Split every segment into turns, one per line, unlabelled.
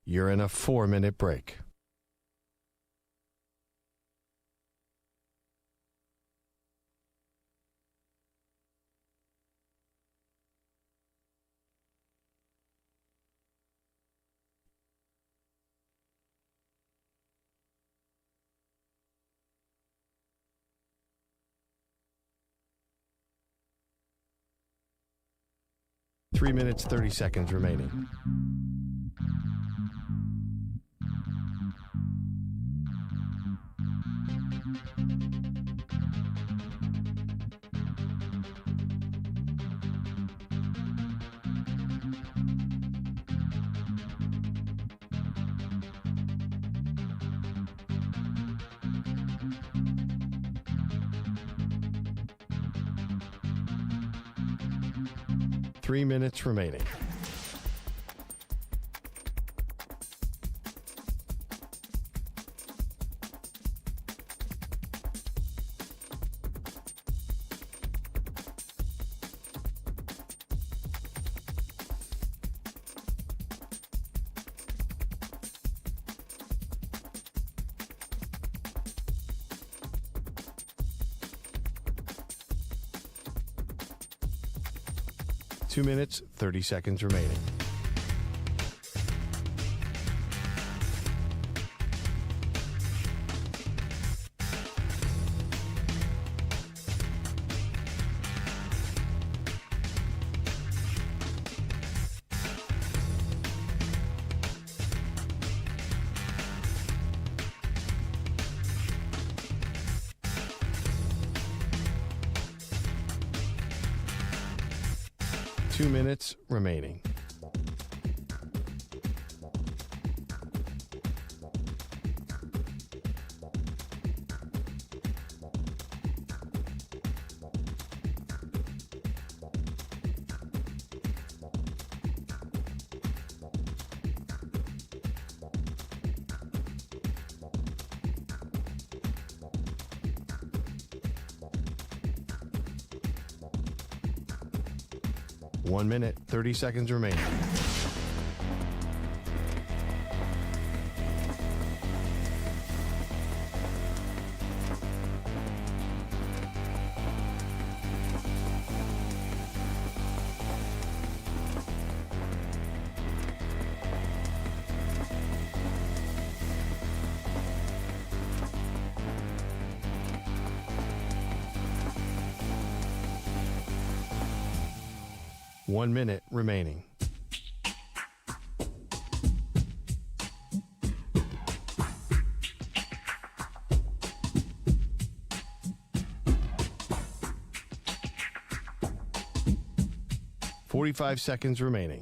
You're in a 4-minute break. Three minutes, 30 seconds remaining. Three minutes remaining. Two minutes, 30 seconds remaining. Two minutes remaining. One minute, 30 seconds remaining. One minute remaining. Forty-five seconds remaining.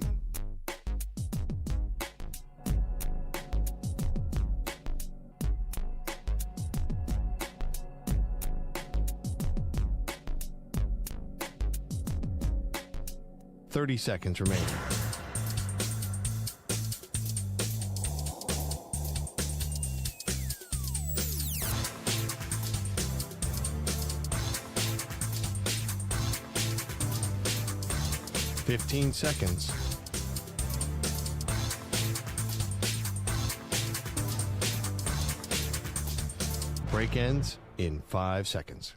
Thirty seconds remaining. Fifteen seconds. Break ends in 5 seconds.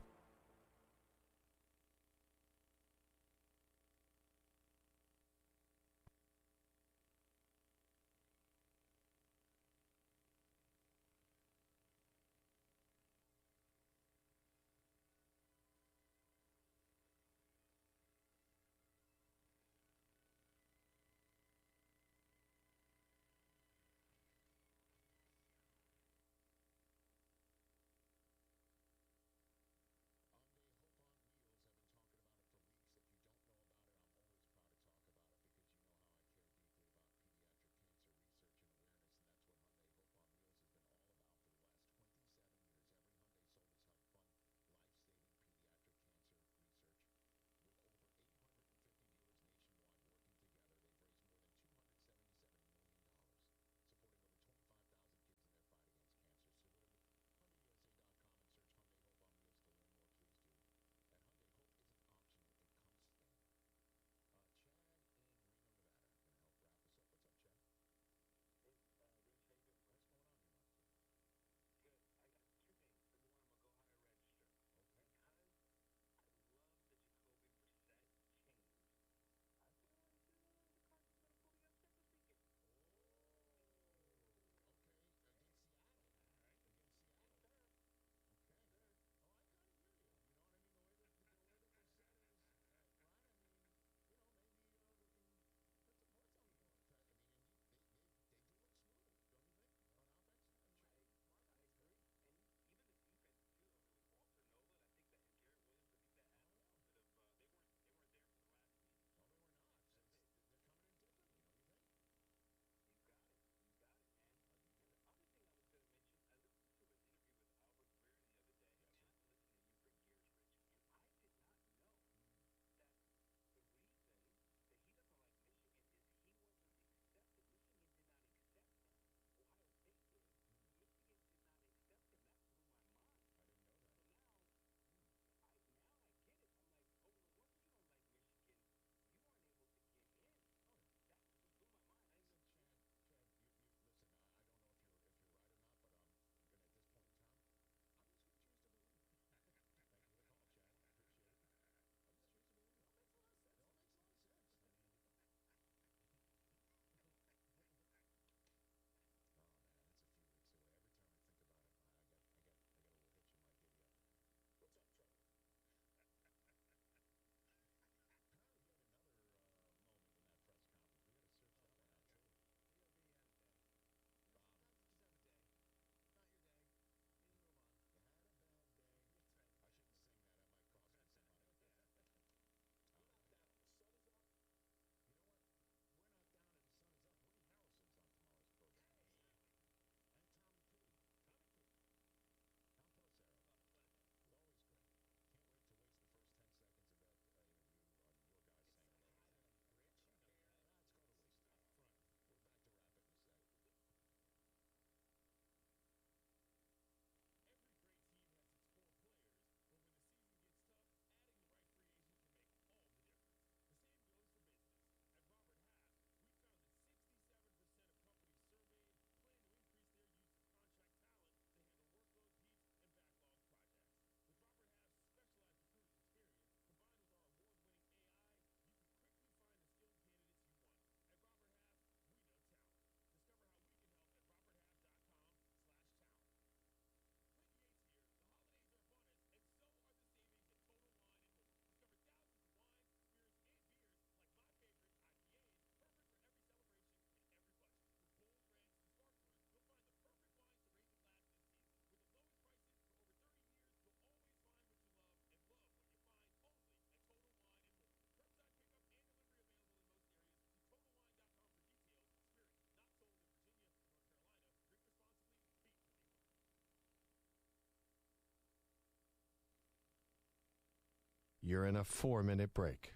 You're in a 4-minute break.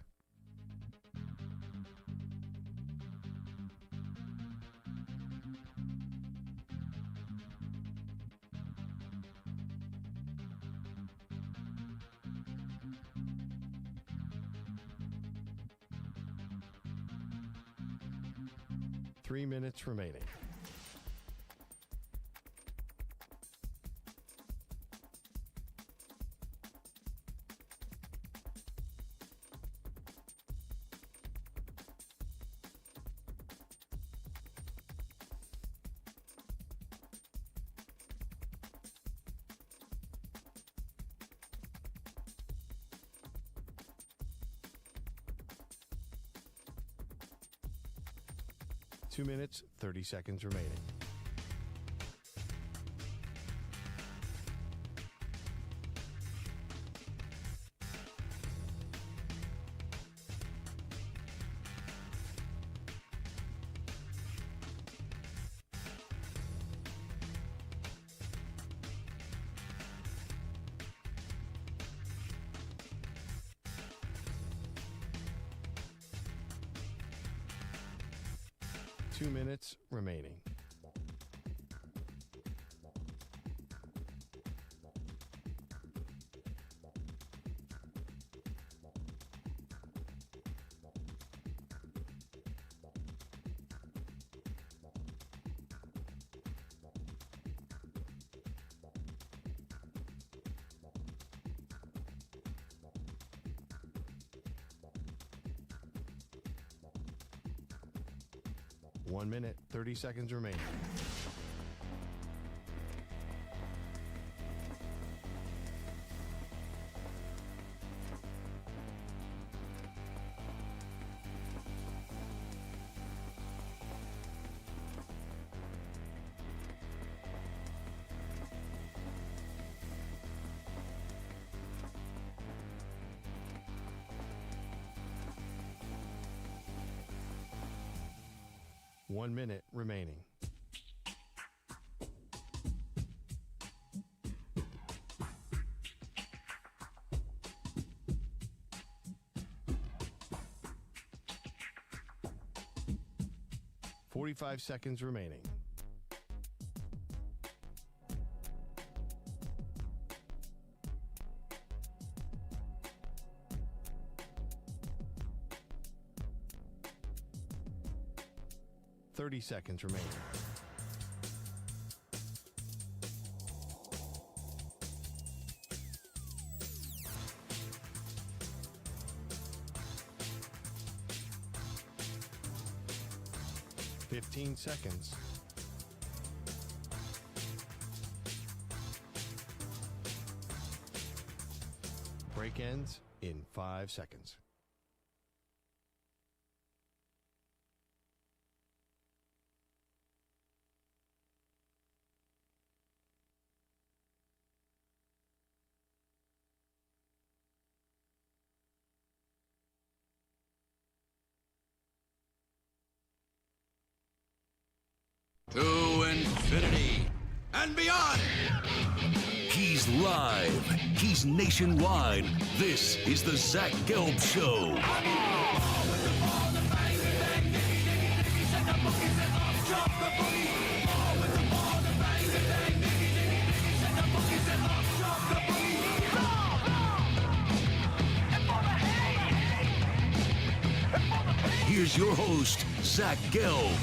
Three minutes remaining. Two minutes, 30 seconds remaining. Two minutes remaining. One minute, 30 seconds remaining. One minute remaining. Forty-five seconds remaining. Seconds remaining. Fifteen seconds. Break ends in 5 seconds.
To infinity and beyond.
He's live. He's nationwide. This is the Zach Gelb Show. Here's your host, Zach Gelb.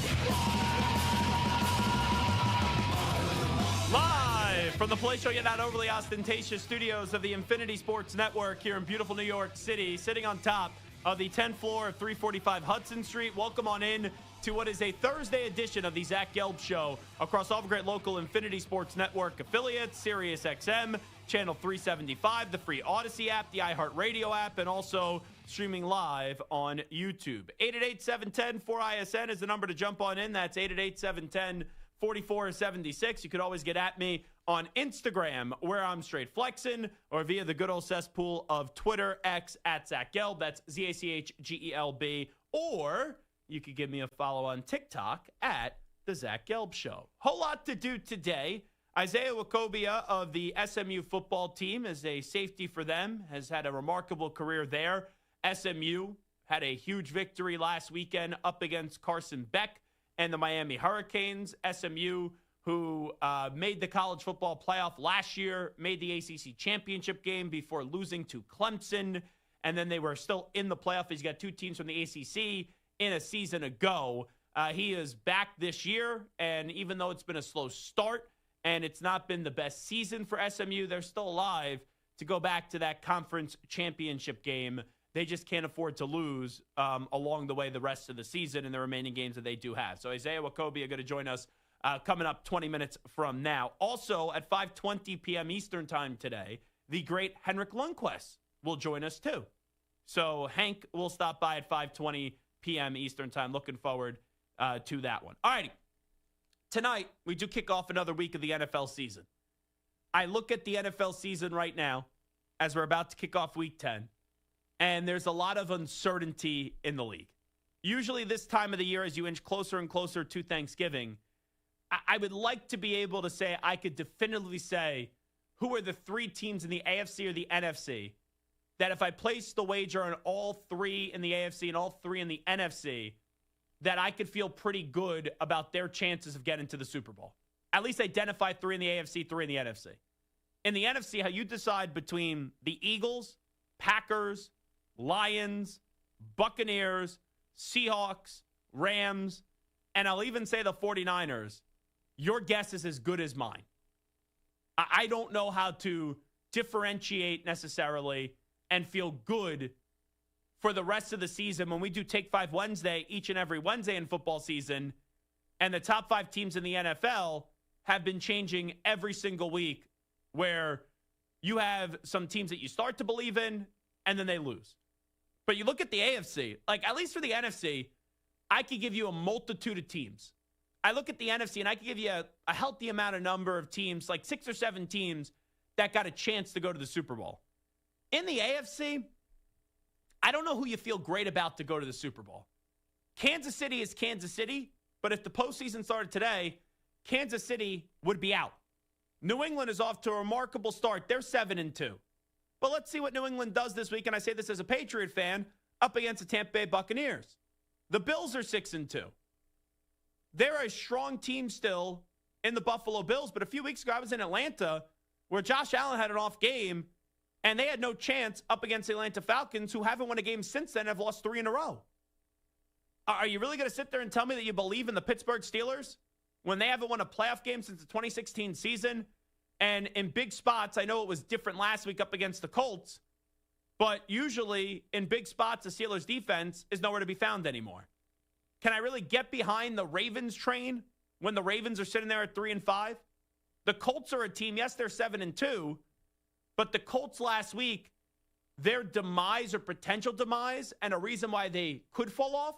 Live from the Play Show, yet not overly ostentatious studios of the Infinity Sports Network here in beautiful New York City, sitting on top of the 10th floor of 345 Hudson Street. Welcome on in to what is a Thursday edition of the Zach Gelb Show across all great local Infinity Sports Network affiliates, Sirius XM, Channel 375, the free Odyssey app, the iHeartRadio app, and also streaming live on YouTube. 888-710-4ISN is the number to jump on in. That's 888-710-4476. You could always get at me on Instagram, where I'm straight flexing, or via the good old cesspool of Twitter, X, at Zach Gelb. That's ZACHGELB. Or you could give me a follow on TikTok at The Zach Gelb Show. Whole lot to do today. Isaiah Nwokobia of the SMU football team is a safety for them, has had a remarkable career there. SMU had a huge victory last weekend up against Carson Beck and the Miami Hurricanes. SMU, who made the college football playoff last year, made the ACC championship game before losing to Clemson, and then they were still in the playoff. He's got 2 teams from the ACC in a season ago. He is back this year, and even though it's been a slow start and it's not been the best season for SMU, they're still alive to go back to that conference championship game. They just can't afford to lose along the way the rest of the season in the remaining games that they do have. So Isaiah Nwokobia going to join us coming up 20 minutes from now. Also, at 5:20 p.m. Eastern time today, the great Hendrik Lundqvist will join us too. So Hank will stop by at 5:20 p.m. Eastern time. Looking forward to that one. All righty. Tonight, we do kick off another week of the NFL season. I look at the NFL season right now as we're about to kick off week 10, and there's a lot of uncertainty in the league. Usually this time of the year, as you inch closer and closer to Thanksgiving, I would like to be able to say I could definitively say who are the 3 teams in the AFC or the NFC that if I place the wager on all 3 in the AFC and all 3 in the NFC, that I could feel pretty good about their chances of getting to the Super Bowl. At least identify 3 in the AFC, 3 in the NFC. In the NFC, how you decide between the Eagles, Packers, Lions, Buccaneers, Seahawks, Rams, and I'll even say the 49ers, your guess is as good as mine. I don't know how to differentiate necessarily and feel good for the rest of the season when we do Take 5 Wednesday each and every Wednesday in football season, and the top 5 teams in the NFL have been changing every single week, where you have some teams that you start to believe in and then they lose. But you look at the AFC, like at least for the NFC, I could give you a multitude of teams. I look at the NFC and I could give you a healthy amount of number of teams, like 6 or 7 teams that got a chance to go to the Super Bowl. In the AFC, I don't know who you feel great about to go to the Super Bowl. Kansas City is Kansas City, but if the postseason started today, Kansas City would be out. New England is off to a remarkable start. They're 7-2. But let's see what New England does this week, and I say this as a Patriot fan, up against the Tampa Bay Buccaneers. The Bills are 6-2. They're a strong team still in the Buffalo Bills, but a few weeks ago I was in Atlanta where Josh Allen had an off game, and they had no chance up against the Atlanta Falcons, who haven't won a game since then, have lost 3 in a row. Are you really going to sit there and tell me that you believe in the Pittsburgh Steelers when they haven't won a playoff game since the 2016 season? And in big spots, I know it was different last week up against the Colts, but usually in big spots, the Steelers' defense is nowhere to be found anymore. Can I really get behind the Ravens train when the Ravens are sitting there at 3-5? The Colts are a team, yes, they're 7-2, but the Colts last week, their demise or potential demise and a reason why they could fall off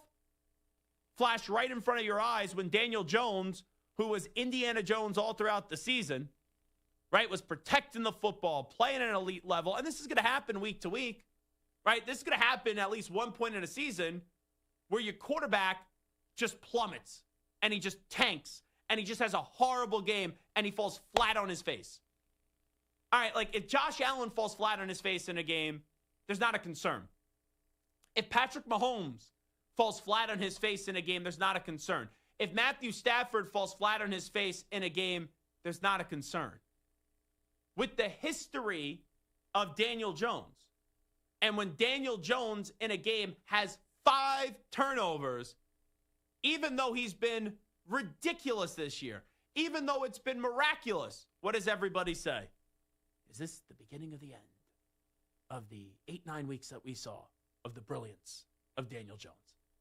flashed right in front of your eyes when Daniel Jones, who was Indiana Jones all throughout the season, right, was protecting the football, playing at an elite level, and this is going to happen week to week, right? This is going to happen at least one point in a season where your quarterback just plummets and he just tanks and he just has a horrible game and he falls flat on his face. All right, like if Josh Allen falls flat on his face in a game, there's not a concern. If Patrick Mahomes falls flat on his face in a game, there's not a concern. If Matthew Stafford falls flat on his face in a game, there's not a concern. With the history of Daniel Jones, and when Daniel Jones in a game has 5 turnovers, even though he's been ridiculous this year, even though it's been miraculous, what does everybody say? Is this the beginning of the end of the 8-9 weeks that we saw of the brilliance of Daniel Jones?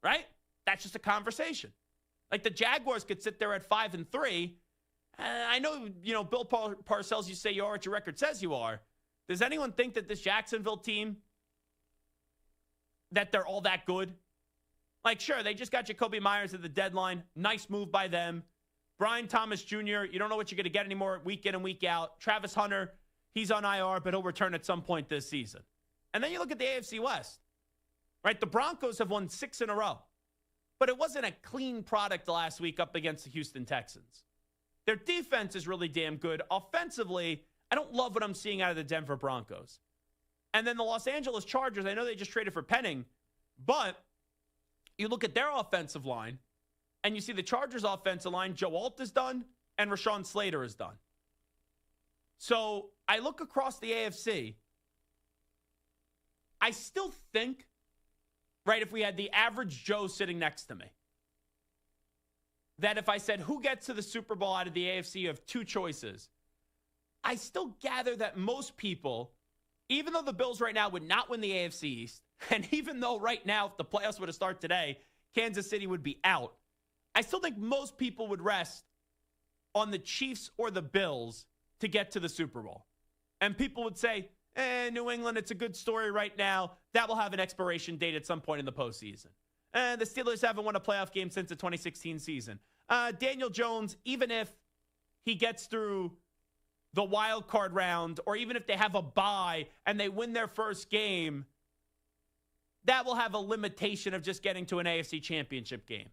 Right? That's just a conversation. Like the Jaguars could sit there at 5-3. I know, Bill Parcells, you say you are what your record says you are. Does anyone think that this Jacksonville team, that they're all that good? Like, sure, they just got Jacoby Myers at the deadline. Nice move by them. Brian Thomas Jr., you don't know what you're going to get anymore week in and week out. Travis Hunter, he's on IR, but he'll return at some point this season. And then you look at the AFC West, right? The Broncos have won 6 in a row, but it wasn't a clean product last week up against the Houston Texans. Their defense is really damn good. Offensively, I don't love what I'm seeing out of the Denver Broncos. And then the Los Angeles Chargers, I know they just traded for Penning, but you look at their offensive line, and you see the Chargers' offensive line, Joe Alt is done, and Rashawn Slater is done. So I look across the AFC. I still think, right, if we had the average Joe sitting next to me, that if I said who gets to the Super Bowl out of the AFC, you have two choices. I still gather that most people, even though the Bills right now would not win the AFC East, and even though right now, if the playoffs were to start today, Kansas City would be out, I still think most people would rest on the Chiefs or the Bills to get to the Super Bowl. And people would say, New England, it's a good story right now. That will have an expiration date at some point in the postseason. The Steelers haven't won a playoff game since the 2016 season. Daniel Jones, even if he gets through the wild card round, or even if they have a bye and they win their first game, that will have a limitation of just getting to an AFC championship game.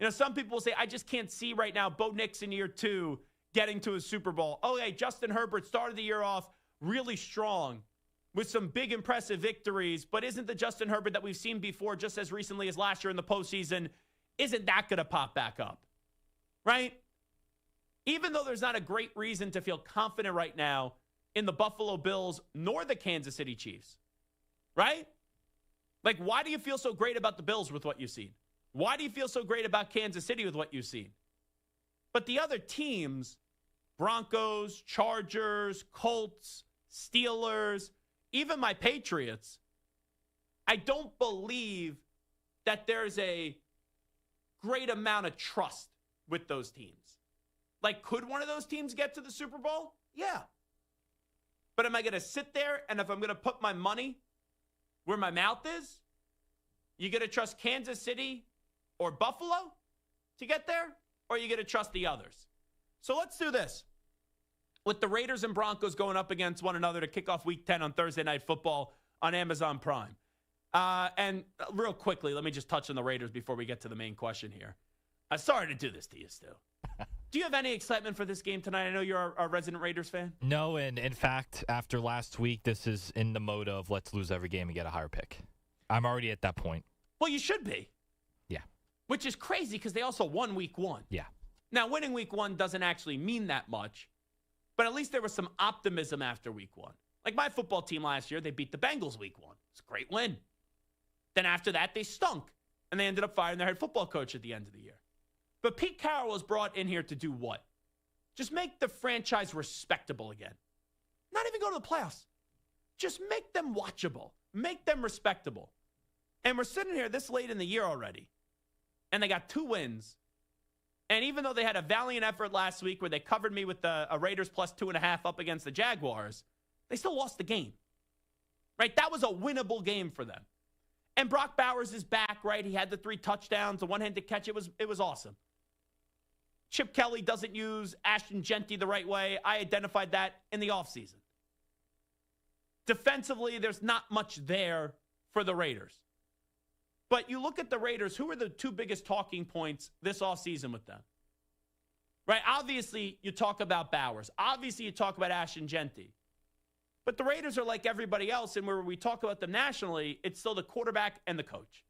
You know, some people will say, I just can't see right now Bo Nix in year 2 getting to a Super Bowl. Oh, hey, Justin Herbert started the year off really strong with some big impressive victories, but isn't the Justin Herbert that we've seen before just as recently as last year in the postseason, isn't that going to pop back up? Right? Even though there's not a great reason to feel confident right now in the Buffalo Bills nor the Kansas City Chiefs. Right? Like, why do you feel so great about the Bills with what you've seen? Why do you feel so great about Kansas City with what you've seen? But the other teams, Broncos, Chargers, Colts, Steelers, even my Patriots, I don't believe that there's a great amount of trust with those teams. Like, could one of those teams get to the Super Bowl? Yeah. But am I going to sit there, and if I'm going to put my money where my mouth is, you going to trust Kansas City or Buffalo to get there, or are you going to trust the others? So let's do this. With the Raiders and Broncos going up against one another to kick off Week 10 on Thursday Night Football on Amazon Prime. And real quickly, let me just touch on the Raiders before we get to the main question here. I'm sorry to do this to you, Stu. Do you have any excitement for this game tonight? I know you're a resident Raiders fan.
No, and in fact, after last week, this is in the mode of let's lose every game and get a higher pick. I'm already at that point.
Well, you should be.
Yeah.
Which is crazy because they also won Week 1.
Yeah.
Now, winning Week 1 doesn't actually mean that much, but at least there was some optimism after Week 1. Like my football team last year, they beat the Bengals Week 1. It's a great win. Then after that, they stunk, and they ended up firing their head football coach at the end of the year. But Pete Carroll was brought in here to do what? Just make the franchise respectable again. Not even go to the playoffs. Just make them watchable. Make them respectable. And we're sitting here this late in the year already, and they got 2 wins. And even though they had a valiant effort last week where they covered me with a Raiders plus 2.5 up against the Jaguars, they still lost the game. Right? That was a winnable game for them. And Brock Bowers is back, right? He had the 3 touchdowns, the one-handed catch. It was awesome. Chip Kelly doesn't use Ashton Genty the right way. I identified that in the offseason. Defensively, there's not much there for the Raiders. But you look at the Raiders, who are the 2 biggest talking points this offseason with them? Right? Obviously, you talk about Bowers. Obviously, you talk about Ashton Genty. But the Raiders are like everybody else, and where we talk about them nationally, it's still the quarterback and the coach.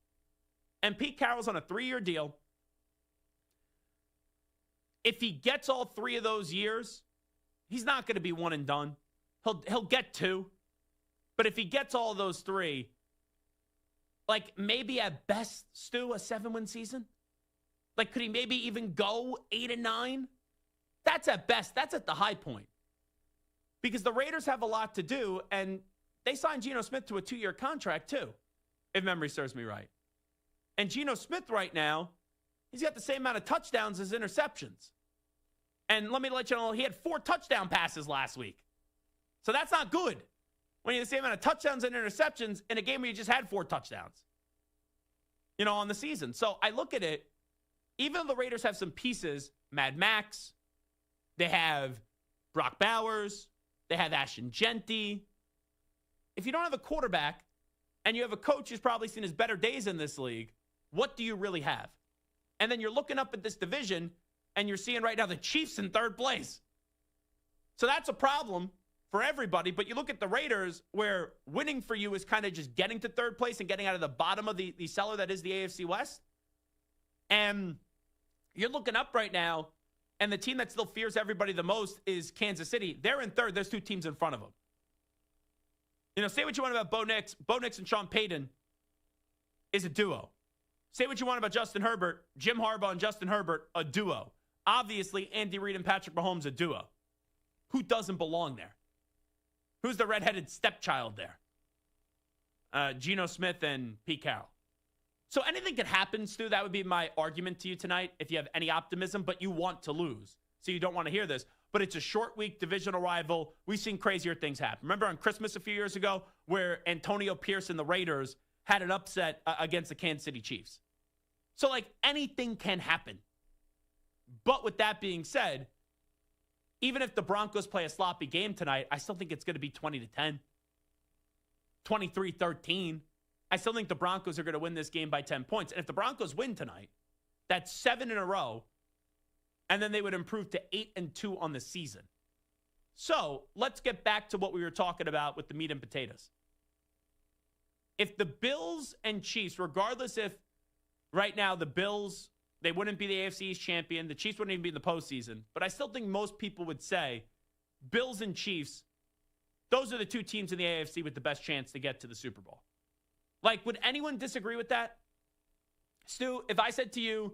And Pete Carroll's on a 3-year deal. If he gets all 3 of those years, he's not going to be one and done. He'll get 2. But if he gets all of those 3, like maybe at best, Stu, a 7-win season? Like could he maybe even go 8-9? That's at best. That's at the high point. Because the Raiders have a lot to do, and they signed Geno Smith to a 2-year contract too, if memory serves me right. And Geno Smith right now, he's got the same amount of touchdowns as interceptions. And let me let you know, he had 4 touchdown passes last week. So that's not good when you have the same amount of touchdowns and interceptions in a game where you just had 4 touchdowns, on the season. So I look at it, even though the Raiders have some pieces, Mad Max, they have Brock Bowers, they have Ashton Genty. If you don't have a quarterback and you have a coach who's probably seen his better days in this league, what do you really have? And then you're looking up at this division, and you're seeing right now the Chiefs in third place. So that's a problem for everybody. But you look at the Raiders, where winning for you is kind of just getting to third place and getting out of the bottom of the cellar that is the AFC West. And you're looking up right now, and the team that still fears everybody the most is Kansas City. They're in third. There's two teams in front of them. You know, say what you want about Bo Nix. Bo Nix and Sean Payton is a duo. Say what you want about Justin Herbert. Jim Harbaugh and Justin Herbert, a duo. Obviously, Andy Reid and Patrick Mahomes, a duo. Who doesn't belong there? Who's the redheaded stepchild there? Geno Smith and Pete Carroll. So anything could happen, Stu. That would be my argument to you tonight if you have any optimism, but you want to lose. So you don't want to hear this. But it's a short week divisional rival. We've seen crazier things happen. Remember on Christmas a few years ago where Antonio Pierce and the Raiders had an upset against the Kansas City Chiefs. So, like, anything can happen. But with that being said, even if the Broncos play a sloppy game tonight, I still think it's going to be 20-10, 23-13. I still think the Broncos are going to win this game by 10 points. And if the Broncos win tonight, that's 7 in a row, and then they would improve to 8-2 on the season. So let's get back to what we were talking about with the meat and potatoes. If the Bills and Chiefs, regardless if right now the Bills, they wouldn't be the AFC East champion, the Chiefs wouldn't even be in the postseason, but I still think most people would say Bills and Chiefs, those are the two teams in the AFC with the best chance to get to the Super Bowl. Like, would anyone disagree with that? Stu, if I said to you,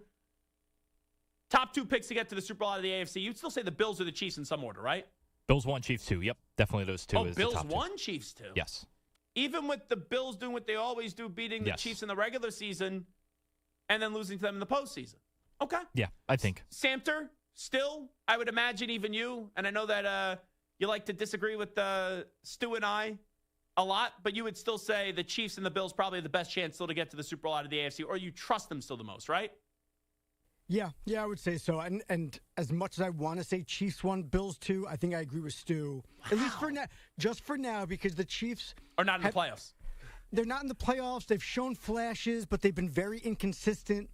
top two picks to get to the Super Bowl out of the AFC, you'd still say the Bills or the Chiefs in some order, right?
Bills 1, Chiefs 2. Yep, definitely those two.
Oh,
is
Bills
the top
1,
two.
Chiefs 2.
Yes.
Even with the Bills doing what they always do, beating the Chiefs in the regular season and then losing to them in the postseason. Okay.
Yeah, I think.
Samter, still, I would imagine even you, and I know that you like to disagree with Stu and I a lot, but you would still say the Chiefs and the Bills probably have the best chance still to get to the Super Bowl out of the AFC, or you trust them still the most, right?
Yeah, I would say so. And as much as I want to say Chiefs 1, Bills 2, I think I agree with Stu. Wow. At least for now, just for now, because the Chiefs
are not in the playoffs.
They're not in the playoffs. They've shown flashes, but they've been very inconsistent.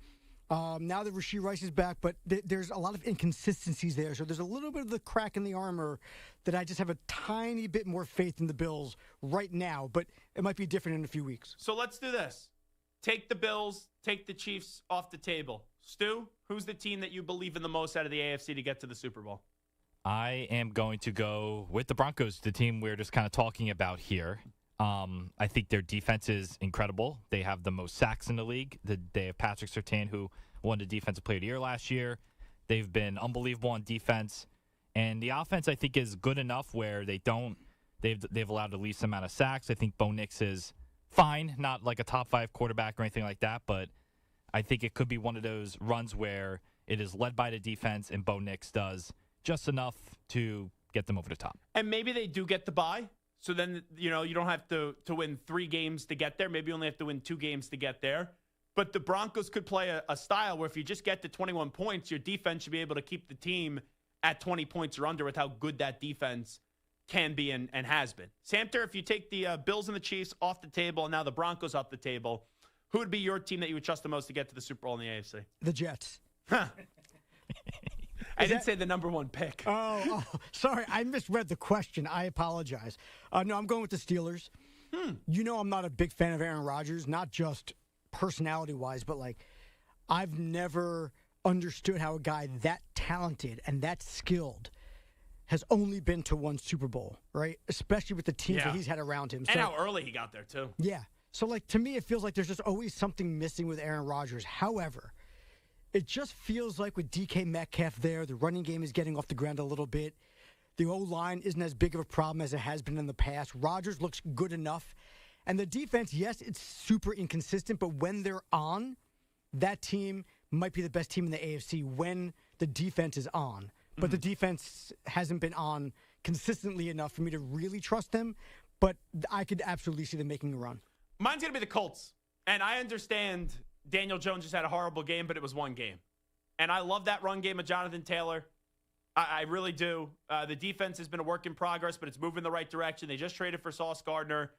Now that Rashee Rice is back, but there's a lot of inconsistencies there. So there's a little bit of the crack in the armor that I just have a tiny bit more faith in the Bills right now, but it might be different in a few weeks.
So let's do this. Take the Bills, take the Chiefs off the table. Stu, who's the team that you believe in the most out of the AFC to get to the Super Bowl?
I am going to go with the Broncos, the team we're just kind of talking about here. I think their defense is incredible. They have the most sacks in the league. They have Patrick Surtain, who won the Defensive Player of the Year last year. They've been unbelievable on defense. And the offense, I think, is good enough where they've allowed the least amount of sacks. I think Bo Nix is fine, not like a top 5 quarterback or anything like that, but I think it could be one of those runs where it is led by the defense and Bo Nix does just enough to get them over the top.
And maybe they do get the bye. So then, you don't have to win 3 games to get there. Maybe you only have to win 2 games to get there. But the Broncos could play a style where if you just get to 21 points, your defense should be able to keep the team at 20 points or under with how good that defense can be and has been. Samter, if you take the Bills and the Chiefs off the table and now the Broncos off the table, who would be your team that you would trust the most to get to the Super Bowl in the AFC?
The Jets.
Huh. I didn't say the number 1 pick.
Oh, sorry. I misread the question. I apologize. No, I'm going with the Steelers. I'm not a big fan of Aaron Rodgers, not just personality-wise, but, I've never understood how a guy that talented and that skilled has only been to 1 Super Bowl, right? Especially with the teams that he's had around him.
And how early he got there, too.
Yeah. So, to me, it feels like there's just always something missing with Aaron Rodgers. However, it just feels like with DK Metcalf there, the running game is getting off the ground a little bit. The O-line isn't as big of a problem as it has been in the past. Rodgers looks good enough. And the defense, yes, it's super inconsistent, but when they're on, that team might be the best team in the AFC when the defense is on. But the defense hasn't been on consistently enough for me to really trust them. But I could absolutely see them making a run.
Mine's going to be the Colts. And I understand Daniel Jones just had a horrible game, but it was 1 game. And I love that run game of Jonathan Taylor. I really do. The defense has been a work in progress, but it's moving in the right direction. They just traded for Sauce Gardner.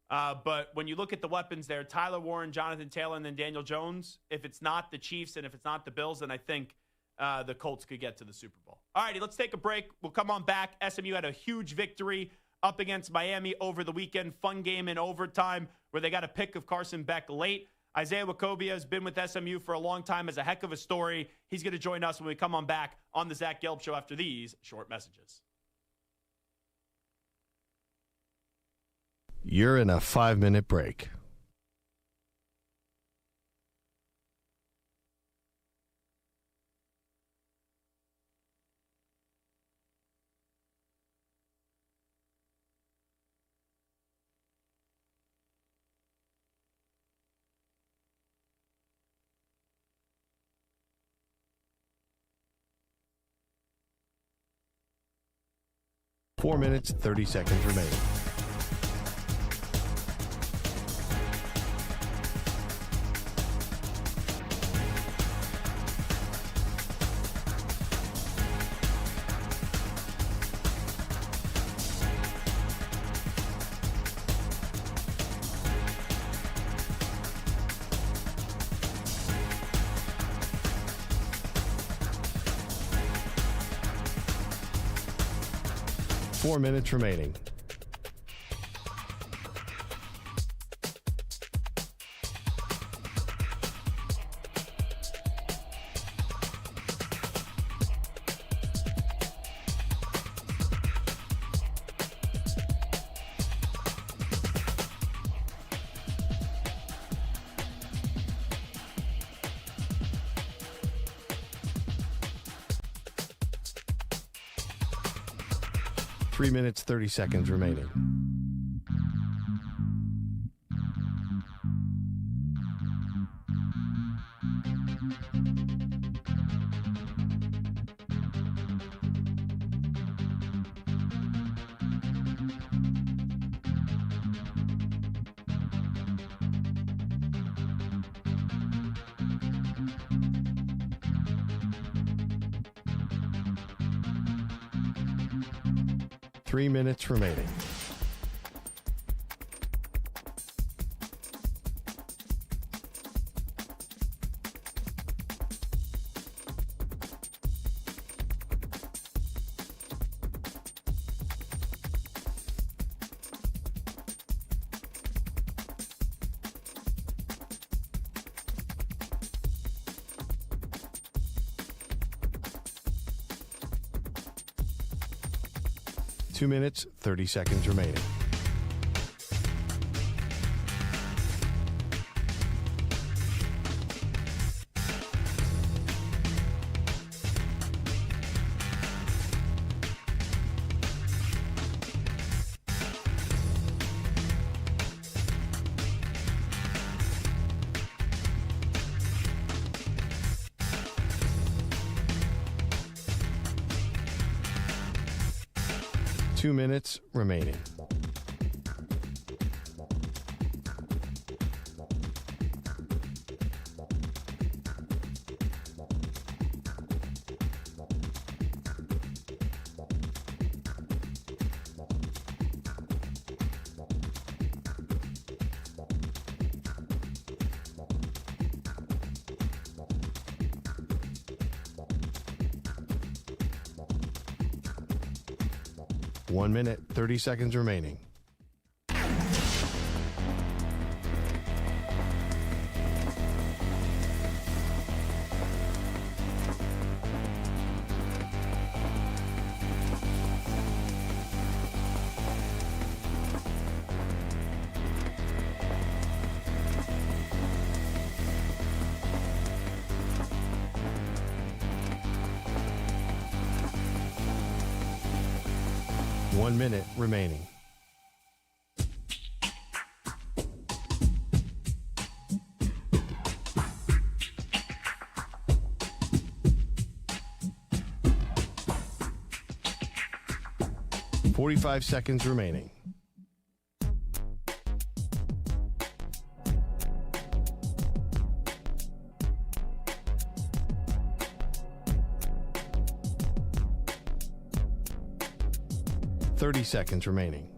But when you look at the weapons there, Tyler Warren, Jonathan Taylor, and then Daniel Jones, if it's not the Chiefs and if it's not the Bills, then I think the Colts could get to the Super Bowl. All righty, let's take a break. We'll come on back. SMU had a huge victory up against Miami over the weekend. Fun game in overtime where they got a pick of Carson Beck late. Isaiah Nwokobia has been with SMU for a long time, has a heck of a story. He's going to join us when we come on back on the Zach Gelb Show after these short messages.
You're in a 5-minute break. Four minutes, 30 seconds remaining. Four minutes remaining. Three minutes, 30 seconds remaining. Three minutes remaining. Two minutes, 30 seconds remaining. Two minutes remaining. One minute, 30 seconds remaining. One minute remaining. .45 seconds remaining. .30 seconds remaining.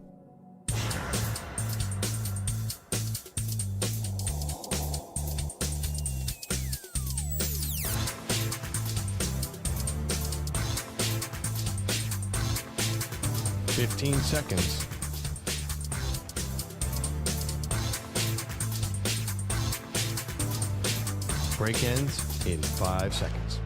15 seconds. Break ends in 5 seconds.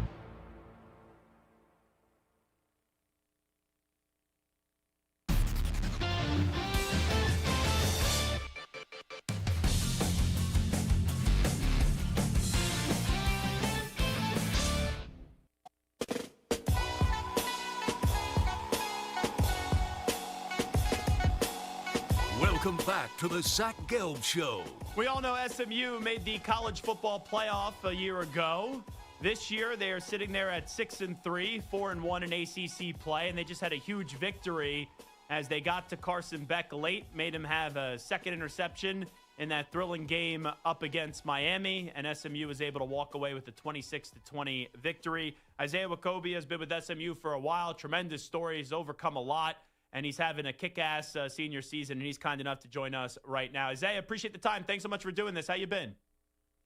Welcome back to the Zach Gelb Show.
We all know SMU made the college football playoff a year ago. This year, they are sitting there at 6-3, 4-1 in ACC play, and they just had a huge victory as they got to Carson Beck late, made him have a second interception in that thrilling game up against Miami, and SMU was able to walk away with a 26-20 victory. Isaiah Nwokobia has been with SMU for a while. Tremendous story. He's overcome a lot. And he's having a kick-ass senior season, and he's kind enough to join us right now. Isaiah, appreciate the time. Thanks so much for doing this. How you been?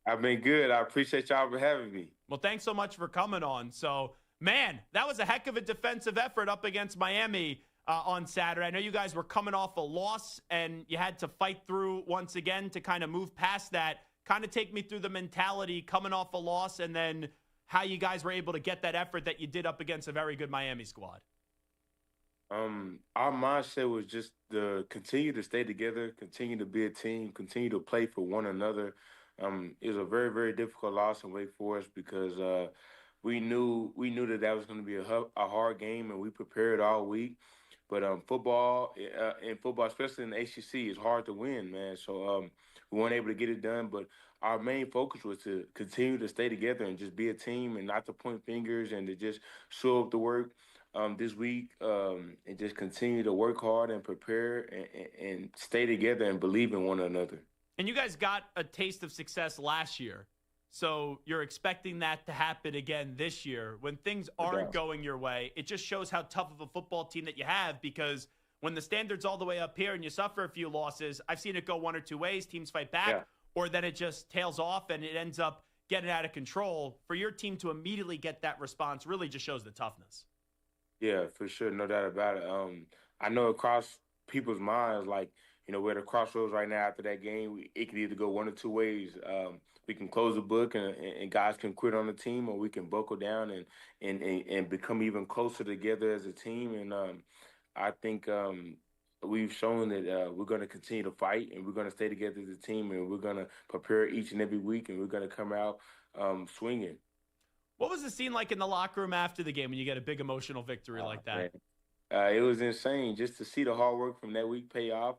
I've been good. I appreciate y'all for having me.
Well, thanks so much for coming on. So, man, that was a heck of a defensive effort up against Miami on Saturday. I know you guys were coming off a loss, and you had to fight through once again to kind of move past that. Kind of take me through the mentality coming off a loss and then how you guys were able to get that effort that you did up against a very good Miami squad.
Our mindset was just to continue to stay together, continue to be a team, continue to play for one another. It was a very, very difficult loss in Wake Forest because we knew that was going to be a hard game, and we prepared all week. But football, especially in the ACC, is hard to win, man. So we weren't able to get it done. But our main focus was to continue to stay together and just be a team and not to point fingers and to just show up to work this week and just continue to work hard and prepare and stay together and believe in one another.
And you guys got a taste of success last year. So you're expecting that to happen again this year. When things aren't going your way, it just shows how tough of a football team that you have, because when the standard's all the way up here and you suffer a few losses, I've seen it go one or two ways. Teams fight back, or then it just tails off and it ends up getting out of control. For your team to immediately get that response really just shows the toughness. Yeah,
for sure. No doubt about it. I know across people's minds, like, we're at a crossroads right now after that game. It could either go one or two ways. We can close the book and guys can quit on the team, or we can buckle down and become even closer together as a team. And I think we've shown that we're going to continue to fight, and we're going to stay together as a team, and we're going to prepare each and every week, and we're going to come out swinging.
What was the scene like in the locker room after the game when you get a big emotional victory like that?
It was insane just to see the hard work from that week pay off,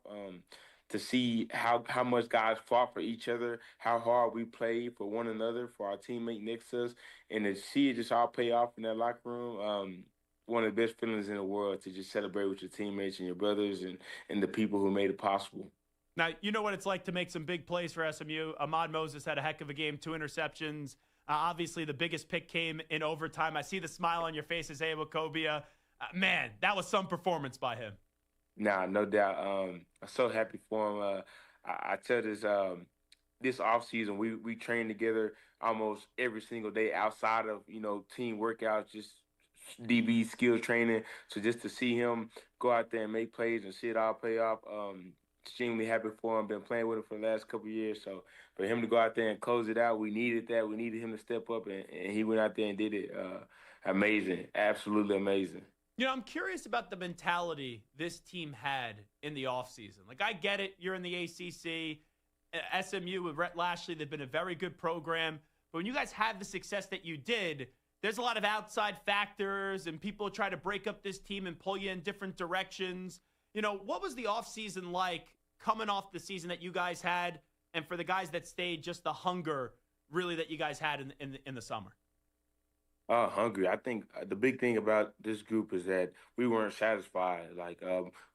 to see how much guys fought for each other, how hard we played for one another, for our teammate next to us, and to see it just all pay off in that locker room. One of the best feelings in the world, to just celebrate with your teammates and your brothers and the people who made it possible.
Now, you know what it's like to make some big plays for SMU. Ahmad Moses had a heck of a game, 2 interceptions. Obviously, the biggest pick came in overtime. I see the smile on your face, Isaiah Nwokobia. Man, that was some performance by him.
Nah, no doubt. I'm so happy for him. I tell this offseason, we train together almost every single day outside of, team workouts, just DB skill training. So just to see him go out there and make plays and see it all pay off, extremely happy for him. Been playing with him for the last couple of years. So for him to go out there and close it out, we needed that. We needed him to step up, and he went out there and did it. Amazing. Absolutely amazing.
I'm curious about the mentality this team had in the offseason. Like, I get it. You're in the ACC. SMU with Rhett Lashley, they've been a very good program. But when you guys had the success that you did, there's a lot of outside factors, and people try to break up this team and pull you in different directions. What was the offseason like coming off the season that you guys had, and for the guys that stayed, just the hunger really that you guys had in the summer?
Hungry. I think the big thing about this group is that we weren't satisfied. Like,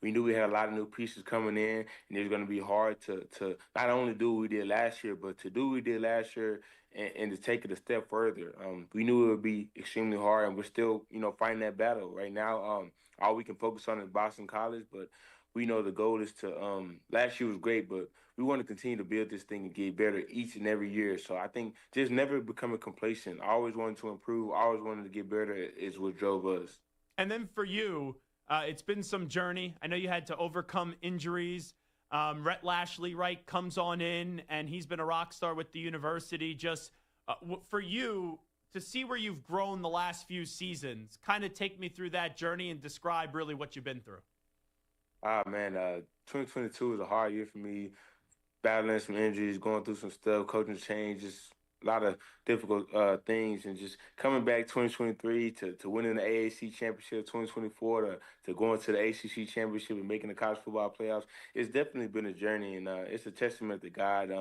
we knew we had a lot of new pieces coming in, and it was going to be hard to not only do what we did last year, but to do what we did last year and to take it a step further. We knew it would be extremely hard, and we're still, fighting that battle right now. All we can focus on is Boston College, but we know the goal is to last year was great, but we want to continue to build this thing and get better each and every year. So I think just never becoming complacent. Always wanting to improve, always wanting to get better is what drove us.
And then for you, It's been some journey. I know you had to overcome injuries. Rhett Lashley, right, comes on in, and he's been a rock star with the university. Just for you to see where you've grown the last few seasons, kind of take me through that journey and describe really what you've been through.
Man, 2022 was a hard year for me, battling some injuries, going through some stuff, coaching changes, a lot of difficult things, and just coming back 2023 to winning the AAC championship, 2024 to going to the ACC championship and making the college football playoffs. It's definitely been a journey, and it's a testament to God,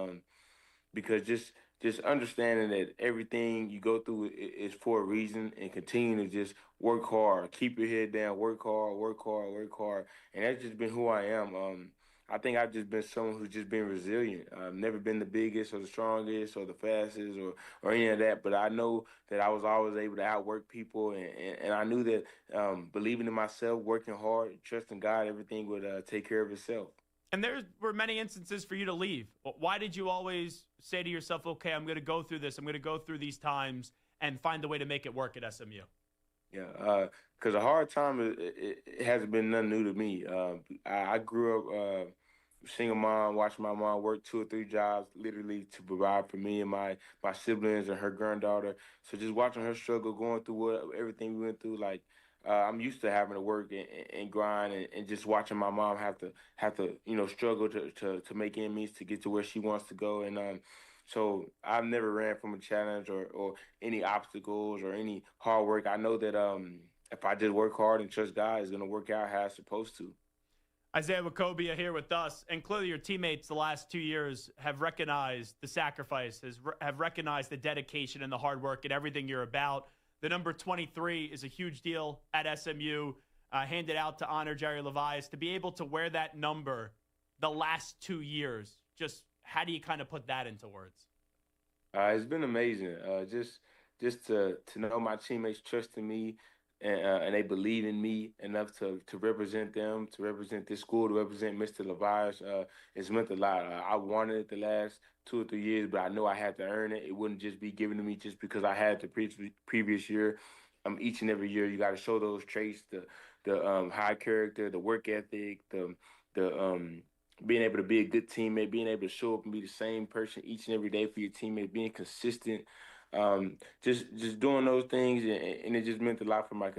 because just understanding that everything you go through is for a reason, and continue to just work hard, keep your head down, work hard, work hard, work hard, and that's just been who I am. I think I've just been someone who's just been resilient. I've never been the biggest or the strongest or the fastest or any of that, but I know that I was always able to outwork people, and I knew that believing in myself, working hard, trusting God, everything would take care of itself.
And there were many instances for you to leave. Why did you always say to yourself, okay, I'm going to go through this, I'm going to go through these times and find a way to make it work at SMU?
Yeah, because a hard time, it hasn't been nothing new to me. I grew up single mom, watching my mom work 2 or 3 jobs, literally to provide for me and my siblings and her granddaughter. So just watching her struggle, going through everything we went through, like I'm used to having to work and grind, and just watching my mom have to struggle to make ends meet to get to where she wants to go. And so I've never ran from a challenge or any obstacles or any hard work. I know that if I just work hard and trust God, it's going to work out how it's supposed to.
Isaiah Nwokobia here with us, and clearly your teammates the last 2 years have recognized the sacrifices, have recognized the dedication and the hard work and everything you're about. The number 23 is a huge deal at SMU, handed out to honor Jerry Levias. To be able to wear that number the last 2 years, just how do you kind of put that into words?
It's been amazing. Just to know my teammates trusting me, and they believe in me enough to represent them, to represent this school, to represent Mr. Levias. It's meant a lot. I wanted it the last 2 or 3 years, but I know I had to earn it. It wouldn't just be given to me just because I had the previous year. Each and every year, you got to show those traits: the high character, the work ethic, the being able to be a good teammate, being able to show up and be the same person each and every day for your teammate, being consistent. Just doing those things, and it just meant a lot for my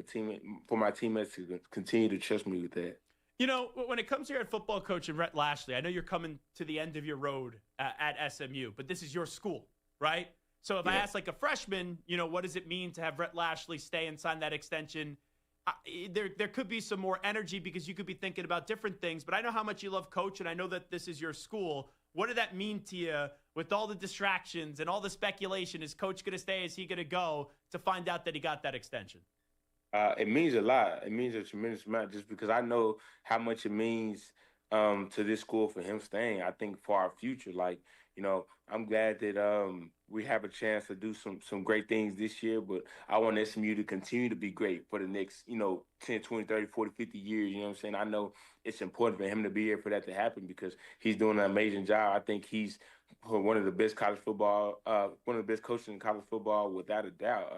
teammates to continue to trust me with that.
You know, when it comes to your head football coach and Rhett Lashley, I know you're coming to the end of your road at SMU, but this is your school, right? So if I ask like a freshman, what does it mean to have Rhett Lashley stay and sign that extension? There could be some more energy because you could be thinking about different things, but I know how much you love Coach, and I know that this is your school. What did that mean to you with all the distractions and all the speculation? Is Coach going to stay? Is he going to go, to find out that he got that extension?
It means a lot. It means a tremendous amount, just because I know how much it means to this school for him staying. I think for our future, I'm glad that we have a chance to do some great things this year, but I want SMU to continue to be great for the next, 10, 20, 30, 40, 50 years. You know what I'm saying? I know it's important for him to be here for that to happen because he's doing an amazing job. I think he's one of the best one of the best coaches in college football, without a doubt.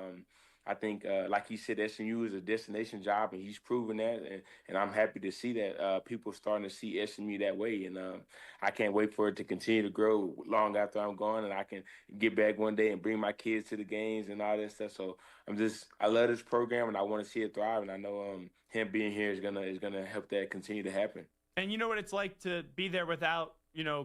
I think, like he said, SMU is a destination job, and he's proven that. And I'm happy to see that people are starting to see SMU that way. And I can't wait for it to continue to grow long after I'm gone, and I can get back one day and bring my kids to the games and all that stuff. So I love this program, and I want to see it thrive. And I know him being here is gonna help that continue to happen.
And you know what it's like to be there without,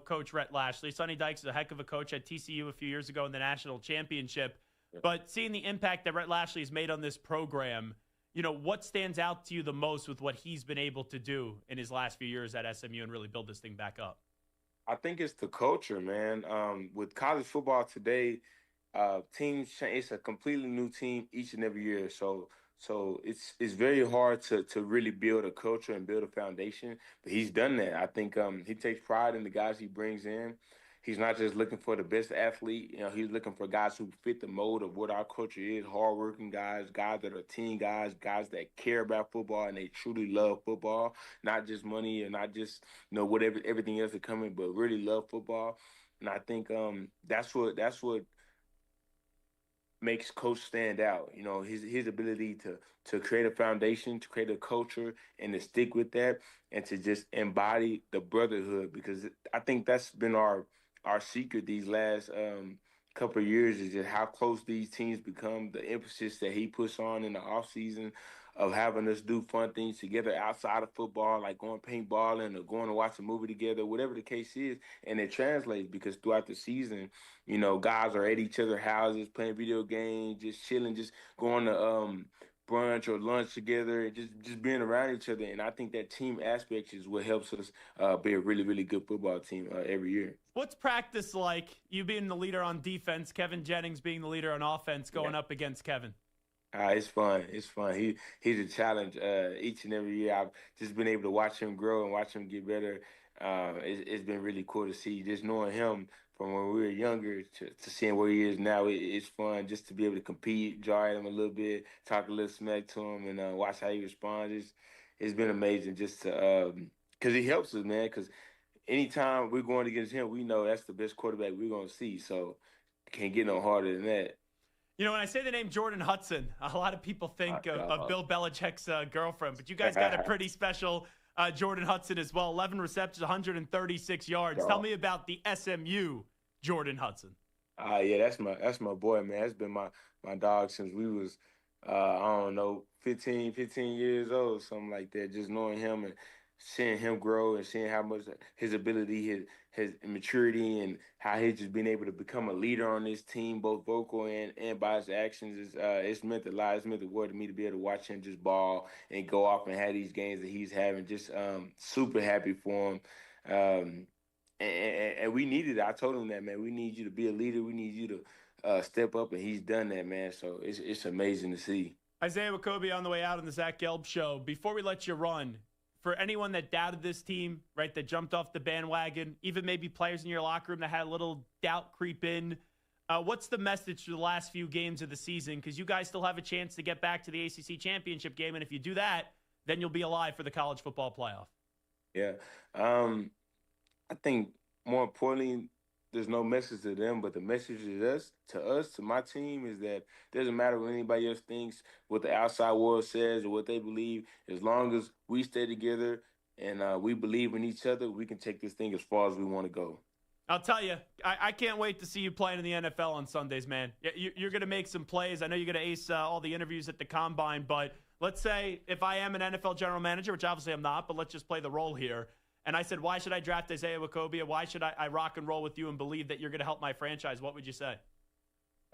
Coach Rhett Lashley. Sonny Dykes is a heck of a coach at TCU a few years ago in the national championship. But seeing the impact that Rhett Lashley has made on this program, what stands out to you the most with what he's been able to do in his last few years at SMU and really build this thing back up?
I think it's the culture, man. With college football today, teams change. It's a completely new team each and every year. So it's very hard to really build a culture and build a foundation. But he's done that. I think he takes pride in the guys he brings in. He's not just looking for the best athlete. He's looking for guys who fit the mold of what our culture is, hardworking guys that are team guys that care about football and they truly love football, not just money and not just, whatever, everything else that's coming, but really love football. And I think that's what makes coach stand out. You know, his ability to create a foundation, to create a culture, and to stick with that, and to just embody the brotherhood. Because I think that's been our secret these last couple of years, is just how close these teams become. The emphasis that he puts on in the off season of having us do fun things together outside of football, like going paintballing or going to watch a movie together, whatever the case is. And it translates because throughout the season, you know, guys are at each other's houses playing video games, just chilling, just going to brunch or lunch together, and just being around each other. And I think that team aspect is what helps us be a really, really good football team every year.
What's practice like, you being the leader on defense, Kevin Jennings being the leader on offense, going up against Kevin?
It's fun. It's fun. He's a challenge. Each and every year, I've just been able to watch him grow and watch him get better. It's been really cool to see. Just knowing him from when we were younger to seeing where he is now, it's fun just to be able to compete, draw at him a little bit, talk a little smack to him, and watch how he responds. It's been amazing just to because he helps us, man. Because anytime we're going against him, we know that's the best quarterback we're going to see. So can't get no harder than that.
You know, when I say the name Jordan Hudson, a lot of people think of Bill Belichick's girlfriend, but you guys got a pretty special Jordan Hudson as well. 11 receptions, 136 yards. Tell me about the SMU Jordan Hudson.
Yeah, that's my boy, man. That's been my dog since we was, I don't know, 15 years old, something like that. Just knowing him and seeing him grow and seeing how much his ability, his maturity, and how he's just been able to become a leader on this team, both vocal and by his actions, it's meant a lot. It's meant the world to me to be able to watch him just ball and go off and have these games that he's having. Just super happy for him. And we needed it. I told him that, man. We need you to be a leader. We need you to step up, and he's done that, man. So it's amazing to see.
Isaiah Nwokobia on the way out on the Zach Gelb Show. Before we let you run, for anyone that doubted this team, right, that jumped off the bandwagon, even maybe players in your locker room that had a little doubt creep in, what's the message to the last few games of the season? Because you guys still have a chance to get back to the ACC championship game, and if you do that, then you'll be alive for the college football playoff.
Yeah. I think more importantly, there's no message to them, but the message is to my team, is that it doesn't matter what anybody else thinks, what the outside world says or what they believe. As long as we stay together and we believe in each other, we can take this thing as far as we want to go.
I'll tell you, I can't wait to see you playing in the NFL on Sundays, man. You're going to make some plays. I know you're going to ace all the interviews at the Combine, but let's say if I am an NFL general manager, which obviously I'm not, but let's just play the role here. And I said, why should I draft Isaiah Nwokobia? Why should I rock and roll with you and believe that you're going to help my franchise? What would you say?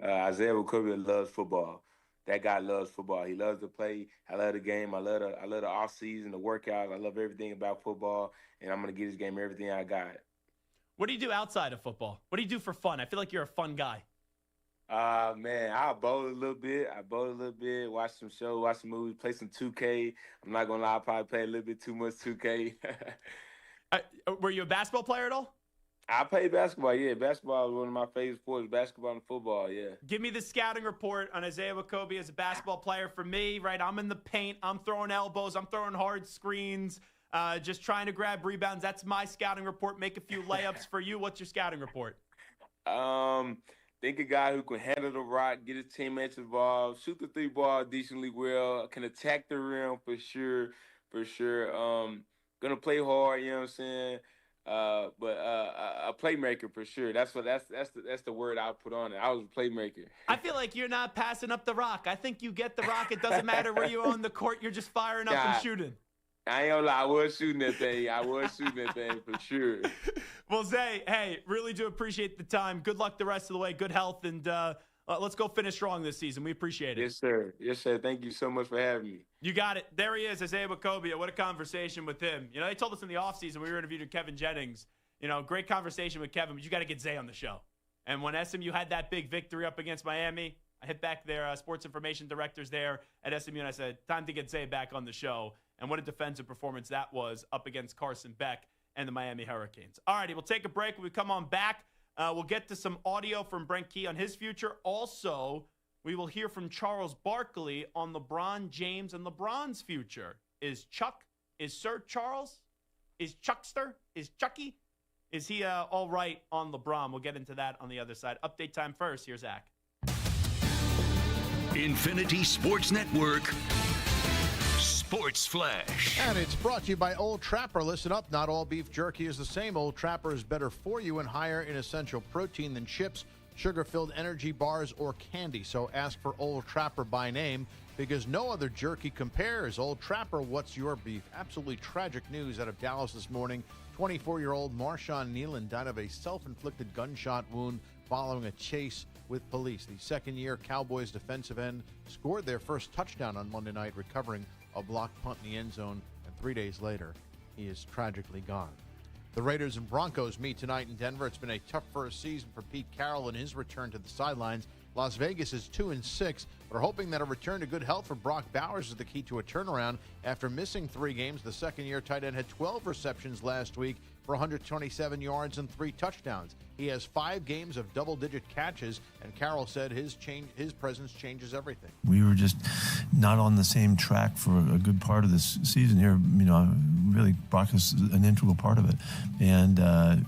Isaiah Nwokobia loves football. That guy loves football. He loves to play. I love the game. I love the off season, the workouts. I love everything about football, and I'm going to give this game everything I got.
What do you do outside of football? What do you do for fun? I feel like you're a fun guy.
Man, I bowl a little bit. Watch some shows, watch some movies, play some 2K. I'm not going to lie, I probably play a little bit too much 2K.
Were you a basketball player at all?
I played basketball, yeah. Basketball is one of my favorite sports, basketball and football, yeah.
Give me the scouting report on Isaiah Nwokobia as a basketball player. For me, right, I'm in the paint. I'm throwing elbows. I'm throwing hard screens, just trying to grab rebounds. That's my scouting report. Make a few layups. For you, what's your scouting report?
Think a guy who can handle the rock, get his teammates involved, shoot the three ball decently well, can attack the rim for sure. Gonna play hard, you know what I'm saying? But a playmaker for sure. That's the word I put on it. I was a playmaker.
I feel like you're not passing up the rock. I think you get the rock. It doesn't matter where you are on the court. You're just firing up and shooting.
I ain't gonna lie. I was shooting that thing for sure.
Well, Zay, hey, really do appreciate the time. Good luck the rest of the way. Good health, and let's go finish strong this season. We appreciate it.
Yes, sir. Thank you so much for having me.
You got it. There he is, Isaiah Nwokobia. What a conversation with him. You know, they told us in the offseason we were interviewing Kevin Jennings. You know, great conversation with Kevin, but you got to get Zay on the show. And when SMU had that big victory up against Miami, I hit back their sports information directors there at SMU, and I said, time to get Zay back on the show. And what a defensive performance that was up against Carson Beck and the Miami Hurricanes. All righty, we'll take a break. When we come on back, we'll get to some audio from Brent Key on his future. Also, we will hear from Charles Barkley on LeBron James and LeBron's future. Is Sir Charles, is Chuckster, is Chucky, is he all right on LeBron? We'll get into that on the other side. Update time first. Here's Zach.
Infinity Sports Network Sports Flash.
And it's brought to you by Old Trapper. Listen up, not all beef jerky is the same. Old Trapper is better for you and higher in essential protein than chips, sugar-filled energy bars, or candy. So ask for Old Trapper by name because no other jerky compares. Old Trapper, what's your beef? Absolutely tragic news out of Dallas this morning. 24-year-old Marshawn Nealon died of a self-inflicted gunshot wound following a chase with police. The second-year Cowboys defensive end scored their first touchdown on Monday night, recovering a blocked punt in the end zone, and 3 days later, he is tragically gone. The Raiders and Broncos meet tonight in Denver. It's been a tough first season for Pete Carroll in his return to the sidelines. Las Vegas is 2-6, but are hoping that a return to good health for Brock Bowers is the key to a turnaround. After missing 3 games, the second-year tight end had 12 receptions last week for 127 yards and 3 touchdowns. He has 5 games of double-digit catches, and Carroll said his presence changes everything.
We were just not on the same track for a good part of this season here. You know, really, Brock is an integral part of it, and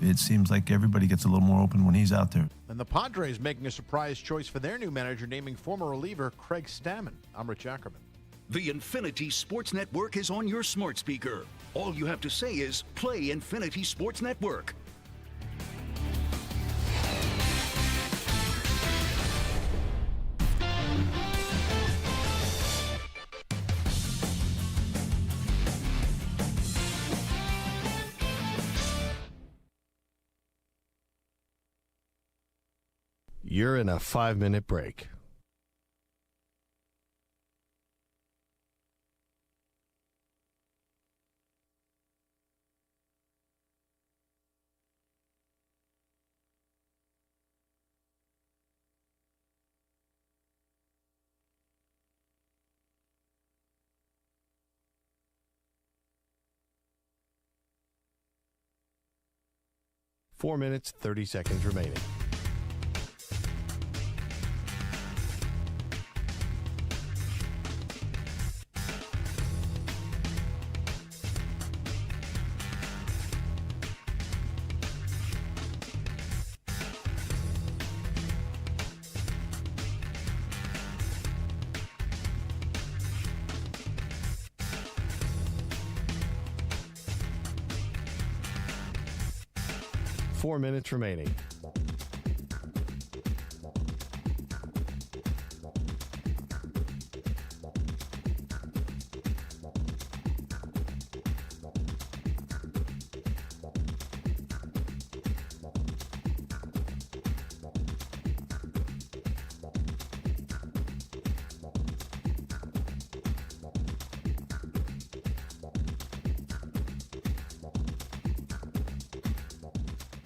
it seems like everybody gets a little more open when he's out there.
And the Padres making a surprise choice for their new manager, naming former reliever Craig Stammen. I'm Rich Ackerman.
The Infinity Sports Network is on your smart speaker. All you have to say is play Infinity Sports Network.
You're in a 5-minute break. Four minutes, 30 seconds remaining. Four minutes remaining.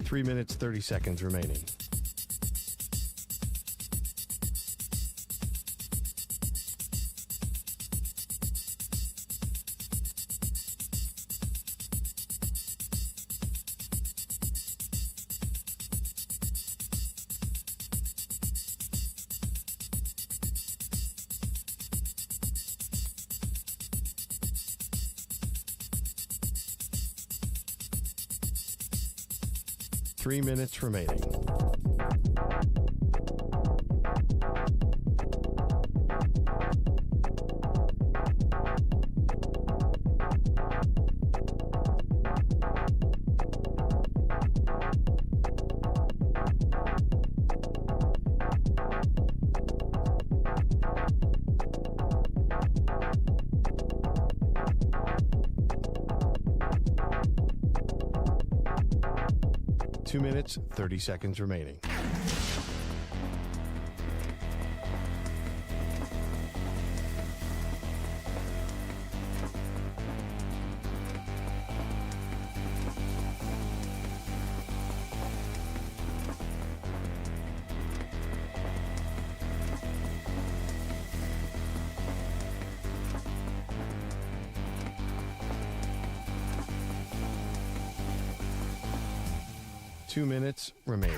Three minutes, 30 seconds remaining. Three minutes remaining. Two minutes, 30 seconds remaining. Two minutes remaining.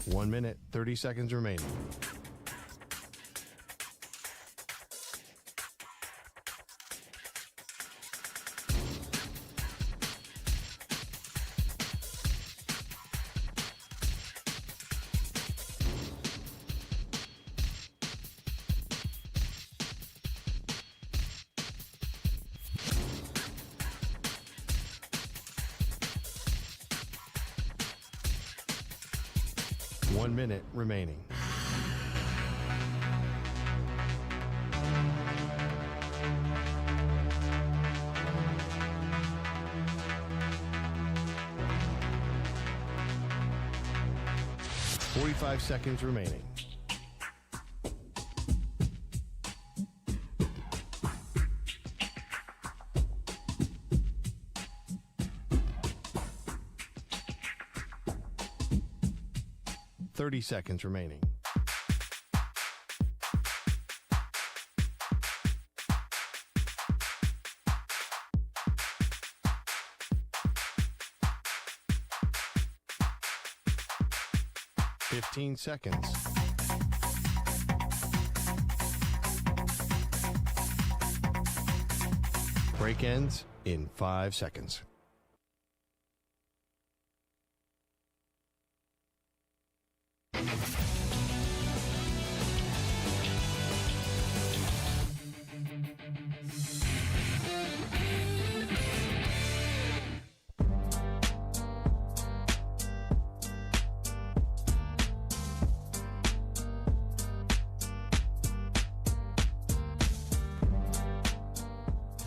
1 minute, 30 seconds remaining. One minute remaining. Forty-five seconds remaining. Seconds remaining. Fifteen seconds. Break ends in 5 seconds.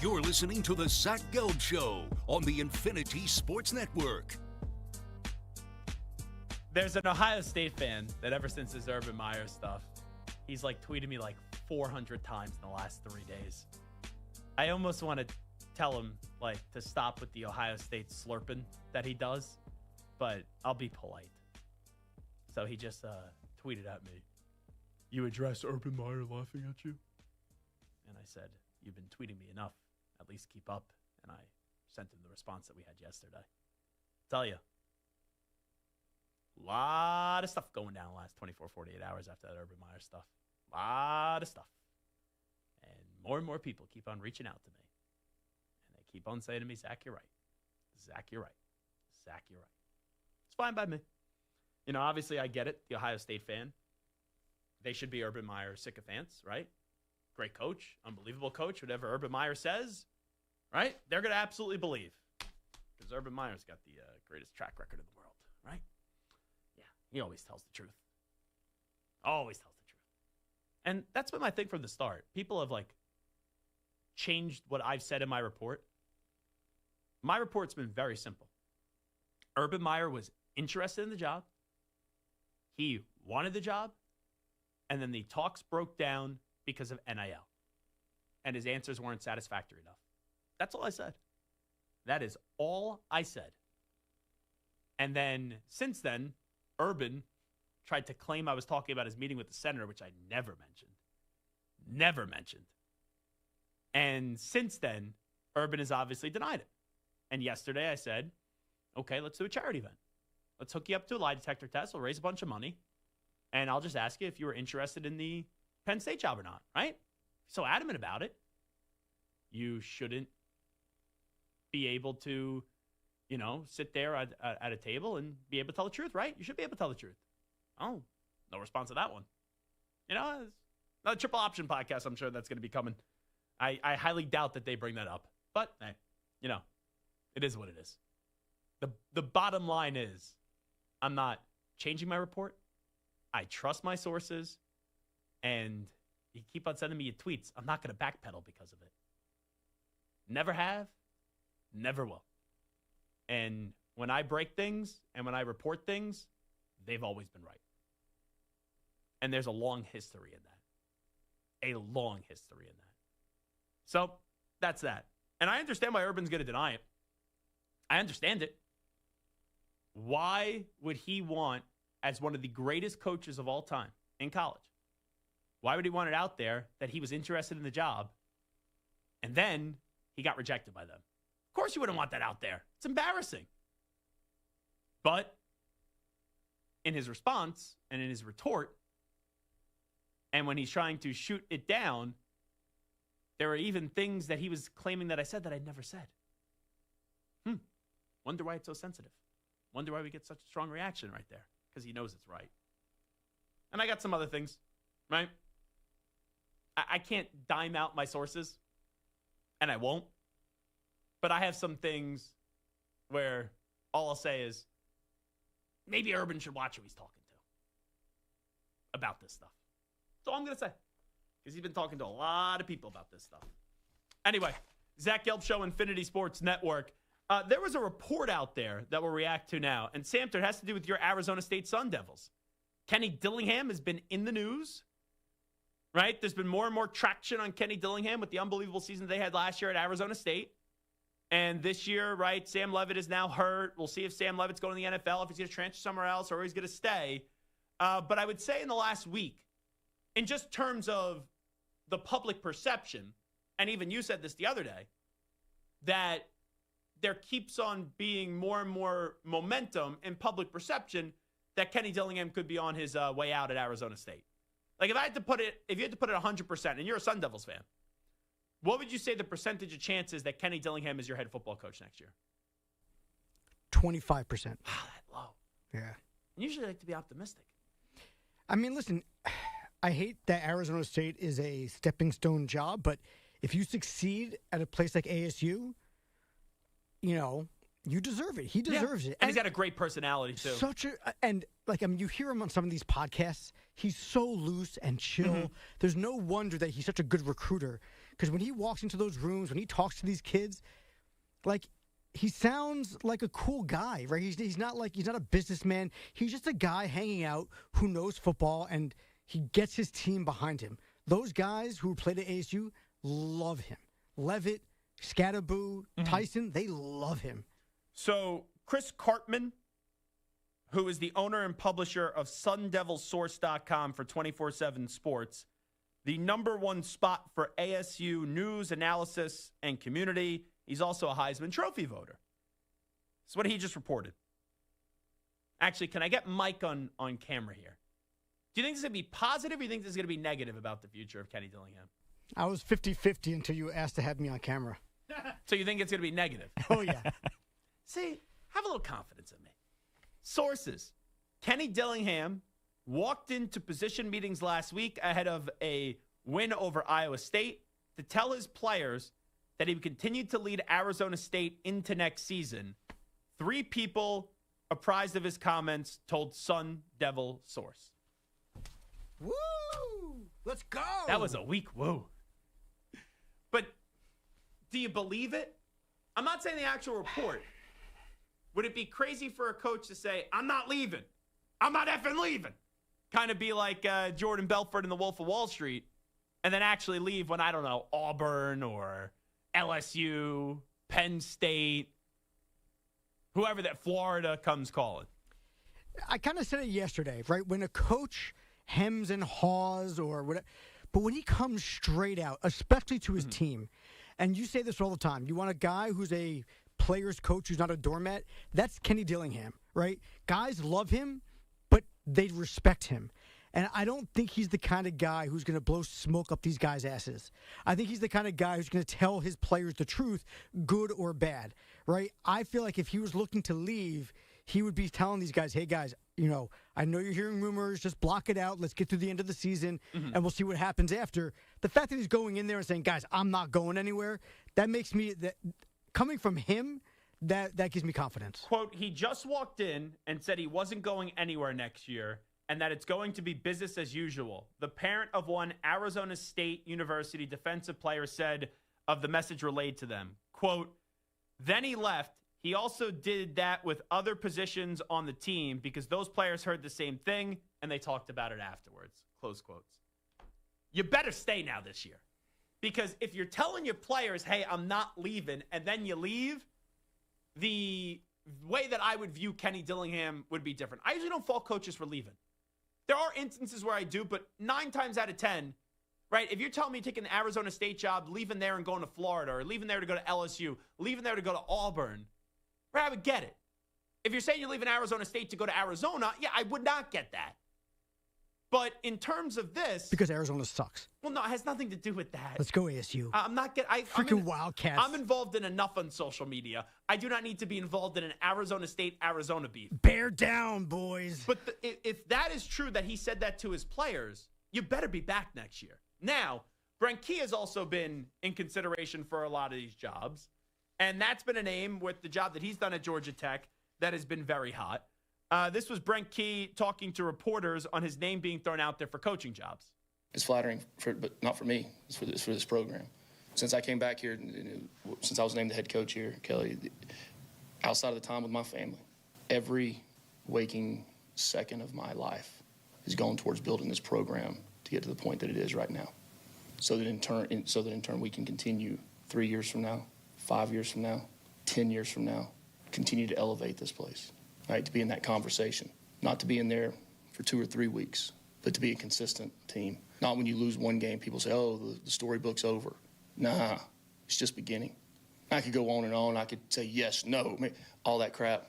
You're listening to the Zach Gelb Show on the Infinity Sports Network.
There's an Ohio State fan that ever since this Urban Meyer stuff, he's like tweeted me like 400 times in the last 3 days. I almost want to tell him like to stop with the Ohio State slurping that he does, but I'll be polite. So he just tweeted at me, "You address Urban Meyer laughing at you?" And I said, "You've been tweeting me enough. At least keep up." And I sent him the response that we had yesterday. Tell you, a lot of stuff going down the last 24, 48 hours after that Urban Meyer stuff. A lot of stuff. And more people keep on reaching out to me. And they keep on saying to me, "Zach, you're right. Zach, you're right. Zach, you're right." It's fine by me. You know, obviously I get it. The Ohio State fan, they should be Urban Meyer sycophants, right? Great coach, unbelievable coach, whatever Urban Meyer says, right? They're going to absolutely believe. Because Urban Meyer's got the greatest track record in the world, right? Yeah, he always tells the truth. Always tells the truth. And that's been my thing from the start. People have, like, changed what I've said in my report. My report's been very simple. Urban Meyer was interested in the job. He wanted the job. And then the talks broke down because of NIL. And his answers weren't satisfactory enough. That's all I said. That is all I said. And then, since then, Urban tried to claim I was talking about his meeting with the senator, which I never mentioned. Never mentioned. And since then, Urban has obviously denied it. And yesterday I said, okay, let's do a charity event. Let's hook you up to a lie detector test. We'll raise a bunch of money. And I'll just ask you if you were interested in the Penn State job or not, right? So adamant about it. You shouldn't be able to, you know, sit there at a table and be able to tell the truth, right? You should be able to tell the truth. Oh, no response to that one. You know, another triple option podcast, I'm sure that's going to be coming. I highly doubt that they bring that up. But, hey, you know, it is what it is. The bottom line is I'm not changing my report. I trust my sources. And you keep on sending me your tweets. I'm not going to backpedal because of it. Never have. Never will. And when I break things and when I report things, they've always been right. And there's a long history in that. A long history in that. So that's that. And I understand why Urban's going to deny it. I understand it. Why would he want, as one of the greatest coaches of all time in college, why would he want it out there that he was interested in the job and then he got rejected by them? Of course you wouldn't want that out there. It's embarrassing. But in his response and in his retort, and when he's trying to shoot it down, there are even things that he was claiming that I said that I'd never said. Wonder why it's so sensitive. Wonder why we get such a strong reaction right there. Because he knows it's right. And I got some other things, right? I can't dime out my sources, and I won't. But I have some things where all I'll say is, maybe Urban should watch who he's talking to about this stuff. That's all I'm going to say. Because he's been talking to a lot of people about this stuff. Anyway, Zach Gelb Show, Infinity Sports Network. There was a report out there that we'll react to now. And Samter, it has to do with your Arizona State Sun Devils. Kenny Dillingham has been in the news, right? There's been more and more traction on Kenny Dillingham with the unbelievable season they had last year at Arizona State. And this year, right, Sam Levitt is now hurt. We'll see if Sam Levitt's going to the NFL, if he's going to transfer somewhere else, or he's going to stay. But I would say in the last week, in just terms of the public perception, and even you said this the other day, that there keeps on being more and more momentum in public perception that Kenny Dillingham could be on his way out at Arizona State. Like if you had to put it 100%, and you're a Sun Devils fan, what would you say the percentage of chances that Kenny Dillingham is your head football coach next year?
25%.
Wow, that low.
Yeah.
I usually like to be optimistic.
I mean, listen, I hate that Arizona State is a stepping stone job, but if you succeed at a place like ASU, you know, you deserve it. He deserves it.
And he's got a great personality, too.
You hear him on some of these podcasts. He's so loose and chill. Mm-hmm. There's no wonder that he's such a good recruiter. Because when he walks into those rooms, when he talks to these kids, like, he sounds like a cool guy, right? He's not a businessman. He's just a guy hanging out who knows football, and he gets his team behind him. Those guys who played at ASU love him. Levitt, Scatterboo, Tyson, they love him.
So Chris Cartman, who is the owner and publisher of SunDevilSource.com for 24/7 Sports, the number one spot for ASU news, analysis, and community. He's also a Heisman Trophy voter. That's what he just reported. Actually, can I get Mike on camera here? Do you think this is going to be positive, or do you think this is going to be negative about the future of Kenny Dillingham?
I was 50-50 until you asked to have me on camera.
So you think it's going to be negative?
Oh, yeah.
See, have a little confidence in me. Sources. Kenny Dillingham walked into position meetings last week ahead of a win over Iowa State to tell his players that he would continue to lead Arizona State into next season. 3 people apprised of his comments told Sun Devil Source.
Woo! Let's go!
That was a weak woo. But do you believe it? I'm not saying the actual report. Would it be crazy for a coach to say, I'm not leaving. I'm not effing leaving? Kind of be like Jordan Belfort in The Wolf of Wall Street, and then actually leave when, I don't know, Auburn or LSU, Penn State, whoever that Florida comes calling.
I kind of said it yesterday, right? When a coach hems and haws or whatever, but when he comes straight out, especially to his team, and you say this all the time, you want a guy who's a player's coach who's not a doormat, that's Kenny Dillingham, right? Guys love him, but they respect him. And I don't think he's the kind of guy who's going to blow smoke up these guys' asses. I think he's the kind of guy who's going to tell his players the truth, good or bad, right? I feel like if he was looking to leave, he would be telling these guys, hey, guys, you know, I know you're hearing rumors. Just block it out. Let's get through the end of the season, and we'll see what happens after. The fact that he's going in there and saying, guys, I'm not going anywhere, that makes me coming from him, that gives me confidence.
Quote, he just walked in and said he wasn't going anywhere next year and that it's going to be business as usual. The parent of one Arizona State University defensive player said of the message relayed to them, quote, then he left. He also did that with other positions on the team because those players heard the same thing and they talked about it afterwards. Close quotes. You better stay now this year. Because if you're telling your players, hey, I'm not leaving, and then you leave, the way that I would view Kenny Dillingham would be different. I usually don't fault coaches for leaving. There are instances where I do, but 9 times out of 10, right, if you're telling me taking the Arizona State job, leaving there and going to Florida, or leaving there to go to LSU, leaving there to go to Auburn, right, I would get it. If you're saying you're leaving Arizona State to go to Arizona, yeah, I would not get that. But in terms of this,
Because Arizona sucks.
well, no, it has nothing to do with that.
Let's go ASU.
I'm not getting
Freaking Wildcats.
I'm involved in enough on social media. I do not need to be involved in an Arizona State-Arizona beef.
Bear down, boys.
But if that is true that he said that to his players, you better be back next year. Now, Brent Key has also been in consideration for a lot of these jobs, and that's been a name with the job that he's done at Georgia Tech that has been very hot. This was Brent Key talking to reporters on his name being thrown out there for coaching jobs.
It's flattering, but not for me. It's for this program. Since I came back here, since I was named the head coach here, Kelly, outside of the time with my family, every waking second of my life is going towards building this program to get to the point that it is right now. So that in turn we can continue 3 years from now, 5 years from now, 10 years from now, continue to elevate this place. Right, to be in that conversation, not to be in there for 2 or 3 weeks, but to be a consistent team. Not when you lose one game, people say, oh, the storybook's over. Nah, it's just beginning. I could go on and on. I could say yes, no, all that crap.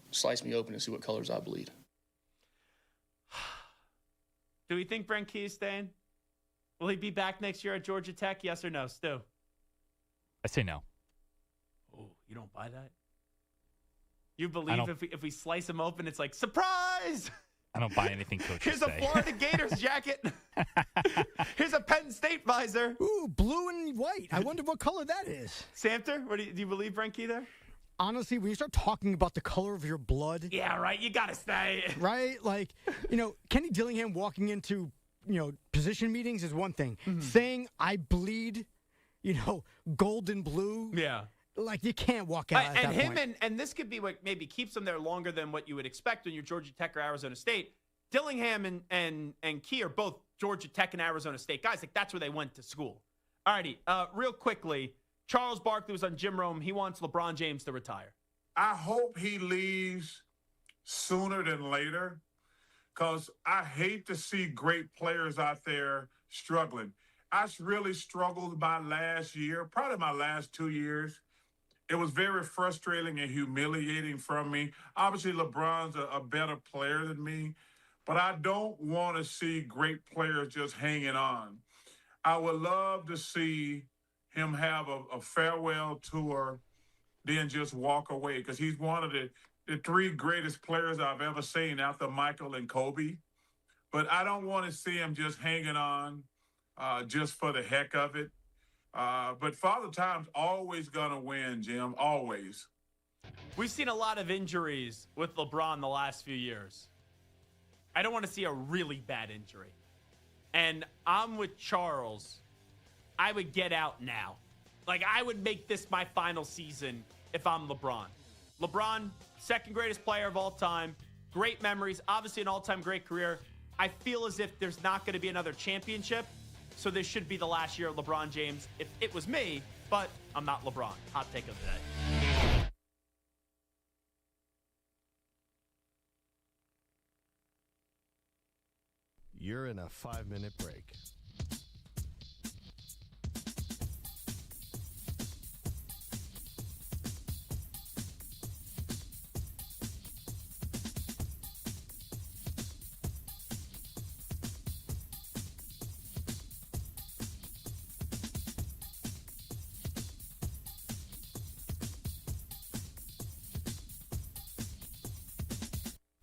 Slice me open and see what colors I bleed.
Do we think Brent Key is staying? Will he be back next year at Georgia Tech? Yes or no, Stu?
I say no.
Oh, you don't buy that? You believe if we slice him open, it's like, surprise!
I don't buy anything coaches
Here's
say.
a Florida Gators jacket. Here's a Penn State visor.
Ooh, blue and white. I wonder what color that is.
Samter, do you believe Brent Key there?
Honestly, when you start talking about the color of your blood.
Yeah, right. You got to stay.
Right? Like, Kenny Dillingham walking into, position meetings is one thing. Mm-hmm. Saying, I bleed, gold and blue.
Yeah.
Like, you can't walk out at that point.
And this could be what maybe keeps him there longer than what you would expect when you're Georgia Tech or Arizona State. Dillingham and Key are both Georgia Tech and Arizona State guys. Like, that's where they went to school. All righty, real quickly, Charles Barkley was on Jim Rome. He wants LeBron James to retire.
I hope he leaves sooner than later because I hate to see great players out there struggling. I really struggled my last year, probably my last 2 years. It was very frustrating and humiliating for me. Obviously, LeBron's a better player than me, but I don't want to see great players just hanging on. I would love to see him have a farewell tour, then just walk away, because he's one of the 3 greatest players I've ever seen after Michael and Kobe. But I don't want to see him just hanging on just for the heck of it. But Father Time's always going to win, Jim, always.
We've seen a lot of injuries with LeBron the last few years. I don't want to see a really bad injury. And I'm with Charles. I would get out now. Like, I would make this my final season if I'm LeBron. LeBron, second greatest player of all time. Great memories. Obviously an all-time great career. I feel as if there's not going to be another championship. So this should be the last year of LeBron James if it was me, but I'm not LeBron. Hot take of the day.
You're in a 5-minute break.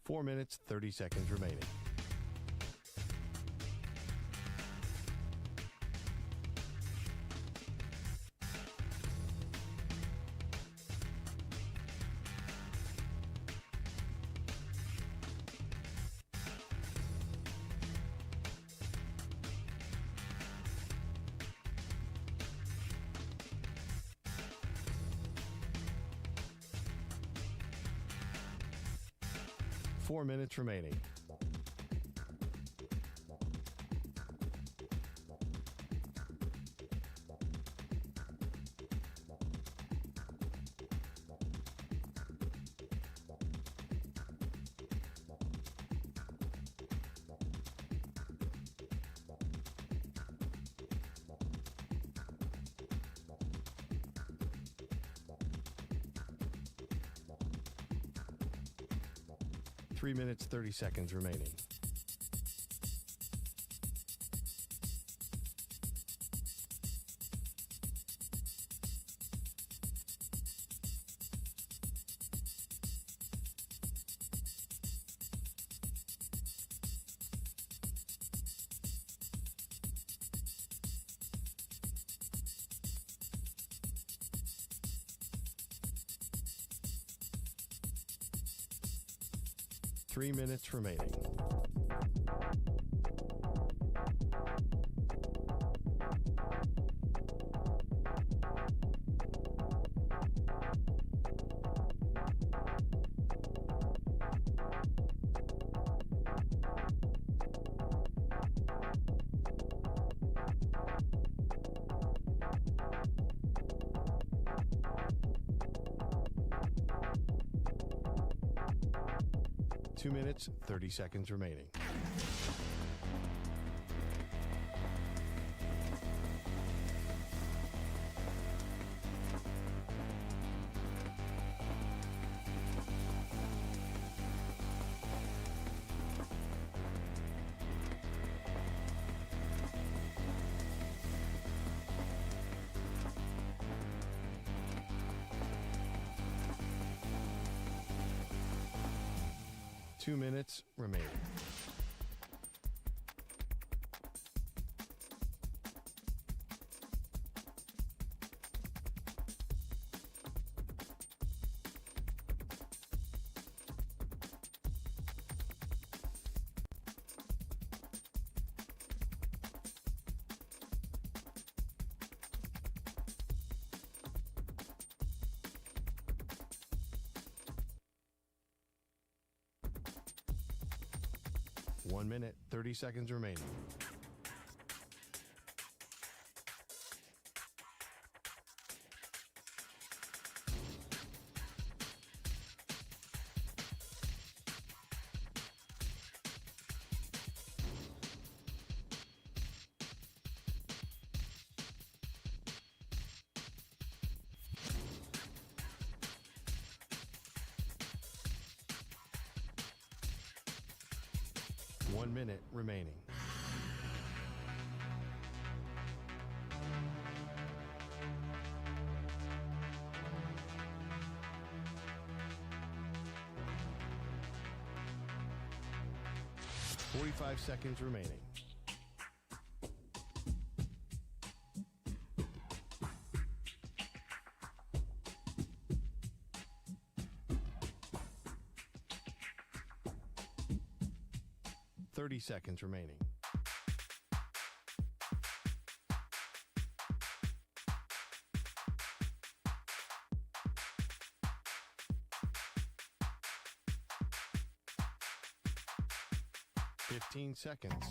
Four minutes, 30 seconds remaining. Four minutes remaining. 3 minutes, 30 seconds remaining. Three minutes remaining. Two minutes, 30 seconds remaining. Two minutes remaining. One minute, 30 seconds remaining. One minute remaining. Forty-five seconds remaining. Thirty seconds remaining. Fifteen seconds.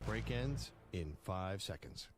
Break ends in 5 seconds.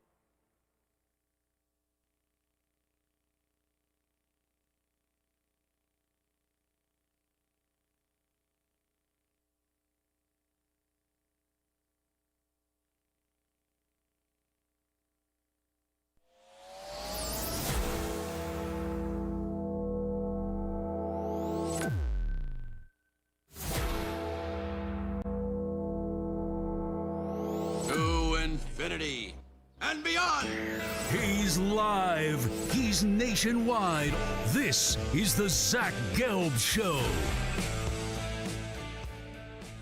Infinity and beyond.
He's live. He's nationwide. This is the Zach Gelb Show.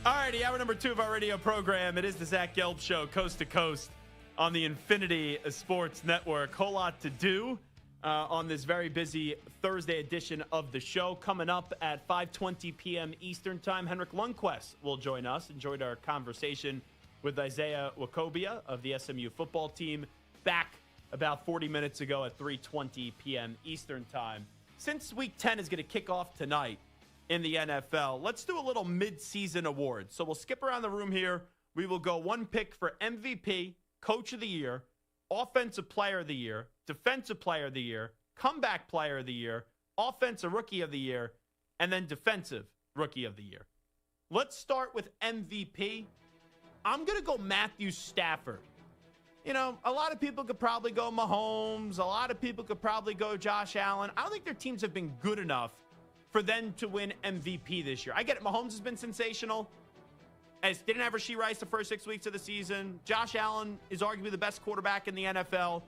All righty, hour number 2 of our radio program. It is the Zach Gelb Show, coast to coast on the Infinity Sports Network. Whole lot to do on this very busy Thursday edition of the show. Coming up at 5:20 p.m. Eastern Time, Hendrik Lundqvist will join us. Enjoyed our conversation with Isaiah Nwokobia of the SMU football team back about 40 minutes ago at 3:20 p.m. Eastern Time. Since Week 10 is going to kick off tonight in the NFL, let's do a little midseason award. So we'll skip around the room here. We will go one pick for MVP, Coach of the Year, Offensive Player of the Year, Defensive Player of the Year, Comeback Player of the Year, Offensive Rookie of the Year, and then Defensive Rookie of the Year. Let's start with MVP. I'm going to go Matthew Stafford. a lot of people could probably go Mahomes. A lot of people could probably go Josh Allen. I don't think their teams have been good enough for them to win MVP this year. I get it. Mahomes has been sensational. As didn't have Rashee Rice the first 6 weeks of the season. Josh Allen is arguably the best quarterback in the NFL.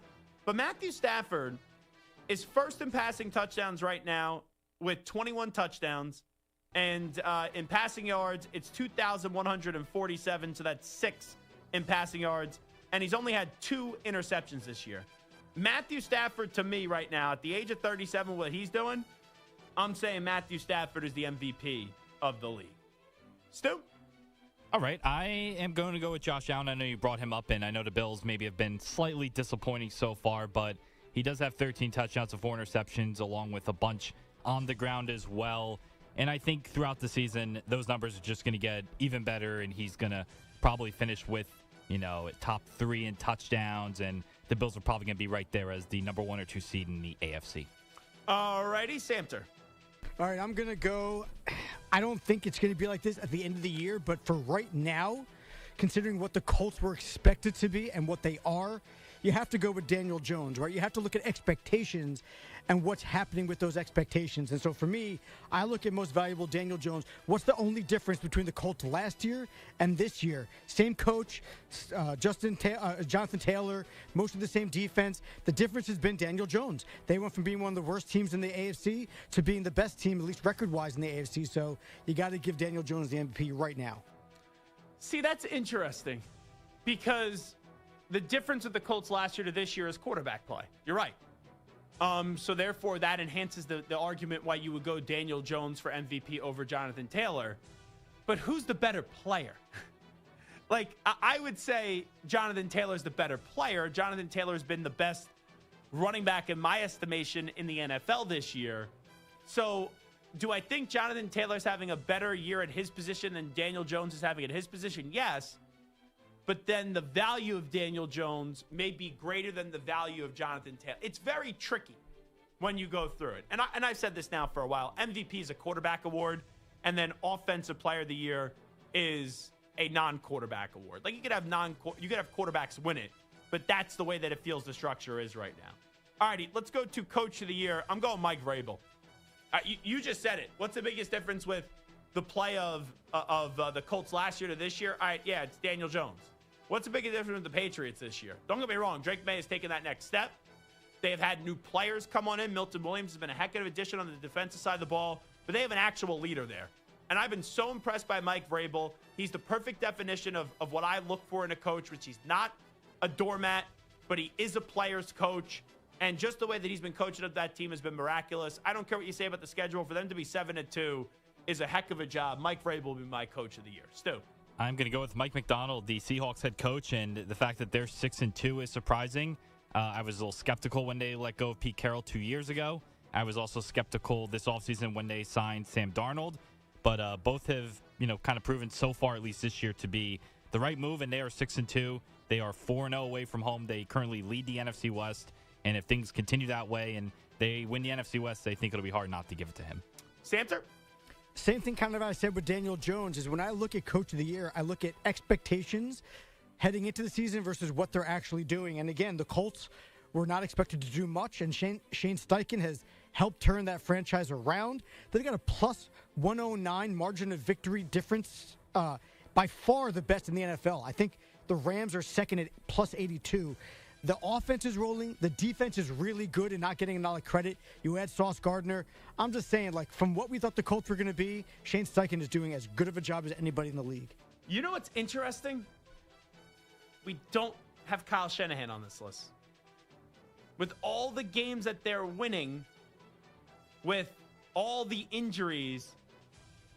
But Matthew Stafford is first in passing touchdowns right now with 21 touchdowns. And in passing yards, it's 2,147. So that's 6 in passing yards. And he's only had 2 interceptions this year. Matthew Stafford, to me right now, at the age of 37, what he's doing, I'm saying Matthew Stafford is the MVP of the league. Stu?
All right, I am going to go with Josh Allen. I know you brought him up, and I know the Bills maybe have been slightly disappointing so far, but he does have 13 touchdowns and 4 interceptions, along with a bunch on the ground as well. And I think throughout the season, those numbers are just going to get even better, and he's going to probably finish with, top 3 in touchdowns, and the Bills are probably going to be right there as the number 1 or 2 seed in the AFC.
All righty, Samter.
All right, I'm going to go. I don't think it's going to be like this at the end of the year, but for right now, considering what the Colts were expected to be and what they are, you have to go with Daniel Jones, right? You have to look at expectations and what's happening with those expectations. And so for me, I look at most valuable Daniel Jones. What's the only difference between the Colts last year and this year? Same coach, Jonathan Taylor, most of the same defense. The difference has been Daniel Jones. They went from being one of the worst teams in the AFC to being the best team, at least record-wise, in the AFC. So you got to give Daniel Jones the MVP right now.
See, that's interesting because the difference with the Colts last year to this year is quarterback play. You're right. So therefore, that enhances the argument why you would go Daniel Jones for MVP over Jonathan Taylor. But who's the better player? I would say Jonathan Taylor's the better player. Jonathan Taylor's been the best running back in my estimation in the NFL this year. So do I think Jonathan Taylor's having a better year at his position than Daniel Jones is having at his position? Yes. But then the value of Daniel Jones may be greater than the value of Jonathan Taylor. It's very tricky when you go through it. And I've said this now for a while. MVP is a quarterback award, and then Offensive Player of the Year is a non-quarterback award. You could have quarterbacks win it, but that's the way that it feels the structure is right now. All righty, let's go to Coach of the Year. I'm going Mike Vrabel. You just said it. What's the biggest difference with the play of the Colts last year to this year? All right, yeah, it's Daniel Jones. What's the biggest difference with the Patriots this year? Don't get me wrong. Drake May has taken that next step. They have had new players come on in. Milton Williams has been a heck of an addition on the defensive side of the ball, but they have an actual leader there. And I've been so impressed by Mike Vrabel. He's the perfect definition of what I look for in a coach, which he's not a doormat, but he is a player's coach. And just the way that he's been coaching up that team has been miraculous. I don't care what you say about the schedule. For them to be 7-2 is a heck of a job. Mike Vrabel will be my coach of the year. Stu.
I'm going to go with Mike McDonald, the Seahawks head coach, and the fact that they're 6-2 is surprising. I was a little skeptical when they let go of Pete Carroll 2 years ago. I was also skeptical this offseason when they signed Sam Darnold. But both have, kind of proven so far, at least this year, to be the right move, and they are 6-2. They are 4-0 away from home. They currently lead the NFC West, and if things continue that way and they win the NFC West, they think it'll be hard not to give it to him.
Samter?
Same thing kind of I said with Daniel Jones is when I look at Coach of the Year, I look at expectations heading into the season versus what they're actually doing. And again, the Colts were not expected to do much, and Shane Steichen has helped turn that franchise around. They've got a plus 109 margin of victory difference, by far the best in the NFL. I think the Rams are second at plus 82. The offense is rolling. The defense is really good and not getting a lot of credit. You add Sauce Gardner. I'm just saying, from what we thought the Colts were going to be, Shane Steichen is doing as good of a job as anybody in the league.
You know what's interesting? We don't have Kyle Shanahan on this list. With all the games that they're winning, with all the injuries,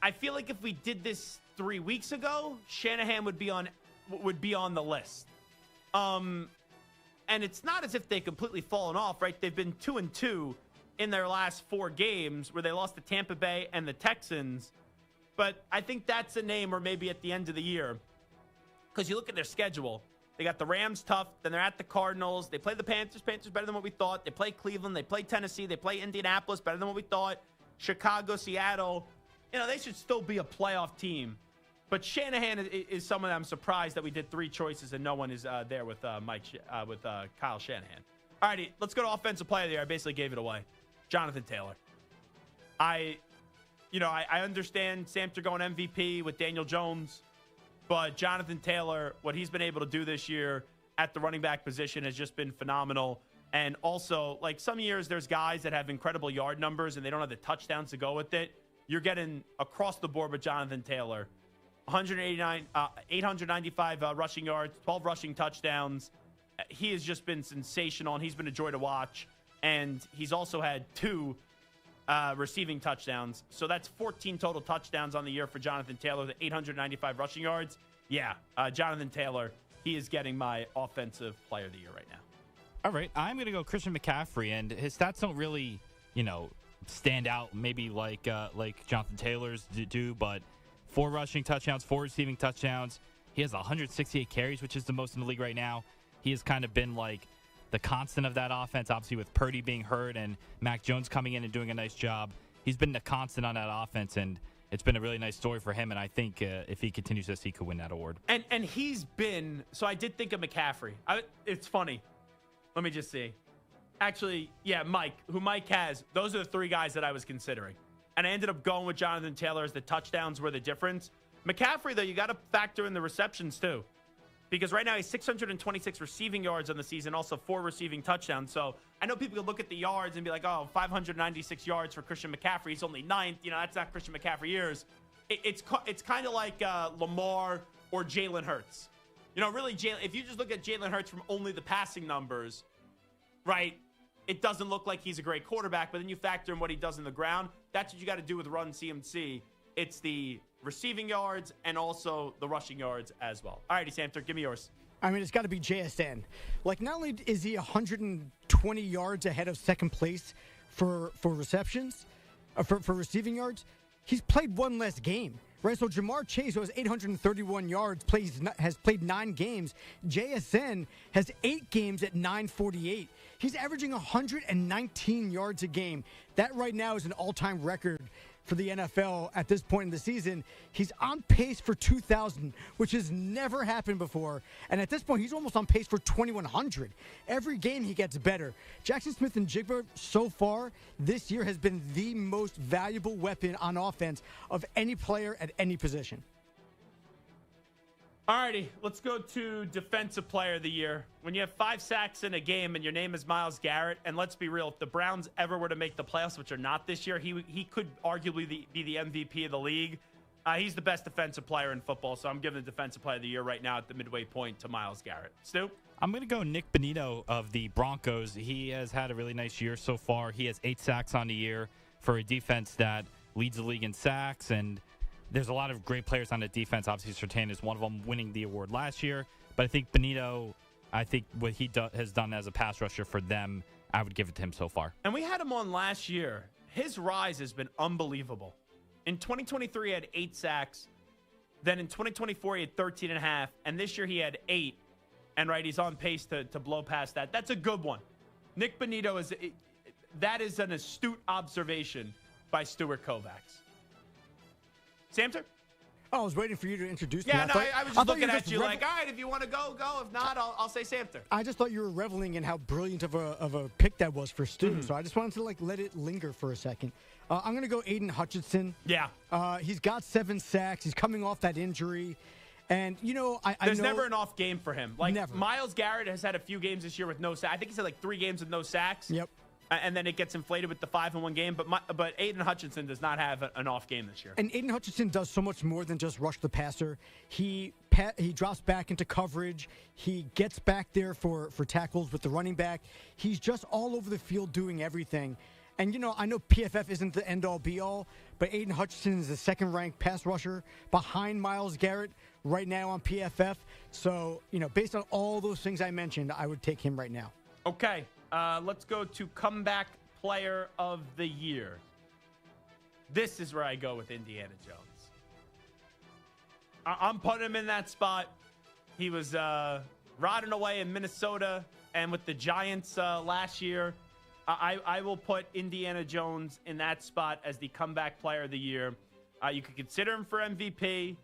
I feel like if we did this 3 weeks ago, Shanahan would be on the list. And it's not as if they completely fallen off, right? They've been 2-2 in their last 4 games where they lost to Tampa Bay and the Texans. But I think that's a name or maybe at the end of the year. Because you look at their schedule. They got the Rams tough. Then they're at the Cardinals. They play the Panthers. Panthers better than what we thought. They play Cleveland. They play Tennessee. They play Indianapolis better than what we thought. Chicago, Seattle. They should still be a playoff team. But Shanahan is someone that I'm surprised that we did 3 choices and no one is there with Kyle Shanahan. All righty, let's go to offensive player of the year. I basically gave it away. Jonathan Taylor. I understand Samter going MVP with Daniel Jones, but Jonathan Taylor, what he's been able to do this year at the running back position has just been phenomenal. And also, like some years, there's guys that have incredible yard numbers and they don't have the touchdowns to go with it. You're getting across the board with Jonathan Taylor. 895 rushing yards, 12 rushing touchdowns. He has just been sensational, and he's been a joy to watch. And he's also had 2 receiving touchdowns. So that's 14 total touchdowns on the year for Jonathan Taylor, the 895 rushing yards. Yeah, Jonathan Taylor, he is getting my offensive player of the year right now.
All right, I'm going to go Christian McCaffrey, and his stats don't really, stand out maybe like Jonathan Taylor's do, but 4 rushing touchdowns, 4 receiving touchdowns. He has 168 carries, which is the most in the league right now. He has kind of been like the constant of that offense, obviously with Purdy being hurt and Mac Jones coming in and doing a nice job. He's been the constant on that offense, and it's been a really nice story for him, and I think if he continues this, he could win that award.
And he's been – so I did think of McCaffrey. It's funny. Let me just see. Actually, yeah, Mike, who Mike has, those are the 3 guys that I was considering. And I ended up going with Jonathan Taylor as the touchdowns were the difference. McCaffrey, though, you got to factor in the receptions, too. Because right now he's 626 receiving yards on the season, also 4 receiving touchdowns. So I know people could look at the yards and be like, 596 yards for Christian McCaffrey. He's only 9th. That's not Christian McCaffrey years. It's kind of like Lamar or Jalen Hurts. Really, if you just look at Jalen Hurts from only the passing numbers, right, it doesn't look like he's a great quarterback. But then you factor in what he does in the ground. That's what you got to do with Run CMC. It's the receiving yards and also the rushing yards as well. All righty, Samter, give me yours.
I mean, it's got to be JSN. Like, not only is he 120 yards ahead of second place for receptions, for receiving yards, he's played 1 less game. Right, so Jamar Chase, who has 831 yards, has played 9 games. JSN has 8 games at 948. He's averaging 119 yards a game. That right now is an all-time record for the NFL at this point in the season. He's on pace for 2,000, which has never happened before. And at this point, he's almost on pace for 2,100. Every game he gets better. Jackson Smith and Jigba so far this year has been the most valuable weapon on offense of any player at any position.
All righty, let's go to Defensive Player of the Year. When you have 5 sacks in a game and your name is Myles Garrett, and let's be real, if the Browns ever were to make the playoffs, which are not this year, he could arguably be the MVP of the league. He's the best defensive player in football, so I'm giving the Defensive Player of the Year right now at the midway point to Myles Garrett. Stu?
I'm going to go Nick Bonito of the Broncos. He has had a really nice year so far. He has 8 sacks on the year for a defense that leads the league in sacks, and there's a lot of great players on the defense. Obviously, Surtain is one of them, winning the award last year. But I think Bonito, what he has done as a pass rusher for them, I would give it to him so far.
And we had him on last year. His rise has been unbelievable. In 2023, he had 8 sacks. Then in 2024, he had 13.5. And this year, he had 8. And, right, he's on pace to blow past that. That's a good one. Nick Bonito, that is an astute observation by Stuart Kovacs. Samter?
Oh, I was waiting for you to introduce me.
I was just looking at you like, all right, if you want to go, go. If not, I'll say Samter.
I just thought you were reveling in how brilliant of a pick that was for Stu. Mm-hmm. So I just wanted to let it linger for a second. I'm going to go Aiden Hutchinson.
Yeah.
He's got 7 sacks. He's coming off that injury. And,
There's never an off game for him. Like,
never.
Myles Garrett has had a few games this year with no sacks. I think he's had 3 games with no sacks.
Yep.
And then it gets inflated with the 5 in one game. But Aiden Hutchinson does not have an off game this year.
And Aiden Hutchinson does so much more than just rush the passer. He drops back into coverage. He gets back there for tackles with the running back. He's just all over the field doing everything. And, I know PFF isn't the end-all, be-all, but Aiden Hutchinson is the second-ranked pass rusher behind Myles Garrett right now on PFF. So, based on all those things I mentioned, I would take him right now.
Okay. Let's go to Comeback Player of the Year. This is where I go with Indiana Jones. I'm putting him in that spot. He was rotting away in Minnesota and with the Giants last year. I will put Indiana Jones in that spot as the Comeback Player of the Year. You could consider him for MVP.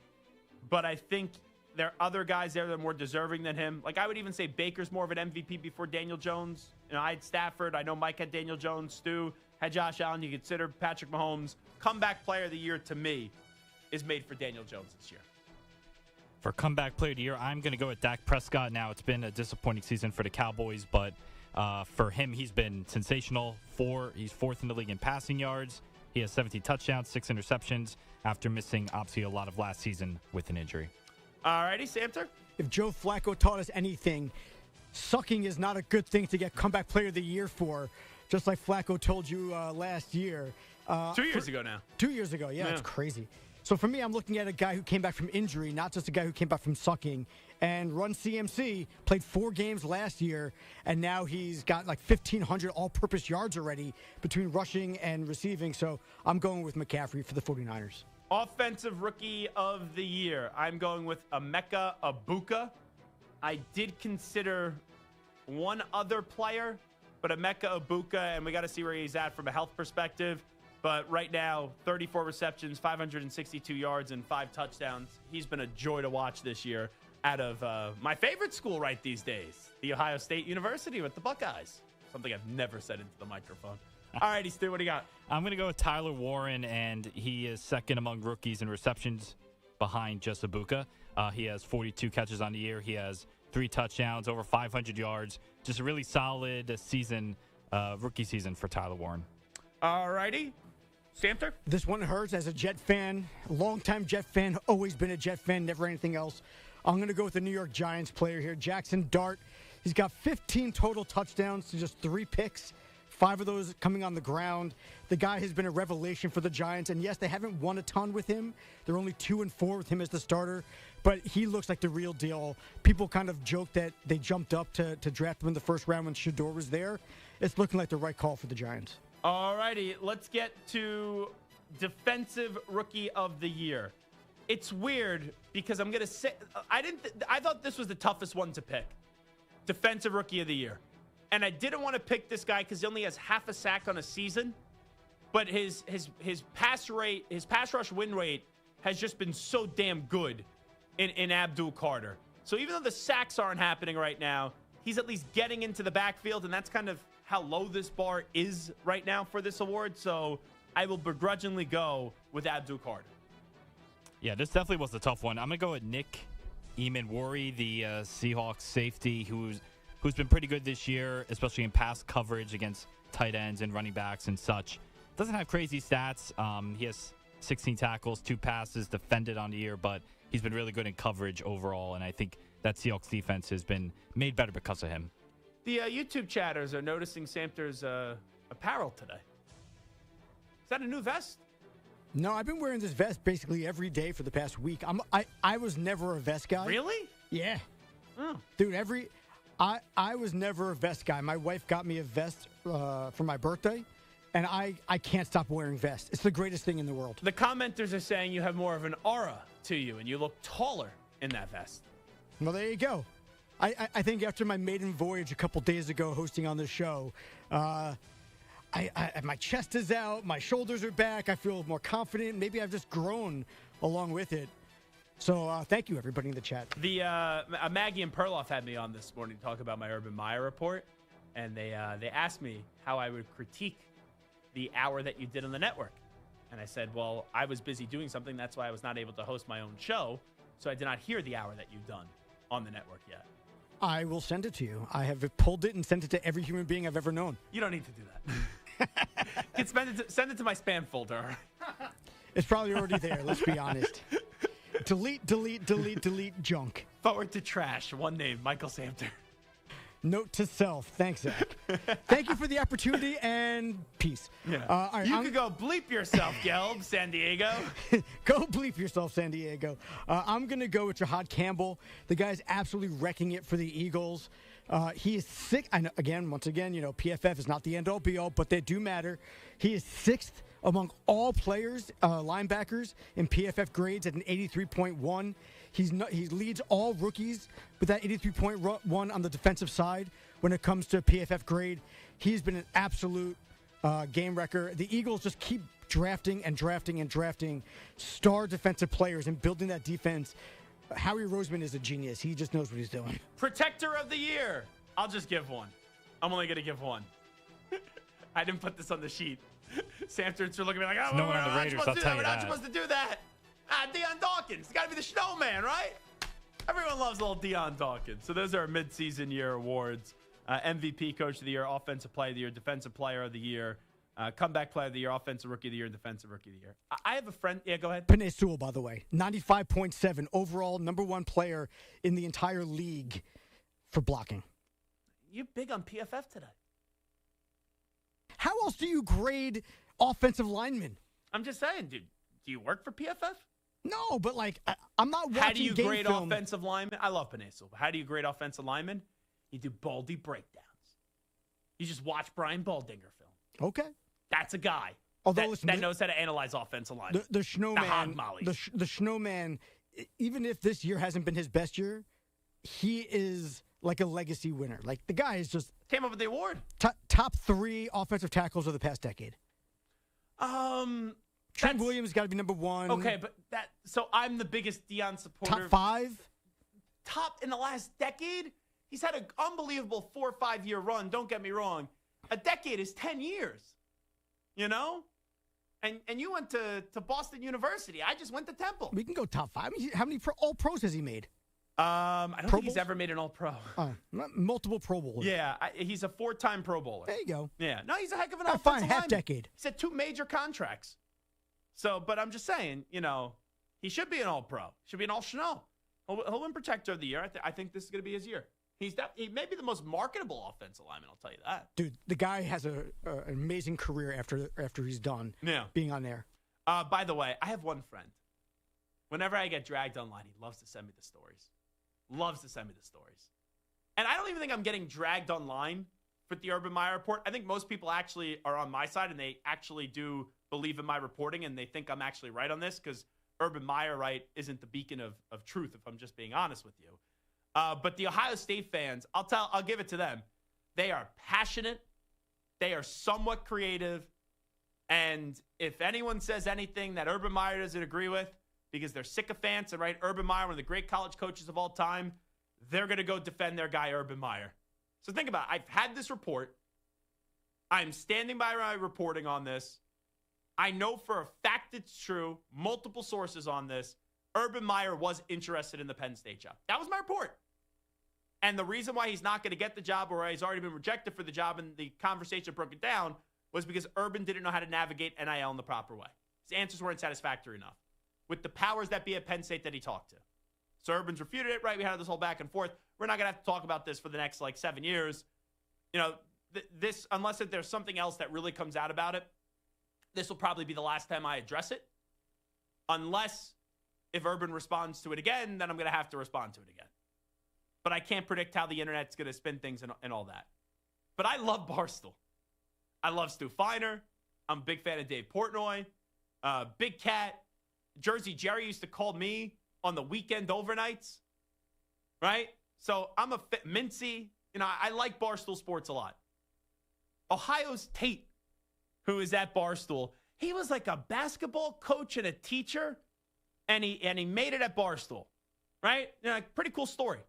but I think there are other guys there that are more deserving than him. Like, I would even say Baker's more of an MVP before Daniel Jones. I had Stafford. I know Mike had Daniel Jones. Stu had Josh Allen. You consider Patrick Mahomes. Comeback player of the year, to me, is made for Daniel Jones this year.
For comeback player of the year, I'm going to go with Dak Prescott. Now, it's been a disappointing season for the Cowboys, but for him, he's been sensational. He's fourth in the league in passing yards. He has 17 touchdowns, 6 interceptions after missing, obviously, a lot of last season with an injury.
All righty, Samter.
If Joe Flacco taught us anything, sucking is not a good thing to get comeback player of the year for, just like Flacco told you last year.
2 years ago now.
2 years ago, yeah, it's crazy. So for me, I'm looking at a guy who came back from injury, not just a guy who came back from sucking. And Run CMC played 4 games last year, and now he's got like 1,500 all-purpose yards already between rushing and receiving. So I'm going with McCaffrey for the 49ers.
Offensive Rookie of the Year. I'm going with Emeka Egbuka. I did consider one other player, but Emeka Egbuka, and we got to see where he's at from a health perspective. But right now, 34 receptions, 562 yards, and 5 touchdowns. He's been a joy to watch this year out of my favorite school right these days, The Ohio State University with the Buckeyes. Something I've never said into the microphone. All righty, Stu, what do you got?
I'm going to go with Tyler Warren, and he is second among rookies in receptions behind just Egbuka. He has 42 catches on the year. He has 3 touchdowns, over 500 yards. Just a really solid season, rookie season for Tyler Warren.
All righty. Samter?
This one hurts as a Jet fan, longtime Jet fan, always been a Jet fan, never anything else. I'm going to go with the New York Giants player here, Jackson Dart. He's got 15 total touchdowns to just 3 picks, 5 of those coming on the ground. The guy has been a revelation for the Giants, and yes, they haven't won a ton with him. They're only 2-4 with him as the starter, but he looks like the real deal. People kind of joke that they jumped up to draft him in the first round when Shedeur was there. It's looking like the right call for the Giants.
All righty, let's get to Defensive Rookie of the Year. It's weird because I'm going to say I thought this was the toughest one to pick. Defensive Rookie of the Year. And I didn't want to pick this guy because he only has half a sack on a season, but his pass rush win rate has just been so damn good in Abdul Carter. So even though the sacks aren't happening right now, he's at least getting into the backfield, and that's kind of how low this bar is right now for this award. So I will begrudgingly go with Abdul Carter.
Yeah, this definitely was a tough one. I'm going to go with Nick Eamon-Worry, the Seahawks safety, who's been pretty good this year, especially in pass coverage against tight ends and running backs and such. Doesn't have crazy stats. He has 16 tackles, 2 passes defended on the year, but he's been really good in coverage overall, and I think that Seahawks defense has been made better because of him.
The YouTube chatters are noticing Samter's apparel today. Is that a new vest?
No, I've been wearing this vest basically every day for the past week. I was never a vest guy.
Really?
Yeah.
Oh.
Dude, I was never a vest guy. My wife got me a vest for my birthday, and I can't stop wearing vests. It's the greatest thing in the world.
The commenters are saying you have more of an aura to you, and you look taller in that vest.
Well, there you go. I think after my maiden voyage a couple days ago hosting on this show, my chest is out, my shoulders are back, I feel more confident. Maybe I've just grown along with it. So thank you, everybody in the chat.
Maggie and Perloff had me on this morning to talk about my Urban Meyer report, and they asked me how I would critique the hour that you did on the network. And I said, well, I was busy doing something. That's why I was not able to host my own show, so I did not hear the hour that you've done on the network yet.
I will send it to you. I have pulled it and sent it to every human being I've ever known.
You don't need to do that. Send it to my spam folder.
It's probably already there, let's be honest. Delete, junk.
Forward to trash. One name, Michael Samter.
Note to self. Thanks, Zach. Thank you for the opportunity, and peace.
Yeah.
All right,
you could go bleep yourself, Gelb, San Diego.
Go bleep yourself, San Diego. I'm going to go with Jahad Campbell. The guy's absolutely wrecking it for the Eagles. He is sick. I know, once again, PFF is not the end-all, be-all, but they do matter. He is 6th among all players, linebackers, in PFF grades at an 83.1. He leads all rookies with that 83.1 on the defensive side when it comes to PFF grade. He's been an absolute game wrecker. The Eagles just keep drafting star defensive players and building that defense. Howie Roseman is a genius. He just knows what he's doing.
Protector of the year. I'll just give one. I'm only going to give one. I didn't put this on the sheet. Samtons are looking at me like, oh,
no one on the Raiders, I'll tell you
we're not
that.
supposed to do that. Deion Dawkins. It's got to be the snowman, right? Everyone loves little Deion Dawkins. So those are our midseason year awards. MVP, Coach of the Year, Offensive Player of the Year, Defensive Player of the Year, Comeback Player of the Year, Offensive Rookie of the Year, and Defensive Rookie of the Year. I have a friend. Yeah, go ahead.
Penei Sewell, by the way. 95.7 overall, #1 player in the entire league for blocking.
You're big on PFF today.
How else do you grade offensive linemen?
I'm just saying, dude. Do you work for PFF?
No, but I'm not watching.
How do you
game
grade
film.
offensive linemen? I love Penei Sewell. How do you grade offensive linemen? You do Baldy breakdowns. You just watch Brian Baldinger film.
Okay.
That's a guy that knows how to analyze offensive linemen.
The snowman.
The hog mollies.
The snowman, even if this year hasn't been his best year, he is like a legacy winner. Like, the guy is just
came up with the award.
Top 3 offensive tackles of the past decade. Trent Williams got to be #1.
Okay, but so I'm the biggest Deion supporter.
Top 5?
Top in the last decade? He's had an unbelievable 4 or 5 year run. Don't get me wrong. A decade is 10 years. You know? And you went to Boston University. I just went to Temple.
We can go top 5. How many All-Pros has he made?
I don't think he's ever made an All-Pro.
Multiple Pro Bowlers.
Yeah, he's a 4-time Pro Bowler.
There you go.
Yeah. No, he's a heck of an offensive
fine,
lineman.
half-decade.
He's had 2 major contracts. So, but I'm just saying, he should be an All-Pro. Should be an All-Schno. He'll win Protector of the Year. I think this is going to be his year. He may be the most marketable offensive lineman, I'll tell you that.
Dude, the guy has an amazing career after he's done being on there.
By the way, I have one friend. Whenever I get dragged online, he loves to send me the stories. And I don't even think I'm getting dragged online for the Urban Meyer report. I think most people actually are on my side, and they actually do believe in my reporting, and they think I'm actually right on this, because Urban Meyer isn't the beacon of truth, if I'm just being honest with you. But the Ohio State fans, I'll give it to them. They are passionate. They are somewhat creative. And if anyone says anything that Urban Meyer doesn't agree with, because they're sycophants, and Urban Meyer, one of the great college coaches of all time, they're going to go defend their guy, Urban Meyer. So think about it. I've had this report. I'm standing by my reporting on this. I know for a fact it's true. Multiple sources on this. Urban Meyer was interested in the Penn State job. That was my report. And the reason why he's not going to get the job, or he's already been rejected for the job, and the conversation broke it down, was because Urban didn't know how to navigate NIL in the proper way. His answers weren't satisfactory enough with the powers that be at Penn State that he talked to. So Urban's refuted it, right? We had this whole back and forth. We're not going to have to talk about this for the next 7 years. This, unless there's something else that really comes out about it, this will probably be the last time I address it. Unless if Urban responds to it again, then I'm going to have to respond to it again. But I can't predict how the internet's going to spin things and all that. But I love Barstool. I love Stu Feiner. I'm a big fan of Dave Portnoy. Big Cat. Jersey Jerry used to call me on the weekend overnights. Right? So I'm a Mincy. I like Barstool Sports a lot. Ohio's Tate, who is at Barstool, he was like a basketball coach and a teacher, and he made it at Barstool. Right? Pretty cool story.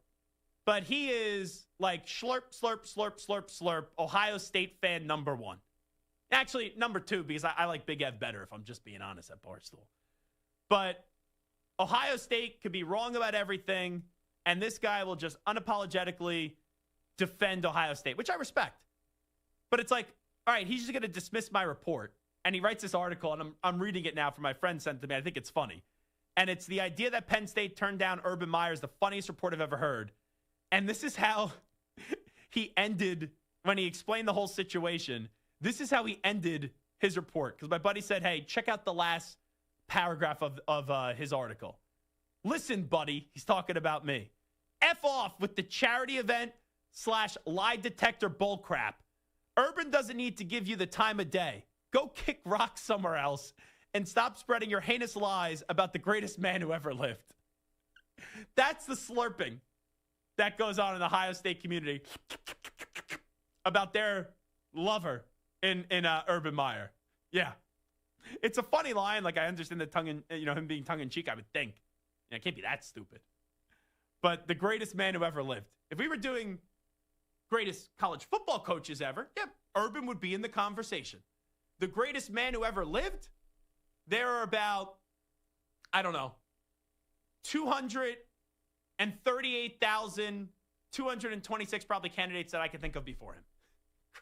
But he is like slurp, slurp, slurp, slurp, slurp, Ohio State fan #1. Actually, #2, because I like Big Ev better, if I'm just being honest, at Barstool. But Ohio State could be wrong about everything, and this guy will just unapologetically defend Ohio State, which I respect. But it's like, all right, he's just going to dismiss my report. And he writes this article, and I'm reading it now from my friend sent to me. I think it's funny. And it's the idea that Penn State turned down Urban Meyer is the funniest report I've ever heard. And this is how he ended, when he explained the whole situation, this is how he ended his report. Because my buddy said, hey, check out the last paragraph of his article. Listen, buddy, he's talking about me. F off with the charity event / lie detector bullcrap. Urban doesn't need to give you the time of day. Go kick rocks somewhere else and stop spreading your heinous lies about the greatest man who ever lived. That's the slurping that goes on in the Ohio State community about their lover in Urban Meyer. Yeah. It's a funny line. Like, I understand the him being tongue in cheek, I would think. It can't be that stupid. but the greatest man who ever lived. If we were doing greatest college football coaches ever, yeah, Urban would be in the conversation. The greatest man who ever lived, there are about, 238,226 probably candidates that I can think of before him.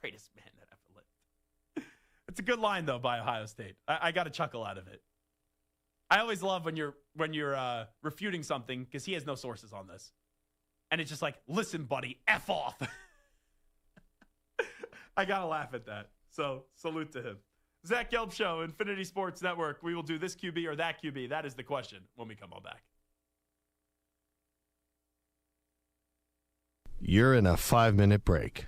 Greatest man that ever lived. It's a good line, though, by Ohio State. I got a chuckle out of it. I always love when you're refuting something because he has no sources on this. And it's just like, listen, buddy, F off. I got to laugh at that. So salute to him. Zach Gelb Show, Infinity Sports Network. We will do this QB or that QB. That is the question when we come on back.
You're in a 5-minute break.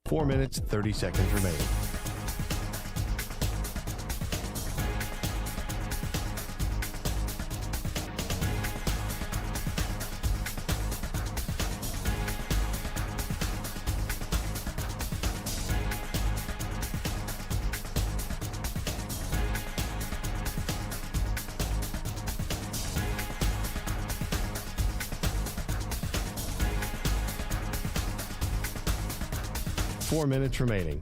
Four minutes, 30 seconds remaining. Four minutes remaining.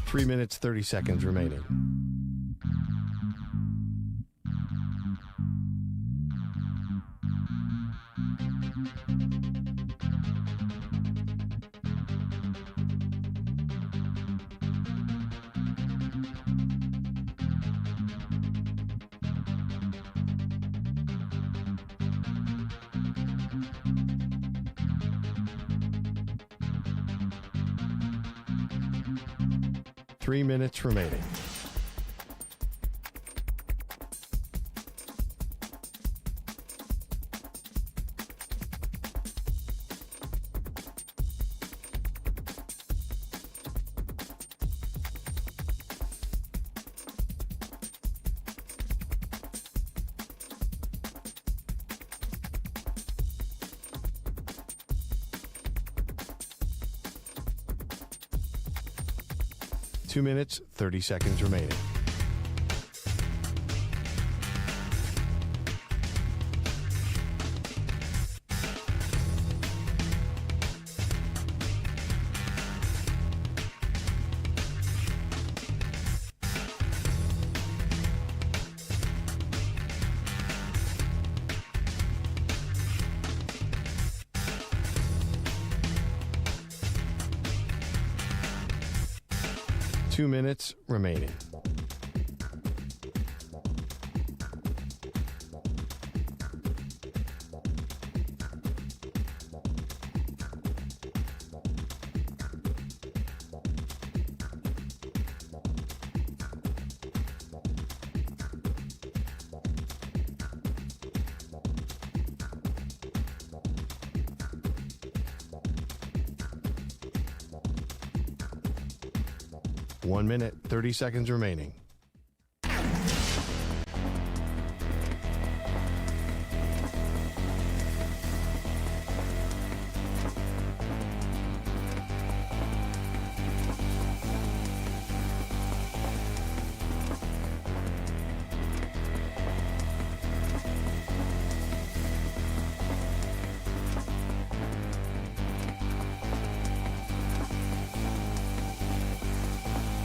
Three minutes, 30 seconds remaining. Three minutes remaining. Two minutes, 30 seconds remaining. Two minutes remaining. One minute, 30 seconds remaining.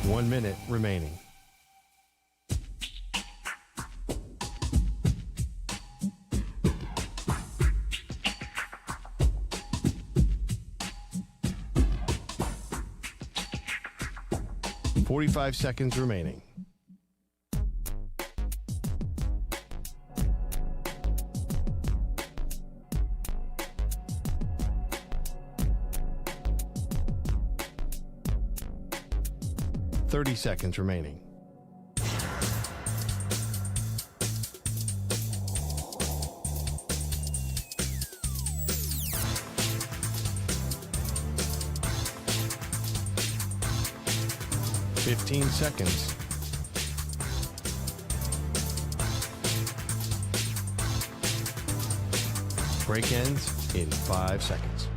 One minute remaining. 45 seconds remaining. Thirty seconds remaining. Fifteen seconds. Break ends in 5 seconds.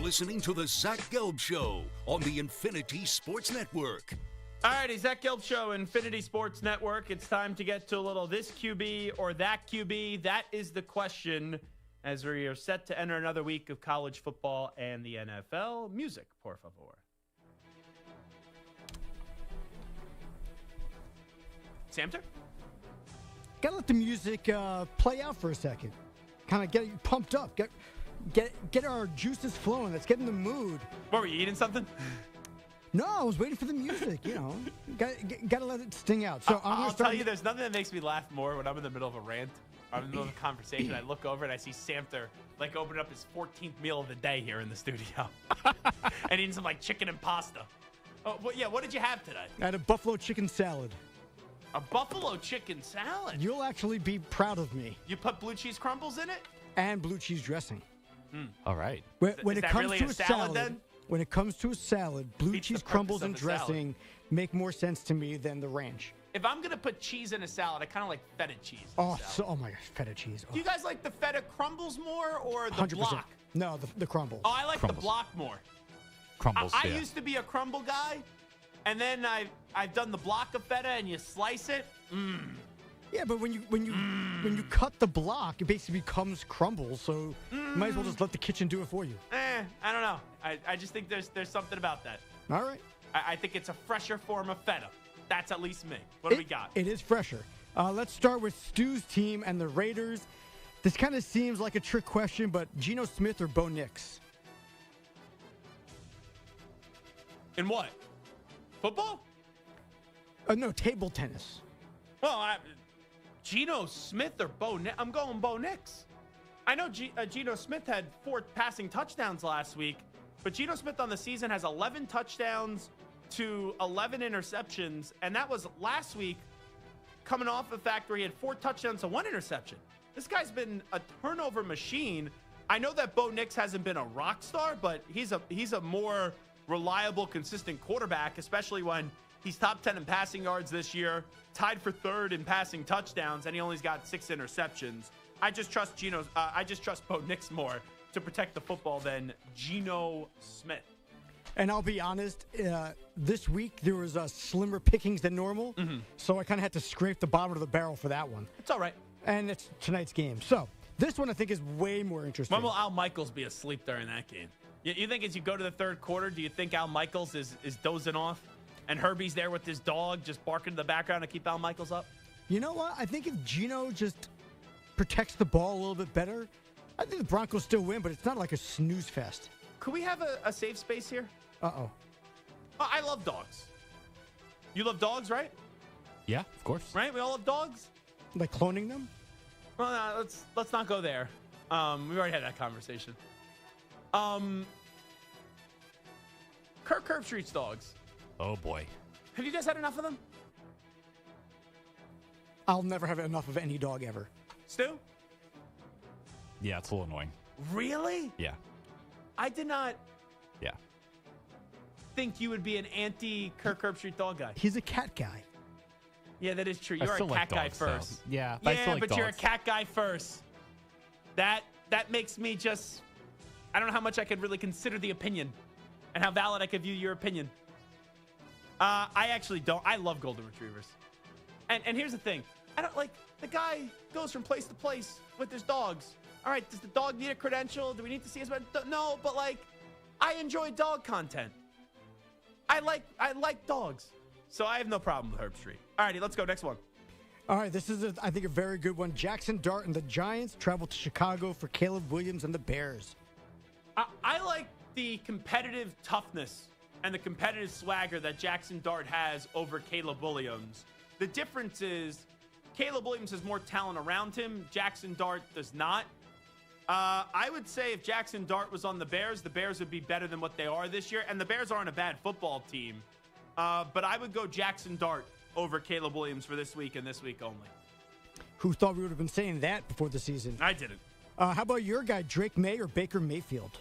Listening to the Zach Gelb Show on the Infinity Sports Network.
All righty, Zach Gelb Show, Infinity Sports Network. It's time to get to a little this QB or that QB. That is the question as we are set to enter another week of college football and the NFL. Music, por favor. Samter?
Gotta let the music play out for a second. Kind of get you pumped up. Get our juices flowing. Let's get in the mood.
What, were you eating something?
No, I was waiting for the music. You know, got to let it sting out. So
I'll tell you, there's nothing that makes me laugh more when I'm in the middle of a rant. I'm in the middle of a conversation. I look over and I see Samter like opening up his 14th meal of the day here in the studio, and eating some like chicken and pasta. Oh, well, yeah. What did you have today?
I had a buffalo chicken salad.
A buffalo chicken salad.
You'll actually be proud of me.
You put blue cheese crumbles in it?
And blue cheese dressing.
All right.
When
is
it
that
comes
really
to
a
a
salad then?
When it comes to a salad, blue
Beats the
cheese
purpose
crumbles
of
and
the salad.
dressing make more sense to me than the ranch.
If I'm gonna put cheese in a salad, I kind of like feta cheese.
Oh my gosh, feta cheese.
Do you guys like the feta crumbles more or the
100%.
block?
No, the crumble.
Oh, I like
Crumbles.
the block more.
Crumbles,
I
yeah.
used to be a crumble guy, and then I've done the block of feta, and you slice it.
Yeah, but when you cut the block, it basically becomes crumble. So you might as well just let the kitchen do it for you.
I don't know. I just think there's something about that.
All right.
I think it's a fresher form of feta. That's at least me. What do we got?
It is fresher. Let's start with Stu's team and the Raiders. This kind of seems like a trick question, but Geno Smith or Bo Nix?
In what? Football?
No, table tennis.
Well, Geno Smith or Bo Nix? I'm going Bo Nix. I know Geno Smith had 4 passing touchdowns last week, but Geno Smith on the season has 11 touchdowns to 11 interceptions, and that was last week coming off the fact where he had 4 touchdowns to 1 interception. This guy's been a turnover machine. I know that Bo Nix hasn't been a rock star, but he's a more reliable, consistent quarterback, especially when he's top 10 in passing yards this year, tied for 3rd in passing touchdowns, and he only's got 6 interceptions. I just trust Bo Nix more to protect the football than Geno Smith.
And I'll be honest, this week there was slimmer pickings than normal, so I kind of had to scrape the bottom of the barrel for that one.
It's all right.
And it's tonight's game. So this one I think is way more interesting.
When will Al Michaels be asleep during that game? You think as you go to the 3rd quarter, do you think Al Michaels is dozing off? And Herbie's there with his dog just barking in the background to keep Al Michaels up?
You know what? I think if Geno just protects the ball a little bit better, I think the Broncos still win, but it's not like a snooze fest.
Could we have a safe space here?
Uh-oh.
Oh, I love dogs. You love dogs, right?
Yeah, of course.
Right? We all love dogs?
Like cloning them?
Well, no, let's not go there. We've already had that conversation. Kirk Herbstreit's dogs.
Oh, boy.
Have you guys had enough of them?
I'll never have enough of any dog ever.
Stu?
Yeah, it's a little annoying.
Really?
Yeah.
I did not
Yeah.
think you would be an anti-Kirk Herbstreit dog guy.
He's a cat guy.
Yeah, that is true.
I
You're a
still
cat
like
guy
dogs, though.
first.
Yeah, but I still like
but you're a
dogs.
cat guy first. That makes me just... I don't know how much I could really consider the opinion and how valid I could view your opinion. I actually don't. I love golden retrievers. And here's the thing. I don't like the guy goes from place to place with his dogs. All right, does the dog need a credential? Do we need to see his? No, but like, I enjoy dog content. I like dogs, so I have no problem with Herb Street. All righty, let's go next one.
All right, this is, I think, a very good one. Jackson Dart and the Giants travel to Chicago for Caleb Williams and the Bears.
I like the competitive toughness and the competitive swagger that Jackson Dart has over Caleb Williams. The difference is Caleb Williams has more talent around him. Jackson Dart does not. I would say if Jackson Dart was on the Bears would be better than what they are this year. And the Bears aren't a bad football team. But I would go Jackson Dart over Caleb Williams for this week and this week only.
Who thought we would have been saying that before the season?
I didn't.
How about your guy, Drake May or Baker Mayfield?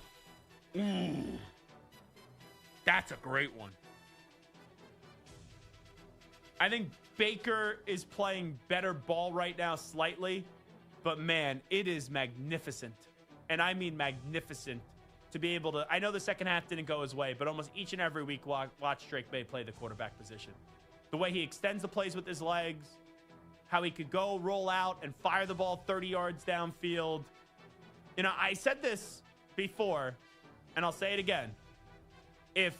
That's a great one. I think Baker is playing better ball right now slightly, but man, it is magnificent. And I mean magnificent to be able to, I know the second half didn't go his way, but almost each and every week watch Drake May play the quarterback position. The way he extends the plays with his legs, how he could go, roll out, and fire the ball 30 yards downfield. You know, I said this before, and I'll say it again. If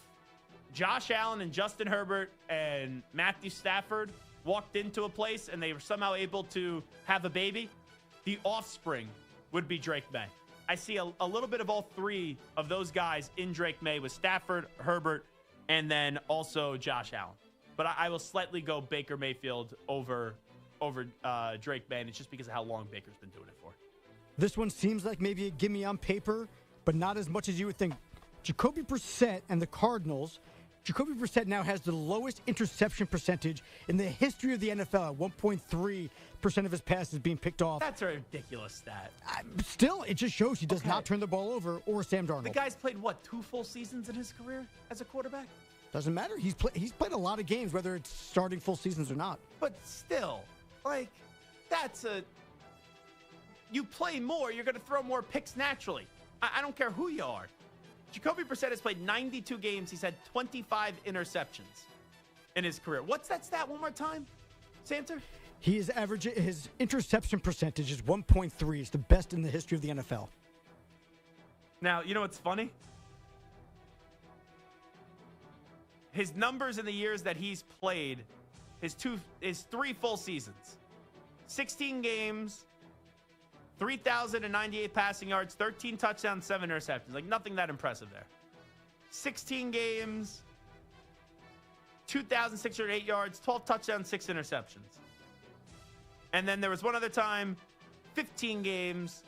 Josh Allen and Justin Herbert and Matthew Stafford walked into a place and they were somehow able to have a baby, the offspring would be Drake May. I see a little bit of all three of those guys in Drake May with Stafford, Herbert, and then also Josh Allen. But I will slightly go Baker Mayfield over Drake May, and it's just because of how long Baker's been doing it for.
This one seems like maybe a gimme on paper, but not as much as you would think. Jacoby Brissett and the Cardinals. Jacoby Brissett now has the lowest interception percentage in the history of the NFL at 1.3% of his passes being picked off.
That's a ridiculous stat.
Still, it just shows he does not turn the ball over or Sam Darnold.
The guy's played, 2 full seasons in his career as a quarterback?
Doesn't matter. He's played a lot of games, whether it's starting full seasons or not.
But still, you play more, you're going to throw more picks naturally. I don't care who you are. Jacoby Brissett has played 92 games. He's had 25 interceptions in his career. What's that stat one more time, Santer?
He is averaging, his interception percentage is 1.3. It's the best in the history of the NFL.
Now, you know what's funny? His numbers in the years that he's played, his 3 full seasons, 16 games, 3,098 passing yards, 13 touchdowns, 7 interceptions. Like, nothing that impressive there. 16 games, 2,608 yards, 12 touchdowns, 6 interceptions. And then there was one other time, 15 games,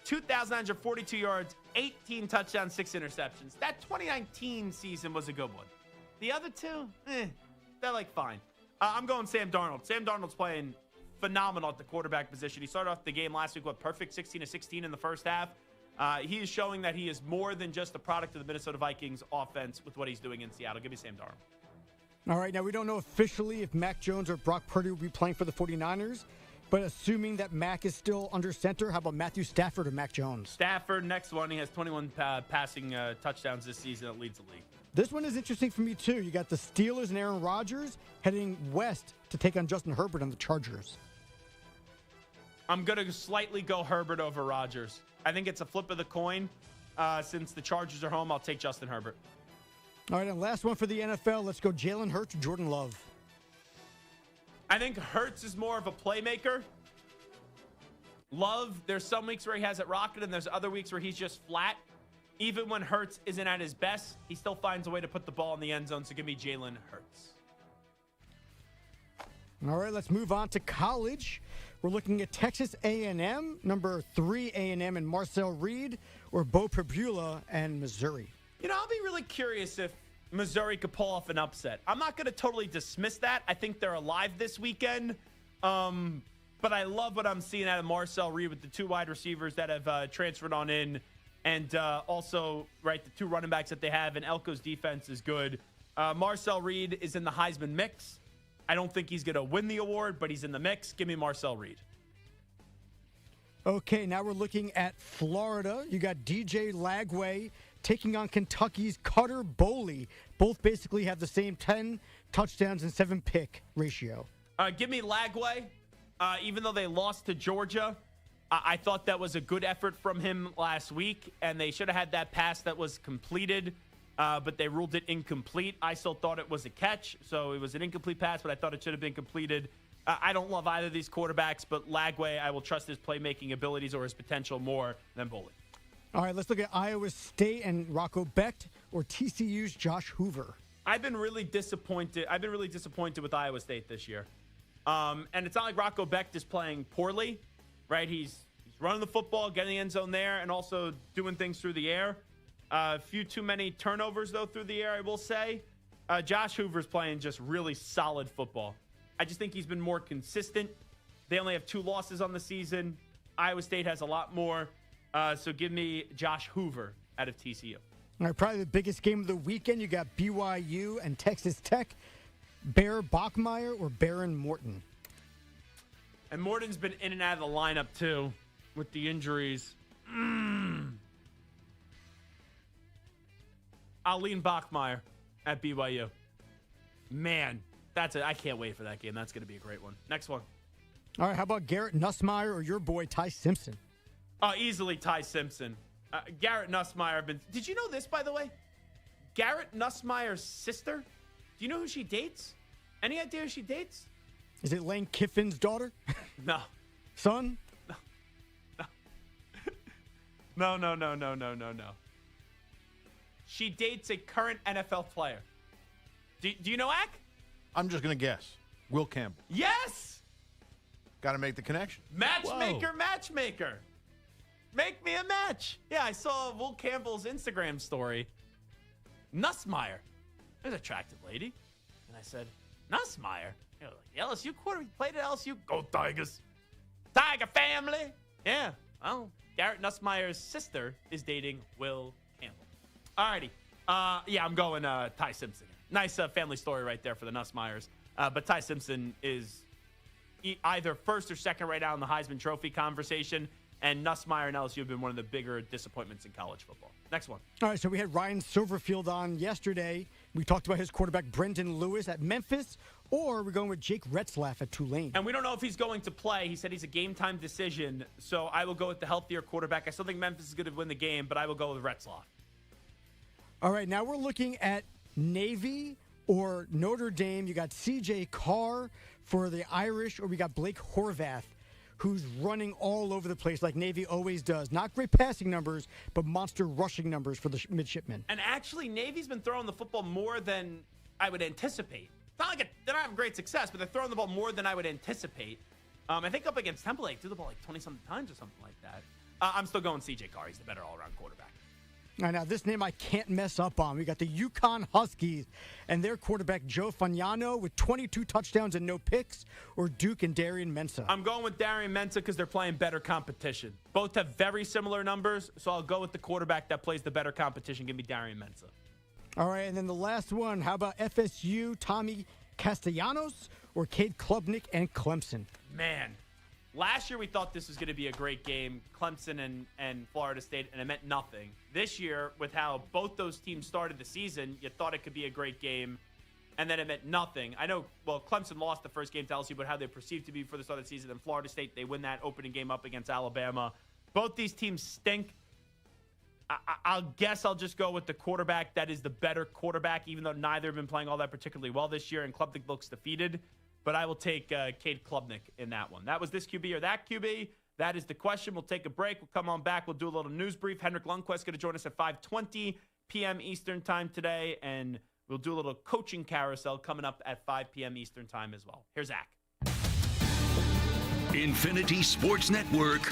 2,942 yards, 18 touchdowns, 6 interceptions. That 2019 season was a good one. The other two, they're like fine. I'm going Sam Darnold. Sam Darnold's playing phenomenal at the quarterback position. He started off the game last week with perfect 16-16 in the first half. He is showing that he is more than just a product of the Minnesota Vikings offense with what he's doing in Seattle. Give me Sam Darnold.
All right, now we don't know officially if Mac Jones or Brock Purdy will be playing for the 49ers, but assuming that Mac is still under center, how about Matthew Stafford or Mac Jones?
Stafford, next one. He has 21 passing touchdowns this season. That leads the league.
This one is interesting for me, too. You got the Steelers and Aaron Rodgers heading west to take on Justin Herbert and the Chargers.
I'm going to slightly go Herbert over Rodgers. I think it's a flip of the coin. Since the Chargers are home, I'll take Justin Herbert.
All right, and last one for the NFL. Let's go Jalen Hurts or Jordan Love.
I think Hurts is more of a playmaker. Love, there's some weeks where he has it rocketed, and there's other weeks where he's just flat. Even when Hurts isn't at his best, he still finds a way to put the ball in the end zone. So give me Jalen Hurts.
All right, let's move on to college. We're looking at Texas A&M, number 3 A&M and Marcel Reed, or Bo Pribula and Missouri.
You know, I'll be really curious if Missouri could pull off an upset. I'm not going to totally dismiss that. I think they're alive this weekend. But I love what I'm seeing out of Marcel Reed with the 2 wide receivers that have transferred on in. And also, right, the 2 running backs that they have. And Elko's defense is good. Marcel Reed is in the Heisman mix. I don't think he's going to win the award, but he's in the mix. Give me Marcel Reed.
Okay, now we're looking at Florida. You got DJ Lagway taking on Kentucky's Cutter Boley. Both basically have the same 10 touchdowns and 7 pick ratio.
Give me Lagway. Even though they lost to Georgia, I thought that was a good effort from him last week, and they should have had that pass that was completed, but they ruled it incomplete. I still thought it was a catch, so it was an incomplete pass, but I thought it should have been completed. I don't love either of these quarterbacks, but Lagway, I will trust his playmaking abilities or his potential more than Bully.
All right, let's look at Iowa State and Rocco Becht or TCU's Josh Hoover.
I've been really disappointed. With Iowa State this year. And it's not like Rocco Becht is playing poorly, right? He's running the football, getting the end zone there, and also doing things through the air. A few too many turnovers, though, through the air, I will say. Josh Hoover's playing just really solid football. I just think he's been more consistent. They only have 2 losses on the season. Iowa State has a lot more. So give me Josh Hoover out of TCU.
All right, probably the biggest game of the weekend. You got BYU and Texas Tech. Bear Bachmeier or Baron Morton?
And Morton's been in and out of the lineup, too, with the injuries. I'll lean Bachmeier at BYU. Man, I can't wait for that game. That's going to be a great one. Next one.
All right, how about Garrett Nussmeier or your boy Ty Simpson?
Easily Ty Simpson. Garrett Nussmeier. Did you know this, by the way? Garrett Nussmeier's sister? Do you know who she dates? Any idea who she dates?
Is it Lane Kiffin's daughter?
No.
Son?
No. She dates a current NFL player. Do you know Ack?
I'm just going to guess. Will Campbell.
Yes!
Got to make the connection.
Matchmaker. Make me a match. Yeah, I saw Will Campbell's Instagram story. Nussmeier. There's an attractive lady. And I said, Nussmeier? You know, like LSU quarterback, played at LSU. Go Tigers. Tiger family. Yeah. Well, Garrett Nussmeier's sister is dating Will Campbell. Alrighty. Yeah, I'm going Ty Simpson. Nice family story right there for the Nussmeiers. But Ty Simpson is either first or second right now in the Heisman Trophy conversation. And Nussmeier and LSU have been one of the bigger disappointments in college football. Next one.
All right, so we had Ryan Silverfield on yesterday. We talked about his quarterback, Brendan Lewis, at Memphis, or we're going with Jake Retzlaff at Tulane.
And we don't know if he's going to play. He said he's a game-time decision, so I will go with the healthier quarterback. I still think Memphis is going to win the game, but I will go with Retzlaff.
All right, now we're looking at Navy or Notre Dame. You got C.J. Carr for the Irish, or we got Blake Horvath, who's running all over the place like Navy always does. Not great passing numbers, but monster rushing numbers for the midshipmen.
And actually, Navy's been throwing the football more than I would anticipate. It's not like they're not having great success, but they're throwing the ball more than I would anticipate. I think up against Temple, they threw the ball like 20-something times or something like that. I'm still going C.J. Carr. He's the better all-around quarterback.
All right, now, this name I can't mess up on. We got the UConn Huskies and their quarterback, Joe Fagnano, with 22 touchdowns and no picks, or Duke and Darian Mensah.
I'm going with Darian Mensah because they're playing better competition. Both have very similar numbers, so I'll go with the quarterback that plays the better competition. Give me Darian Mensah.
All right, and then the last one. How about FSU, Tommy Castellanos, or Cade Klubnik and Clemson?
Man. Last year, we thought this was going to be a great game, Clemson and Florida State, and it meant nothing. This year, with how both those teams started the season, you thought it could be a great game, and then it meant nothing. I know, well, Clemson lost the first game to LSU, but how they perceived to be for the start of the season. And Florida State, they win that opening game up against Alabama. Both these teams stink. I'll just go with the quarterback that is the better quarterback, even though neither have been playing all that particularly well this year, and Klubnik looks defeated. But I will take Cade Klubnik in that one. That was this QB or that QB. That is the question. We'll take a break. We'll come on back. We'll do a little news brief. Hendrik Lundqvist going to join us at 5:20 p.m. Eastern time today. And we'll do a little coaching carousel coming up at 5 p.m. Eastern time as well. Here's Zach.
Infinity Sports Network.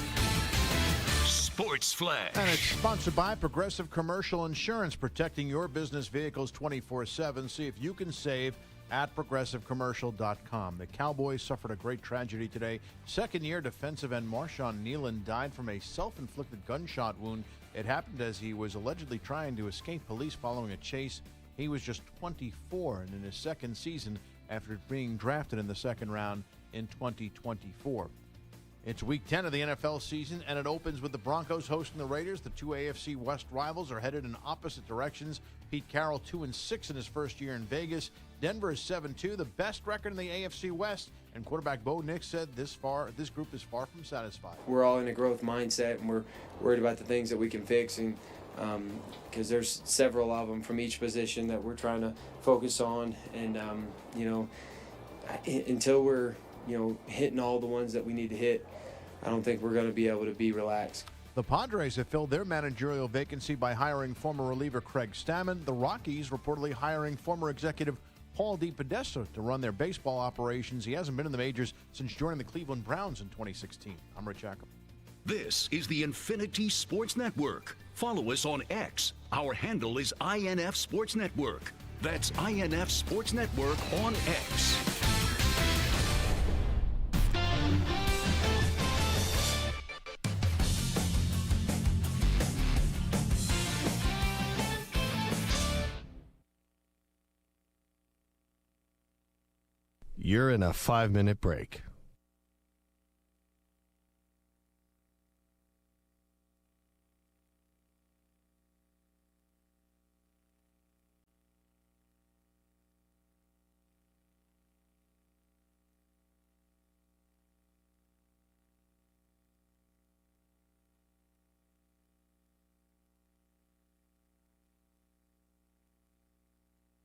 Sports Flash.
And it's sponsored by Progressive Commercial Insurance, protecting your business vehicles 24/7. See if you can save at progressivecommercial.com. The Cowboys suffered a great tragedy today. Second-year defensive end Marshawn Nealon died from a self-inflicted gunshot wound. It happened as he was allegedly trying to escape police following a chase. He was just 24 and in his second season after being drafted in the second round in 2024. It's week 10 of the NFL season, and it opens with the Broncos hosting the Raiders. The two AFC West rivals are headed in opposite directions. Pete Carroll 2-6 in his first year in Vegas. Denver is 7-2, the best record in the AFC West. And quarterback Bo Nix said this group is far from satisfied.
We're all in a growth mindset, and we're worried about the things that we can fix, and because there's several of them from each position that we're trying to focus on. And until we're hitting all the ones that we need to hit, I don't think we're going to be able to be relaxed.
The Padres have filled their managerial vacancy by hiring former reliever Craig Stammen. The Rockies reportedly hiring former executive Paul DePodesta to run their baseball operations. He hasn't been in the majors since joining the Cleveland Browns in 2016. I'm Rich Jacob.
This is the Infinity Sports Network. Follow us on X. Our handle is INF Sports Network. That's INF Sports Network on X.
You're in a 5-minute break.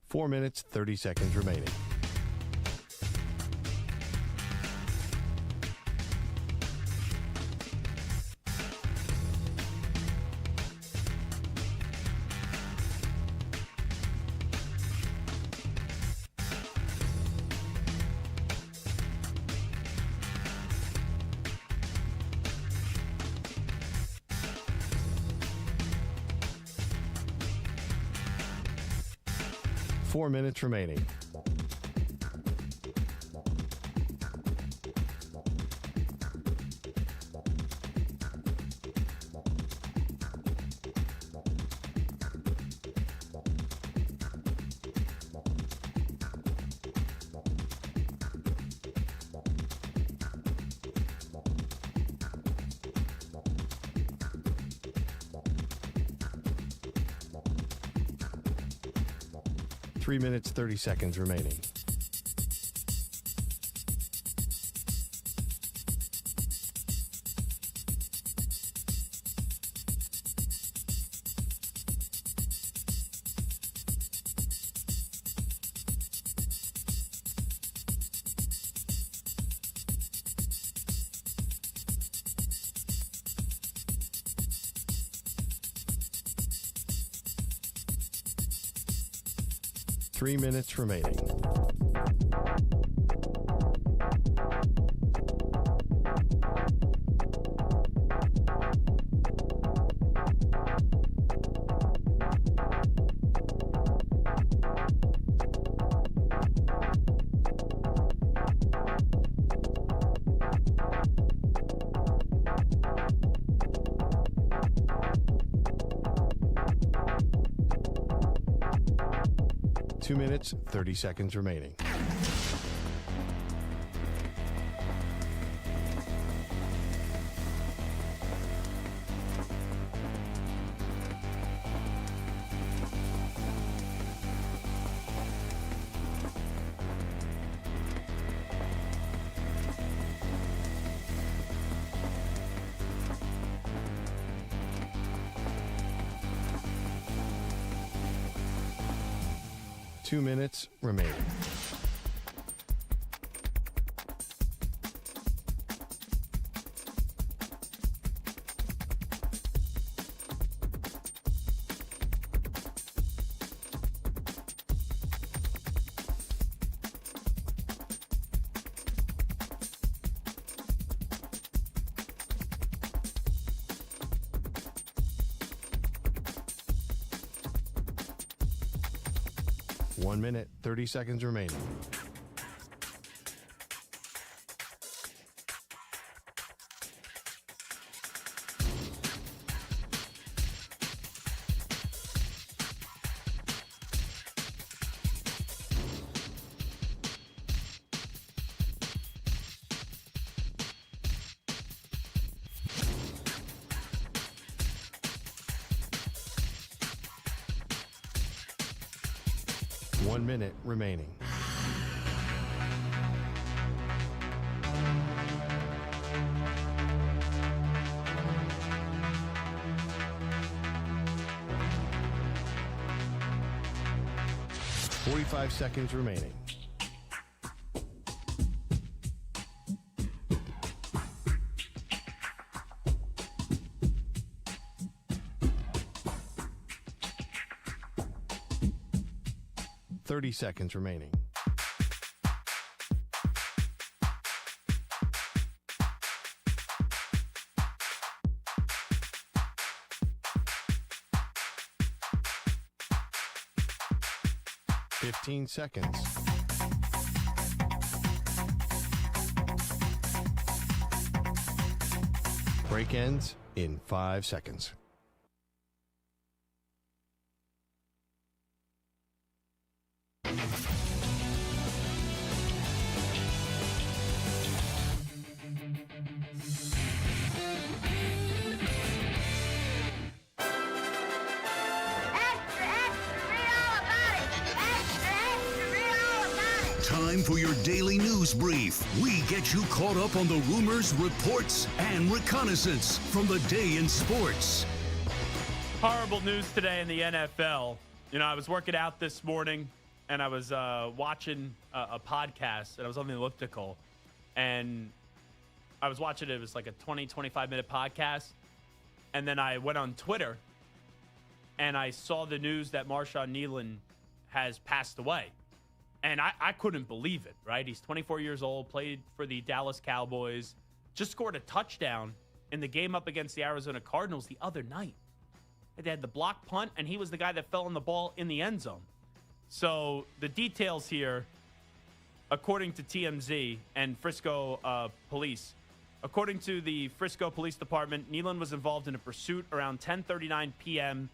Four minutes, 30 seconds remaining. Four minutes remaining. Three minutes, 30 seconds remaining. Three minutes remaining. Two minutes, 30 seconds remaining. Two minutes remaining. One minute, 30 seconds remaining. 1 minute remaining. Five seconds remaining. Seconds remaining. Seconds. Break ends in 5 seconds.
Time for your daily news brief. We get you caught up on the rumors, reports, and reconnaissance from the day in sports.
Horrible news today in the NFL. You know, I was working out this morning, and I was watching a podcast, and I was on the elliptical, and I was watching it. It was like a 20, 25-minute podcast, and then I went on Twitter, and I saw the news that Marshawn Kneeland has passed away. And I couldn't believe it, right? He's 24 years old, played for the Dallas Cowboys, just scored a touchdown in the game up against the Arizona Cardinals the other night. They had the block punt, and he was the guy that fell on the ball in the end zone. So the details here, according to TMZ and Frisco police, according to the Frisco Police Department, Kneeland was involved in a pursuit around 10:39 p.m.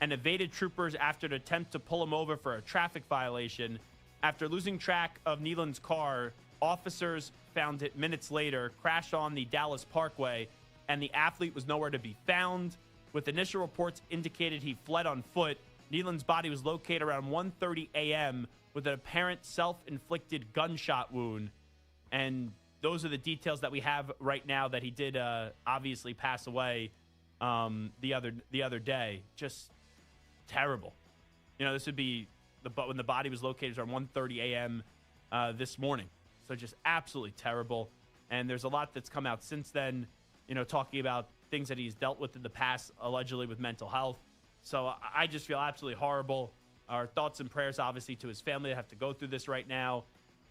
and evaded troopers after an attempt to pull him over for a traffic violation. After losing track of Kneeland's car, officers found it minutes later, crashed on the Dallas Parkway, and the athlete was nowhere to be found. With initial reports indicated he fled on foot, Kneeland's body was located around 1:30 a.m. with an apparent self-inflicted gunshot wound. And those are the details that we have right now, that he did obviously pass away the other day. Just terrible. You know, this would be when the body was located around 1:30 a.m. This morning. So just absolutely terrible. And there's a lot that's come out since then, you know, talking about things that he's dealt with in the past, allegedly with mental health. So I just feel absolutely horrible. Our thoughts and prayers, obviously, to his family that have to go through this right now.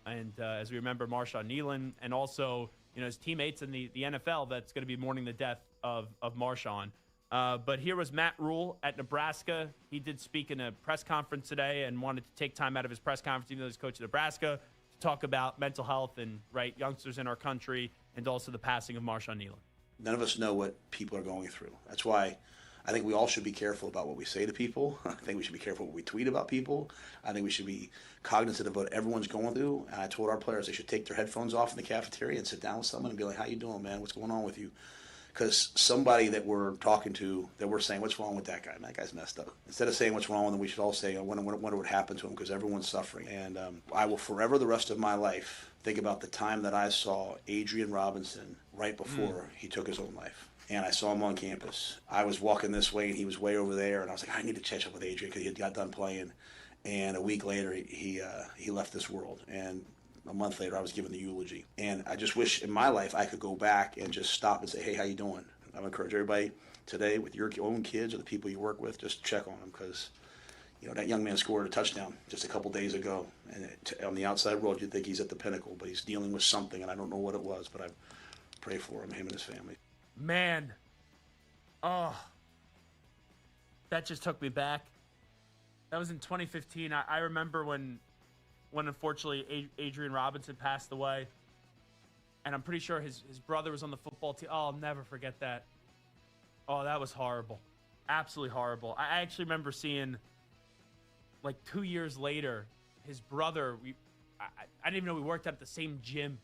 And as we remember, Marshawn Kneeland, and also, you know, his teammates in the NFL that's going to be mourning the death of Marshawn. But here was Matt Rule at Nebraska. He did speak in a press conference today and wanted to take time out of his press conference, even though he's coach of Nebraska, to talk about mental health and youngsters in our country, and also the passing of Marshawn Kneeland.
None of us know what people are going through. That's why I think we all should be careful about what we say to people. I think we should be careful what we tweet about people. I think we should be cognizant of what everyone's going through. And I told our players they should take their headphones off in the cafeteria and sit down with someone and be like, how you doing, man? What's going on with you? Because somebody that we're talking to, that we're saying, what's wrong with that guy? Man, that guy's messed up. Instead of saying what's wrong with him, we should all say, I wonder what would happen to him, because everyone's suffering. And I will forever, the rest of my life, think about the time that I saw Adrian Robinson right before he took his own life. And I saw him on campus. I was walking this way, and he was way over there. And I was like, I need to catch up with Adrian, because he had got done playing. And a week later, he left this world. And a month later, I was given the eulogy. And I just wish in my life I could go back and just stop and say, hey, how you doing? I would encourage everybody today, with your own kids or the people you work with, just check on them, because you know that young man scored a touchdown just a couple days ago. And on the outside world, you'd think he's at the pinnacle, but he's dealing with something, and I don't know what it was, but I pray for him and his family.
Man, oh, that just took me back. That was in 2015. I remember when unfortunately Adrian Robinson passed away, and I'm pretty sure his brother was on the football team. Oh, I'll never forget that. Oh, that was horrible. Absolutely horrible. I actually remember seeing, like 2 years later, his brother, I didn't even know we worked at the same gym.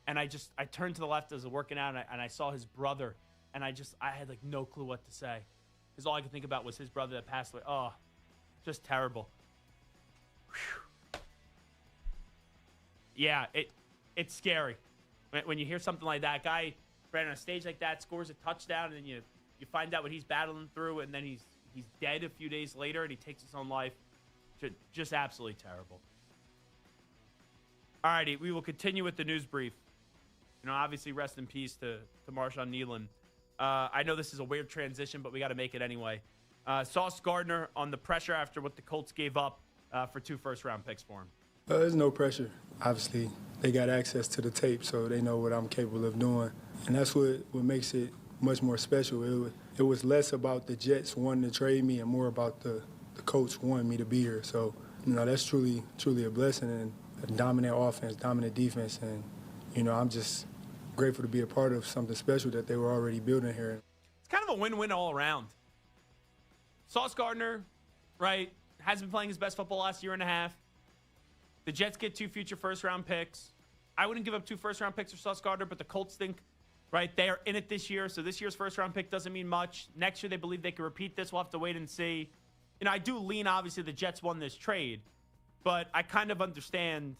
And I turned to the left as I was working out, and I saw his brother, and I had like no clue what to say, because all I could think about was his brother that passed away. Oh, just terrible. Yeah, it's scary when you hear something like that. Guy ran on a stage like that, scores a touchdown, and then you find out what he's battling through, and then he's dead a few days later, and he takes his own life. Just absolutely terrible. All righty, we will continue with the news brief. Obviously, rest in peace to Marshawn Nealon. I know this is a weird transition, but we got to make it anyway. Sauce Gardner on the pressure after what the Colts gave up for 2 first-round picks for him.
There's no pressure. Obviously, they got access to the tape, so they know what I'm capable of doing. And that's what makes it much more special. It was less about the Jets wanting to trade me and more about the coach wanting me to be here. So, that's truly a blessing, and a dominant offense, dominant defense. And, I'm just grateful to be a part of something special that they were already building here.
It's kind of a win-win all around. Sauce Gardner, right, hasn't been playing his best football last year and a half. The Jets get 2 future first-round picks. I wouldn't give up 2 first-round picks for Sauce Gardner, but the Colts think, right, they are in it this year, so this year's first-round pick doesn't mean much. Next year, they believe they can repeat this. We'll have to wait and see. I do lean, obviously, the Jets won this trade, but I kind of understand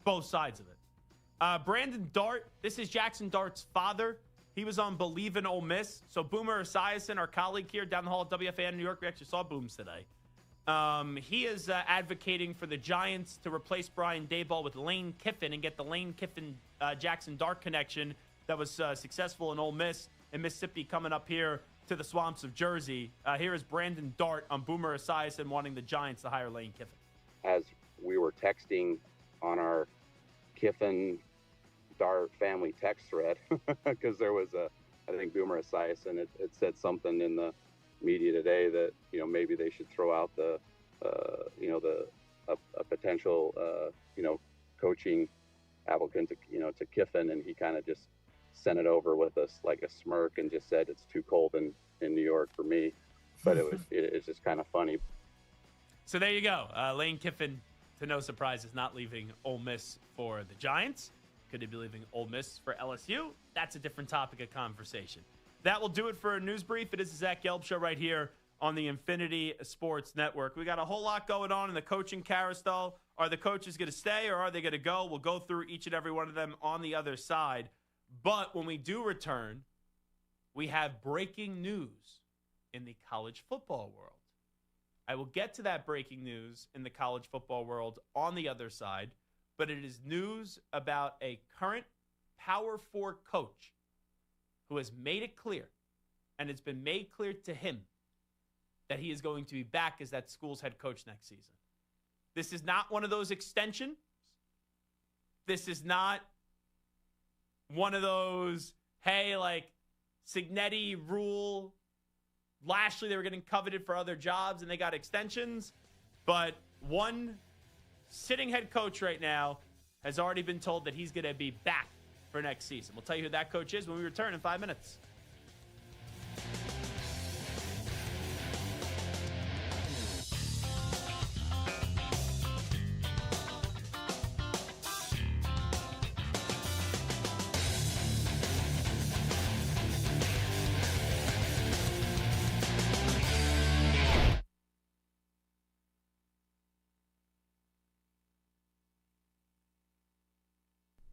both sides of it. Brandon Dart, this is Jackson Dart's father. He was on Believe in Ole Miss. So Boomer Esiason, our colleague here down the hall at WFAN in New York, we actually saw Booms today. He is advocating for the Giants to replace Brian Daboll with Lane Kiffin and get the Lane Kiffin-Jackson Dart connection that was successful in Ole Miss and Mississippi coming up here to the swamps of Jersey. Here is Brandon Dart on Boomer Esiason wanting the Giants to hire Lane Kiffin.
As we were texting on our Kiffin-Dart family text thread, because there was I think Boomer Esiason, it said something in the media today that maybe they should throw out a potential coaching applicant to Kiffin, and he kind of just sent it over with us like a smirk and just said it's too cold in New York for me. But it's just kind of funny.
So there you go. Lane Kiffin, to no surprise, is not leaving Ole Miss for the Giants. Could he be leaving Ole Miss for LSU? That's a different topic of conversation. That will do it for a news brief. It is the Zach Gelb Show right here on the Infinity Sports Network. We got a whole lot going on in the coaching carousel. Are the coaches going to stay or are they going to go? We'll go through each and every one of them on the other side. But when we do return, we have breaking news in the college football world. I will get to that breaking news in the college football world on the other side, but it is news about a current Power 4 coach who has made it clear, and it's been made clear to him, that he is going to be back as that school's head coach next season. This is not one of those extensions. This is not one of those, hey, like Signetti rule. Lastly, they were getting coveted for other jobs and they got extensions. But one sitting head coach right now has already been told that he's going to be back for next season. We'll tell you who that coach is when we return in 5 minutes.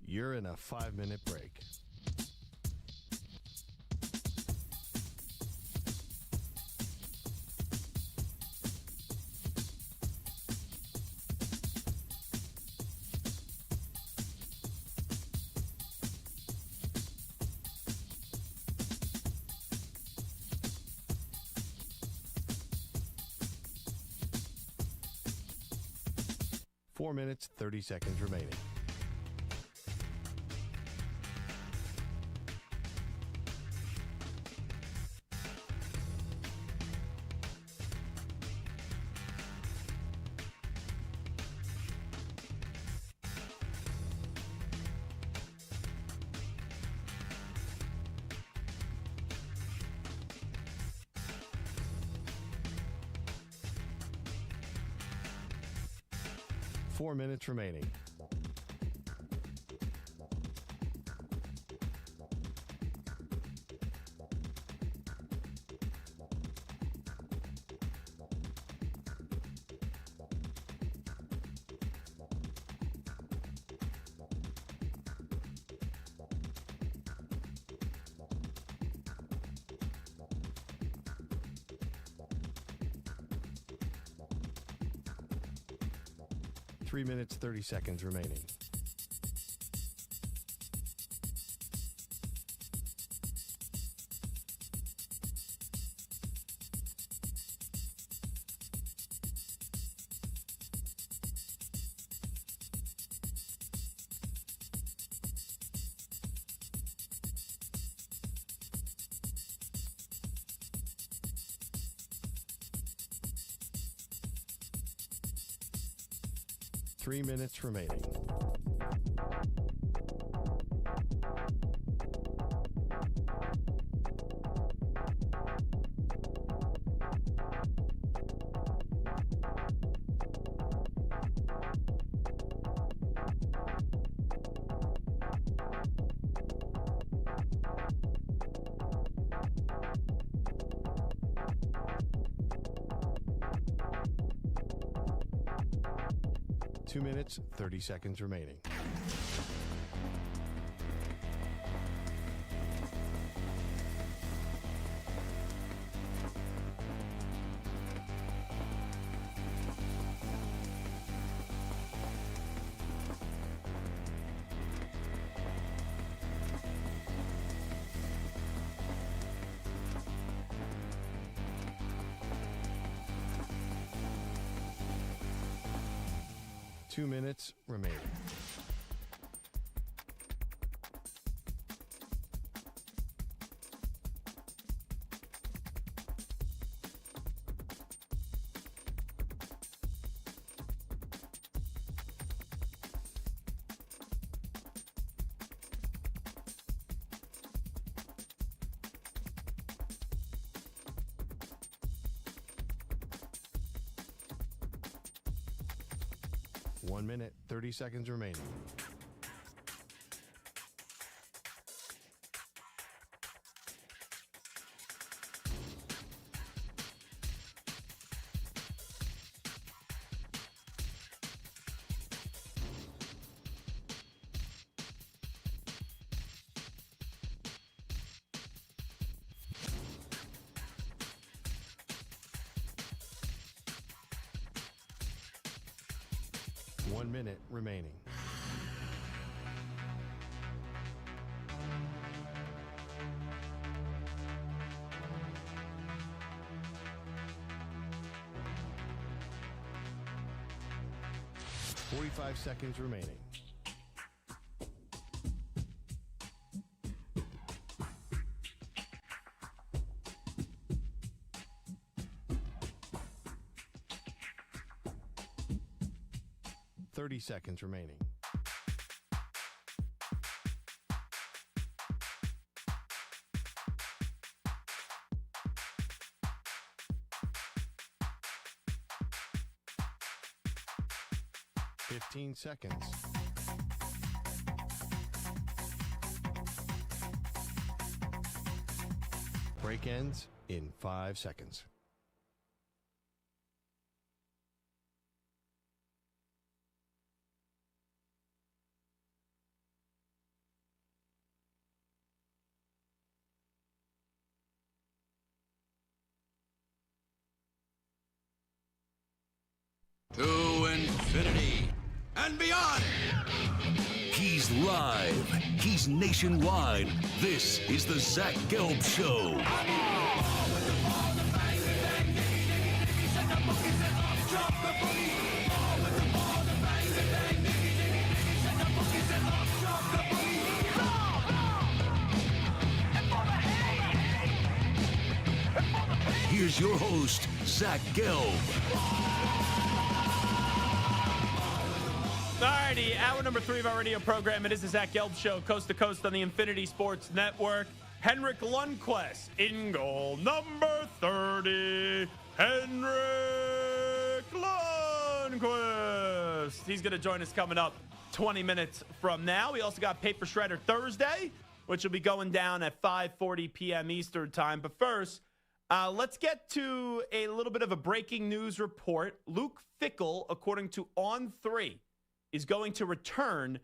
You're in a 5-minute break. Four minutes, 30 seconds remaining. Four minutes remaining. 3 minutes, 30 seconds remaining. Three minutes remaining. Two minutes, 30 seconds remaining. Two minutes remaining. One minute, 30 seconds remaining. One minute remaining. Forty-five seconds remaining. Thirty seconds remaining. Fifteen seconds. Break ends in 5 seconds.
To infinity and beyond.
He's live. He's nationwide. This is the Zach Gelb Show. Here's your host, Zach Gelb.
Alrighty, hour number 3 of our radio program. It is the Zach Gelb Show, coast to coast on the Infinity Sports Network. Hendrik Lundqvist in goal, number 30. Hendrik Lundqvist. He's going to join us coming up 20 minutes from now. We also got Paper Shredder Thursday, which will be going down at 5:40 p.m. Eastern time. But first, let's get to a little bit of a breaking news report. Luke Fickell, according to On3, is going to return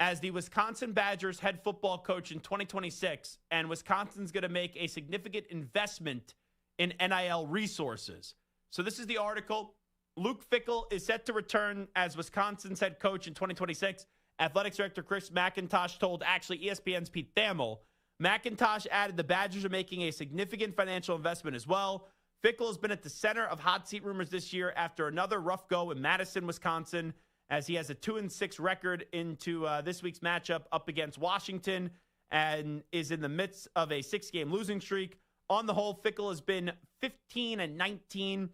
as the Wisconsin Badgers head football coach in 2026, and Wisconsin's going to make a significant investment in NIL resources. So this is the article. Luke Fickell is set to return as Wisconsin's head coach in 2026. Athletics director Chris McIntosh told ESPN's Pete Thamel. McIntosh added the Badgers are making a significant financial investment as well. Fickell has been at the center of hot seat rumors this year after another rough go in Madison, Wisconsin, as he has a 2-6 record into this week's matchup up against Washington and is in the midst of a 6-game losing streak. On the whole, Fickell has been 15-19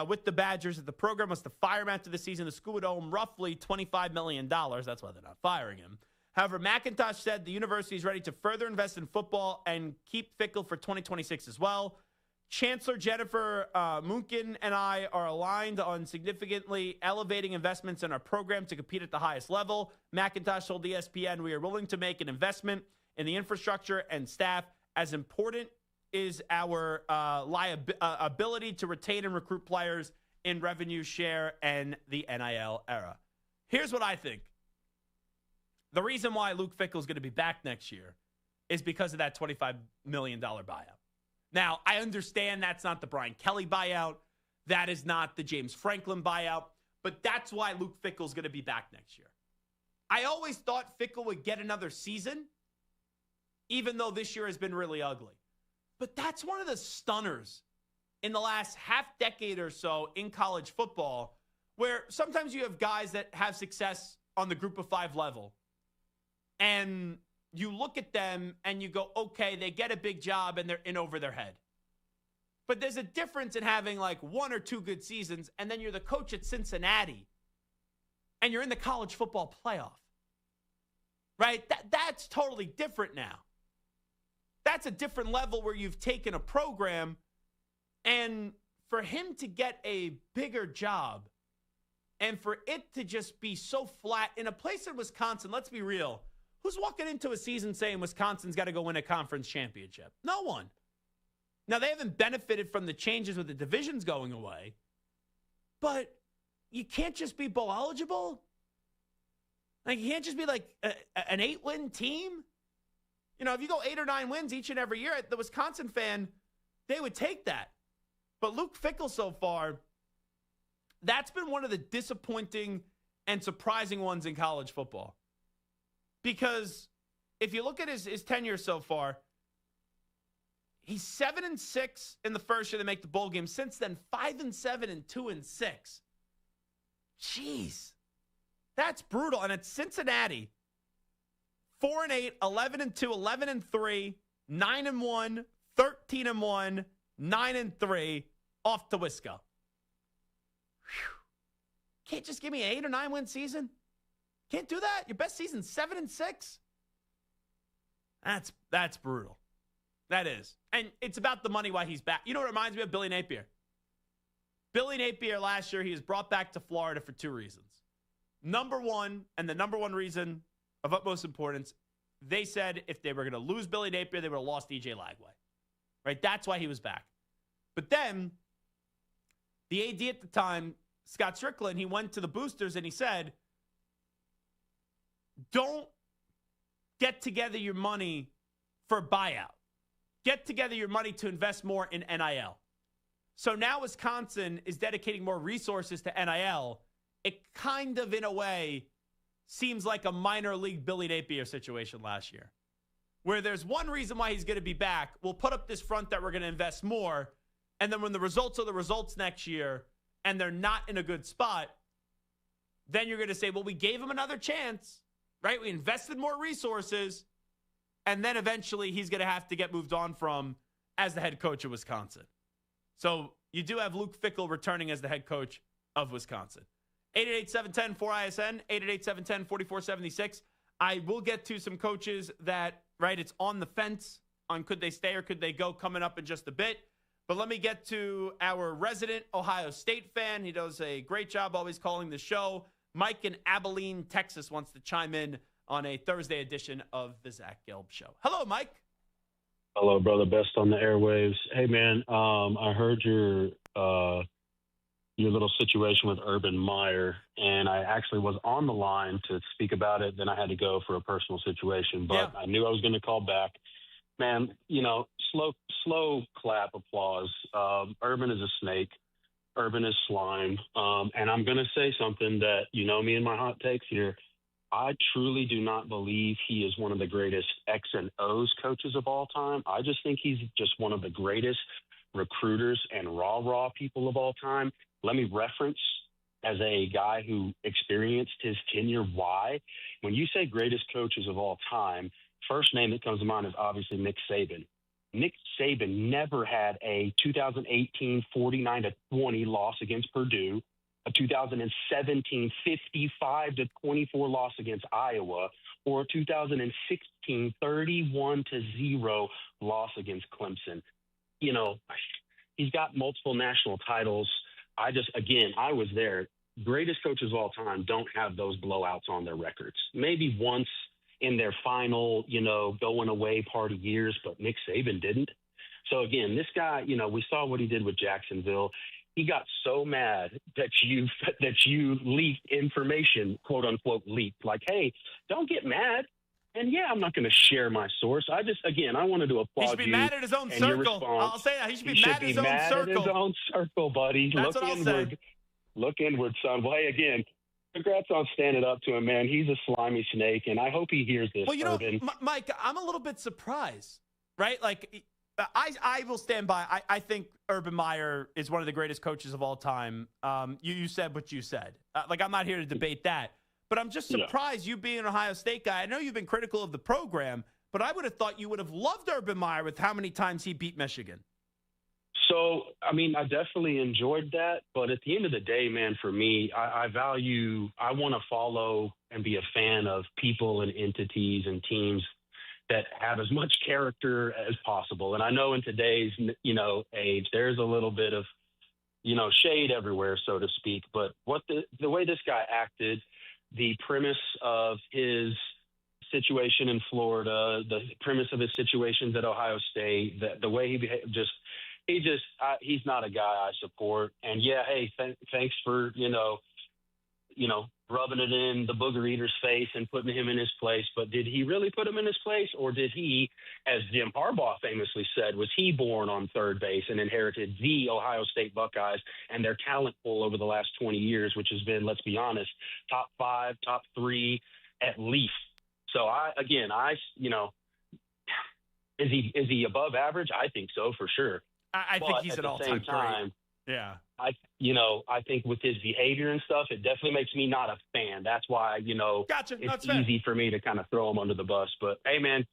with the Badgers. If the program was to fire him after the season, the school would owe him roughly $25 million. That's why they're not firing him. However, McIntosh said the university is ready to further invest in football and keep Fickell for 2026 as well. Chancellor Jennifer Munkin and I are aligned on significantly elevating investments in our program to compete at the highest level. McIntosh told ESPN, we are willing to make an investment in the infrastructure and staff. As important is our ability to retain and recruit players in revenue share and the NIL era. Here's what I think. The reason why Luke Fickell is going to be back next year is because of that $25 million buyout. Now, I understand that's not the Brian Kelly buyout. That is not the James Franklin buyout. But that's why Luke Fickell is going to be back next year. I always thought Fickell would get another season, even though this year has been really ugly. But that's one of the stunners in the last half decade or so in college football, where sometimes you have guys that have success on the group of 5 level. And you look at them and you go, okay, they get a big job and they're in over their head. But there's a difference in having like 1 or 2 good seasons and then you're the coach at Cincinnati and you're in the college football playoff. Right? That's totally different now. That's a different level where you've taken a program, and for him to get a bigger job and for it to just be so flat in a place in Wisconsin, let's be real, who's walking into a season saying Wisconsin's got to go win a conference championship? No one. Now, they haven't benefited from the changes with the divisions going away, but you can't just be bowl eligible. Like, you can't just be like an 8-win team. You know, if you go 8 or 9 wins each and every year, the Wisconsin fan, they would take that. But Luke Fickell so far, that's been one of the disappointing and surprising ones in college football. Because if you look at his tenure so far, he's 7-6 in the first year they make the bowl game. Since then, 5-7 and 2-6. Jeez. That's brutal. And it's Cincinnati. 4-8, 11-2, 11-3, 9-1, 13-1, 9-3, off to Wisco. Can't just give me an 8 or 9 win season. Can't do that. Your best season 7-6. That's brutal. That is, and it's about the money why he's back. You know what it reminds me of? Billy Napier. Billy Napier last year, he was brought back to Florida for 2 reasons. Number one, and the number one reason of utmost importance, they said if they were going to lose Billy Napier, they would have lost DJ Lagway. Right? That's why he was back. But then, the AD at the time, Scott Strickland, he went to the boosters and he said, don't get together your money for buyout. Get together your money to invest more in NIL. So now Wisconsin is dedicating more resources to NIL. It kind of, in a way, seems like a minor league Billy Napier situation last year, where there's one reason why he's going to be back. We'll put up this front that we're going to invest more, and then when the results are the results next year and they're not in a good spot, then you're going to say, well, we gave him another chance, right? We invested more resources, and then eventually he's going to have to get moved on from as the head coach of Wisconsin. So you do have Luke Fickell returning as the head coach of Wisconsin. 888-710-4ISN, 888-710-4476. I will get to some coaches that, right, it's on the fence on could they stay or could they go coming up in just a bit. But let me get to our resident Ohio State fan. He does a great job always calling the show. Mike in Abilene, Texas wants to chime in on a Thursday edition of the Zach Gelb Show. Hello, Mike.
Hello, brother. Best on the airwaves. Hey, man, I heard your little situation with Urban Meyer, and I actually was on the line to speak about it. Then I had to go for a personal situation, but I knew I was going to call back. Man, you know, slow clap applause. Urban is a snake. Urban is slime. And I'm going to say something that, you know me and my hot takes here. I truly do not believe he is one of the greatest X and O's coaches of all time. I just think he's just one of the greatest recruiters and raw people of all time. Let me reference, as a guy who experienced his tenure, why. When you say greatest coaches of all time, first name that comes to mind is obviously Nick Saban. Nick Saban never had a 2018 49-20 loss against Purdue, a 2017 55-24 loss against Iowa, or a 2016 31-0 loss against Clemson. You know, he's got multiple national titles. I was there. Greatest coaches of all time don't have those blowouts on their records. Maybe once in their final, going away party years, but Nick Saban didn't. So again, this guy, we saw what he did with Jacksonville. He got so mad that you leaked information, quote unquote leaked, like, hey, don't get mad. And yeah, I'm not going to share my source. I wanted to applaud you.
He should be mad at his own circle. I'll say that. He should be mad at his own circle.
At his own circle, buddy.
That's what I'll say.
Look inward, son. Well, hey, again, congrats on standing up to him, man. He's a slimy snake, and I hope he hears this, Urban.
Mike, I'm a little bit surprised, right? Like, I will stand by. I think Urban Meyer is one of the greatest coaches of all time. You said what you said. I'm not here to debate that. But I'm just surprised, you being an Ohio State guy. I know you've been critical of the program, but I would have thought you would have loved Urban Meyer with how many times he beat Michigan.
So, I definitely enjoyed that. But at the end of the day, man, for me, I want to follow and be a fan of people and entities and teams that have as much character as possible. And I know in today's, age, there's a little bit of, shade everywhere, so to speak. But the way this guy acted, the premise of his situation in Florida, the premise of his situations at Ohio State, the way he behaved, he's not a guy I support. And yeah, hey, thanks for, rubbing it in the booger eater's face and putting him in his place. But did he really put him in his place? Or did he, as Jim Harbaugh famously said, was he born on third base and inherited the Ohio State Buckeyes and their talent pool over the last 20 years, which has been, let's be honest, top 5, top 3 at least. So is he above average? I think so, for sure.
I think he's an all-time great. Yeah.
I think with his behavior and stuff, it definitely makes me not a fan. That's why,
gotcha.
It's easy for me to kind of throw him under the bus. But, hey, man,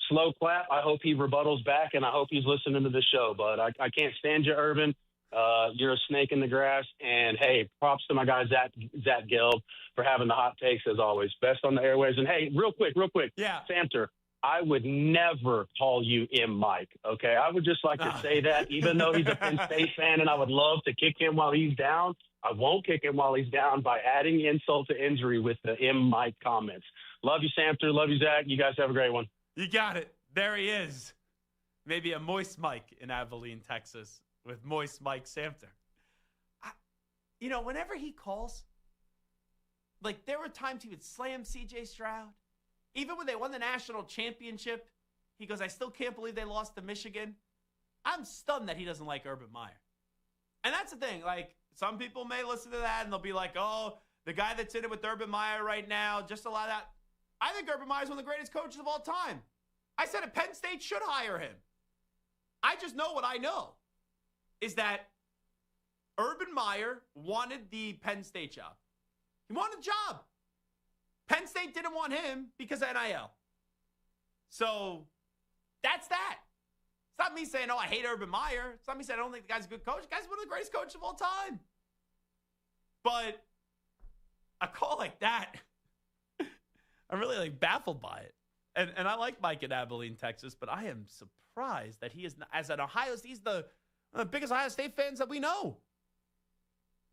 slow clap. I hope he rebuttals back, and I hope he's listening to the show. But I can't stand you, Urban. You're a snake in the grass. And, hey, props to my guy, Zach Gelb, for having the hot takes, as always. Best on the airwaves. And, hey, real quick.
Yeah.
Samter, I would never call you Mike, okay? I would just like to say that, even though he's a Penn State fan and I would love to kick him while he's down, I won't kick him while he's down by adding insult to injury with the Mike comments. Love you, Samter. Love you, Zach. You guys have a great one.
You got it. There he is. Maybe a moist Mike in Abilene, Texas, with moist Mike Samter. Whenever he calls, there were times he would slam C.J. Stroud. Even when they won the national championship, he goes, I still can't believe they lost to Michigan. I'm stunned that he doesn't like Urban Meyer. And that's the thing. Some people may listen to that and they'll be like, oh, the guy that's in it with Urban Meyer right now, just a lot of that. I think Urban Meyer is one of the greatest coaches of all time. I said Penn State should hire him. I just know what I know is that Urban Meyer wanted the Penn State job. He wanted the job. Penn State didn't want him because of NIL. So that's that. It's not me saying, oh, I hate Urban Meyer. It's not me saying I don't think the guy's a good coach. The guy's one of the greatest coaches of all time. But a call like that, I'm really baffled by it. And I like Mike in Abilene, Texas, but I am surprised that he is, as an Ohio State, he's the biggest Ohio State fans that we know.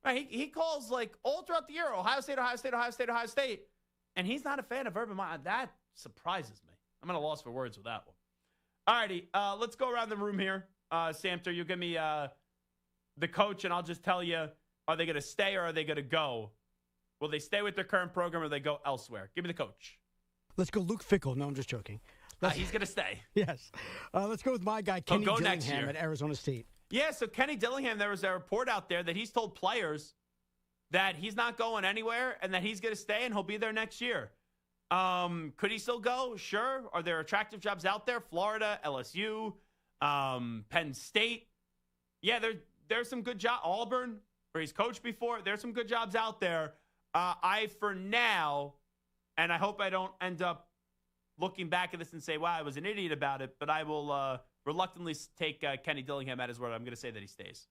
Right? He calls all throughout the year, Ohio State, Ohio State, Ohio State, Ohio State. And he's not a fan of Urban Meyer. That surprises me. I'm at a loss for words with that one. All righty, let's go around the room here. Samter, you give me the coach, and I'll just tell you, are they going to stay or are they going to go? Will they stay with their current program or they go elsewhere? Give me the coach.
Let's go Luke Fickell. No, I'm just joking.
He's going to stay.
Yes. Let's go with my guy, Kenny Dillingham at Arizona State.
Yeah, so Kenny Dillingham, there was a report out there that he's told players that he's not going anywhere and that he's going to stay and he'll be there next year. Could he still go? Sure. Are there attractive jobs out there? Florida, LSU, Penn State. Yeah, there's some good jobs. Auburn, where he's coached before. There's some good jobs out there. For now, and I hope I don't end up looking back at this and say, wow, I was an idiot about it, but I will reluctantly take Kenny Dillingham at his word. I'm going to say that he stays.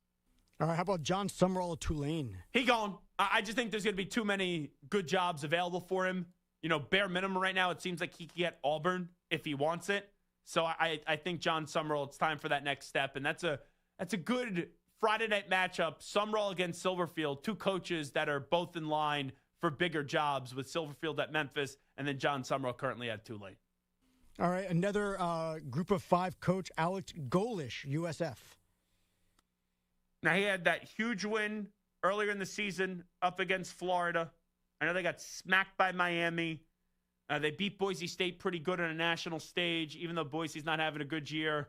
All right, how about John Summerall of Tulane?
He gone. I just think there's going to be too many good jobs available for him. You know, bare minimum right now, it seems like he can get Auburn if he wants it. So I think John Summerall, it's time for that next step. And that's a good Friday night matchup. Summerall against Silverfield, two coaches that are both in line for bigger jobs with Silverfield at Memphis and then John Summerall currently at Tulane.
All right, another group of five coach, Alex Golish, USF.
Now, he had that huge win earlier in the season up against Florida. I know they got smacked by Miami. They beat Boise State pretty good on a national stage, even though Boise's not having a good year.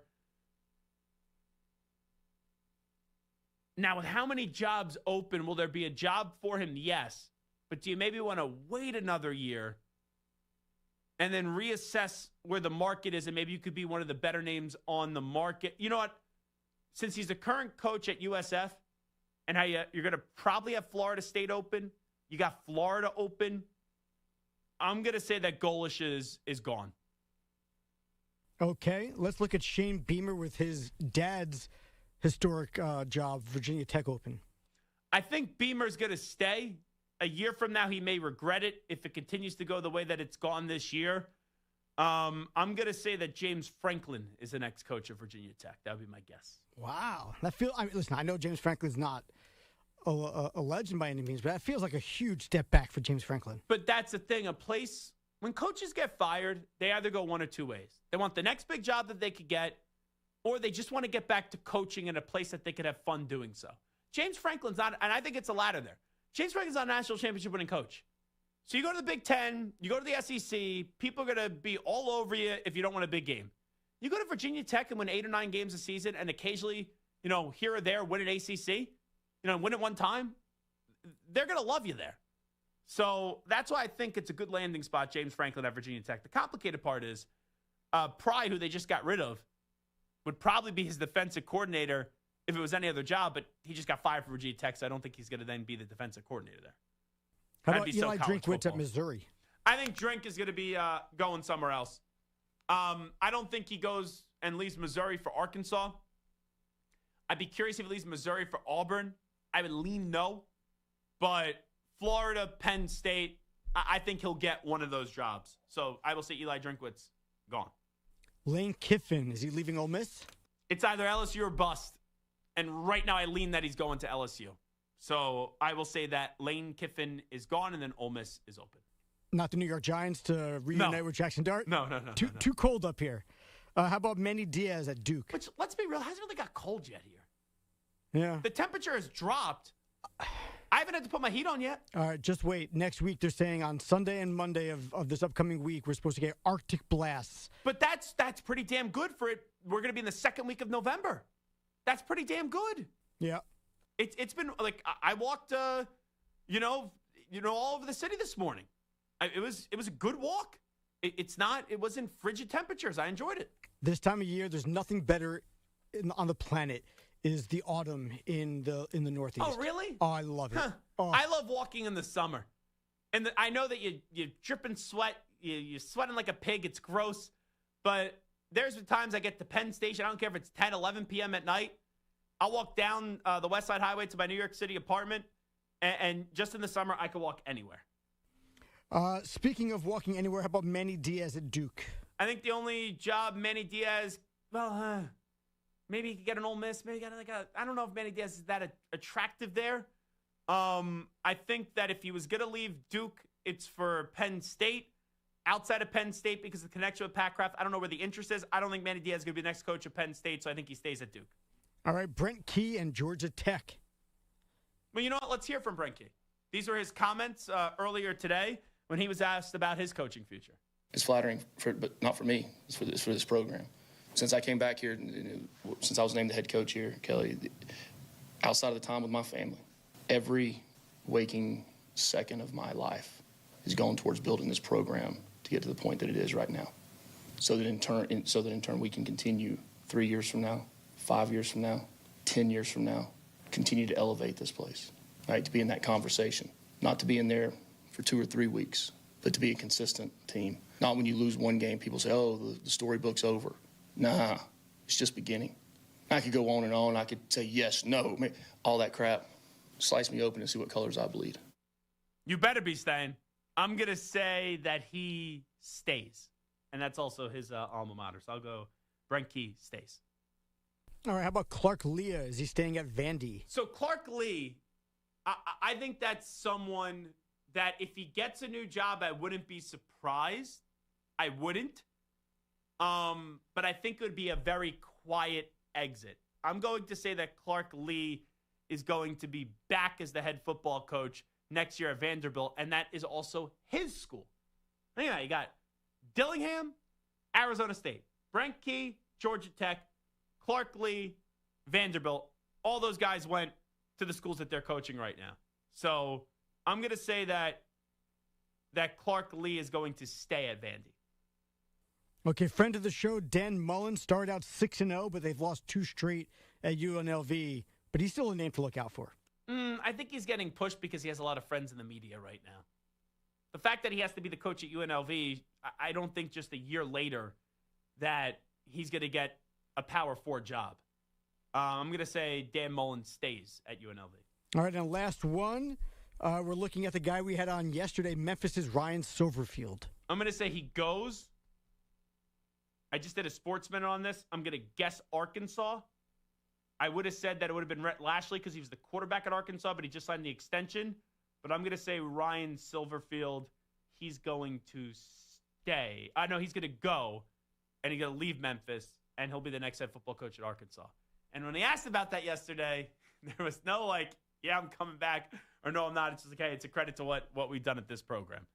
Now, with how many jobs open, will there be a job for him? Yes. But do you maybe want to wait another year and then reassess where the market is, and maybe you could be one of the better names on the market? You know what? Since he's the current coach at USF, and how you're going to probably have Florida State open, you got Florida open, I'm going to say that Golish is gone.
Okay, let's look at Shane Beamer with his dad's historic job, Virginia Tech open.
I think Beamer's going to stay. A year from now, he may regret it if it continues to go the way that it's gone this year. I'm going to say that James Franklin is the next coach of Virginia Tech. That would be my guess.
Wow. Listen, I know James Franklin's not a legend by any means, but that feels like a huge step back for James Franklin.
But that's the thing. When coaches get fired, they either go one or two ways. They want the next big job that they could get, or they just want to get back to coaching in a place that they could have fun doing so. James Franklin's not, and I think it's a ladder there. James Franklin's not a national championship winning coach. So you go to the Big Ten, you go to the SEC, people are going to be all over you if you don't win a big game. You go to Virginia Tech and win 8 or 9 games a season and occasionally, here or there, win an ACC, win it one time, they're going to love you there. So that's why I think it's a good landing spot, James Franklin at Virginia Tech. The complicated part is Pry, who they just got rid of, would probably be his defensive coordinator if it was any other job, but he just got fired from Virginia Tech, so I don't think he's going to then be the defensive coordinator there.
How about Eli Drinkwitz at Missouri?
I think Drink is going to be going somewhere else. I don't think he goes and leaves Missouri for Arkansas. I'd be curious if he leaves Missouri for Auburn. I would lean no. But Florida, Penn State, I think he'll get one of those jobs. So I will say Eli Drinkwitz, gone.
Lane Kiffin, is he leaving Ole Miss?
It's either LSU or bust. And right now I lean that he's going to LSU. So I will say that Lane Kiffin is gone and then Ole Miss is open.
Not the New York Giants to reunite with Jackson Dart?
No.
Too cold up here. How about Manny Diaz at Duke?
Which, let's be real, hasn't really got cold yet here.
Yeah.
The temperature has dropped. I haven't had to put my heat on yet.
All right, just wait. Next week, they're saying on Sunday and Monday of this upcoming week, we're supposed to get Arctic blasts.
But that's pretty damn good for it. We're going to be in the second week of November. That's pretty damn good.
Yeah.
It's been like I walked, all over the city this morning. It was a good walk. It wasn't frigid temperatures. I enjoyed it.
This time of year, there's nothing better on the planet is the autumn in the Northeast.
Oh, really?
Oh, I love it.
Huh.
Oh.
I love walking in the summer. And I know that you drip and sweat. You're sweating like a pig. It's gross. But there's the times I get to Penn Station. I don't care if it's 10, 11 p.m. at night. I'll walk down the West Side Highway to my New York City apartment. And just in the summer, I could walk anywhere.
Speaking of walking anywhere, how about Manny Diaz at Duke?
I think the only job Manny Diaz, maybe he could get an Ole Miss. Maybe get I don't know if Manny Diaz is that attractive there. I think that if he was going to leave Duke, it's for Penn State. Outside of Penn State, because of the connection with Pat Kraft, I don't know where the interest is. I don't think Manny Diaz is going to be the next coach of Penn State, so I think he stays at Duke.
All right, Brent Key and Georgia Tech.
Well, you know what? Let's hear from Brent Key. These were his comments earlier today when he was asked about his coaching future.
It's flattering, but not for me. It's for this program. since I came back here, since I was named the head coach here, Kelly, outside of the time with my family, every waking second of my life is going towards building this program to get to the point that it is right now. So that in turn we can continue 3 years from now, 5 years from now, 10 years from now, continue to elevate this place, right? To be in that conversation, not to be in there for 2 or 3 weeks, but to be a consistent team. Not when you lose one game, people say, oh, the storybook's over. Nah, it's just beginning. I could go on and on. I could say yes, no, all that crap. Slice me open and see what colors I bleed.
You better be staying. I'm going to say that he stays. And that's also his alma mater. So I'll go Brent Key stays.
All right, how about Clark Leah? Is he staying at Vandy?
So Clark Lee, I think that's someone that if he gets a new job, I wouldn't be surprised. I wouldn't. But I think it would be a very quiet exit. I'm going to say that Clark Lee is going to be back as the head football coach next year at Vanderbilt, and that is also his school. Think about it. You got Dillingham, Arizona State, Brent Key, Georgia Tech, Clark Lee, Vanderbilt. All those guys went to the schools that they're coaching right now. So I'm going to say that Clark Lee is going to stay at Vandy.
Okay, friend of the show, Dan Mullen, started out 6-0, but they've lost 2 straight at UNLV. But he's still a name to look out for.
I think he's getting pushed because he has a lot of friends in the media right now. The fact that he has to be the coach at UNLV, I don't think just a year later that he's going to get a Power 4 job. I'm going to say Dan Mullen stays at UNLV.
All right, and last one, we're looking at the guy we had on yesterday, Memphis's Ryan Silverfield.
I'm going to say he goes. I just did a sportsman on this. I'm going to guess Arkansas. I would have said that it would have been Rhett Lashley because he was the quarterback at Arkansas, but he just signed the extension. But I'm going to say Ryan Silverfield, he's going to stay. No, he's going to go, and he's going to leave Memphis, and he'll be the next head football coach at Arkansas. And when he asked about that yesterday, there was no yeah, I'm coming back, or no, I'm not. It's just okay. It's a credit to what we've done at this program.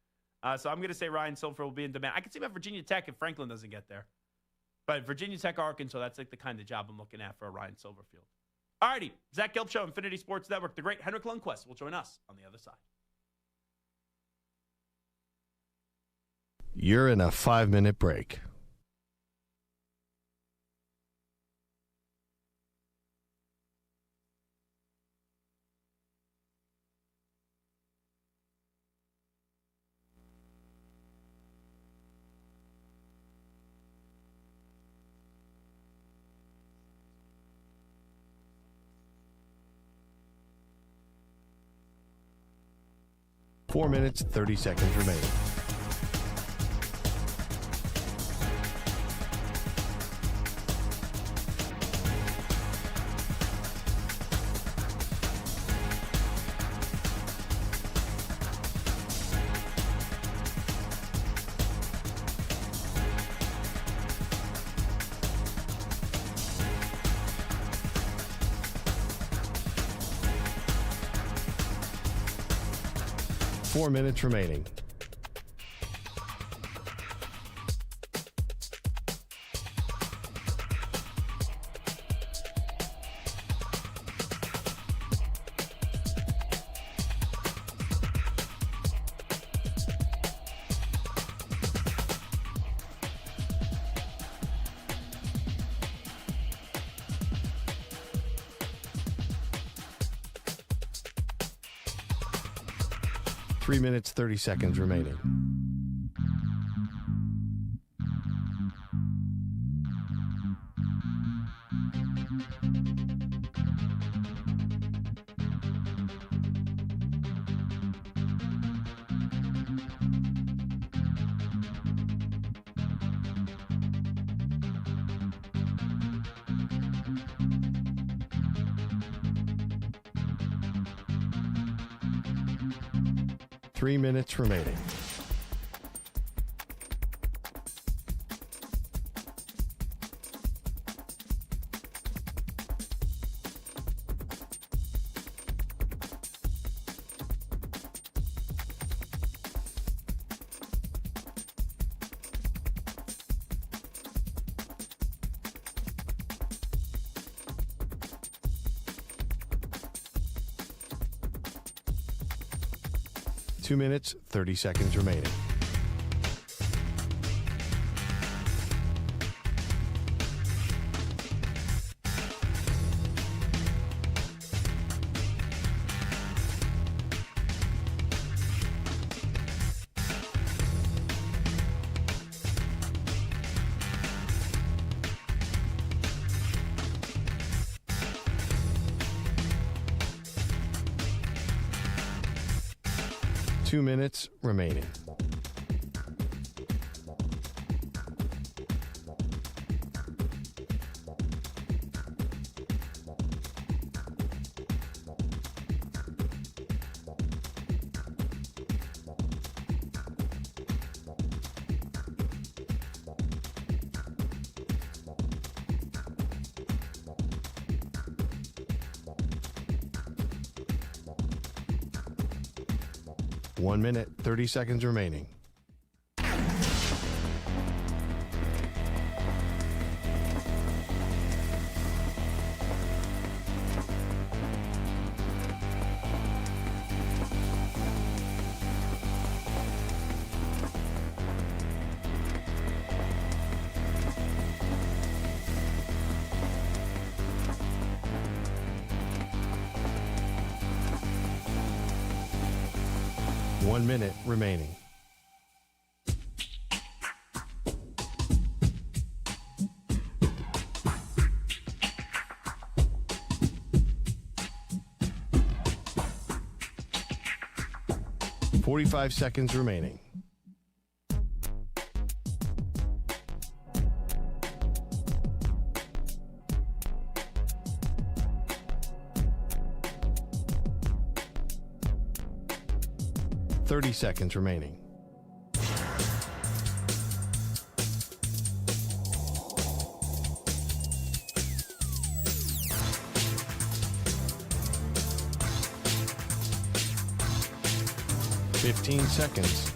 So I'm going to say Ryan Silverfield will be in demand. I can see him at Virginia Tech if Franklin doesn't get there. But Virginia Tech or Arkansas, that's the kind of job I'm looking at for Ryan Silverfield. All righty, Zach Gelb Show, Infinity Sports Network. The great Hendrik Lundqvist will join us on the other side.
You're in a 5-minute break. Four minutes, 30 seconds remaining. Four minutes remaining. Three minutes, 30 seconds remaining. Three minutes remaining. 2 minutes, 30 seconds remaining. Two minutes remaining. One minute, 30 seconds remaining. One minute remaining. Forty-five seconds remaining. Seconds remaining. Fifteen seconds.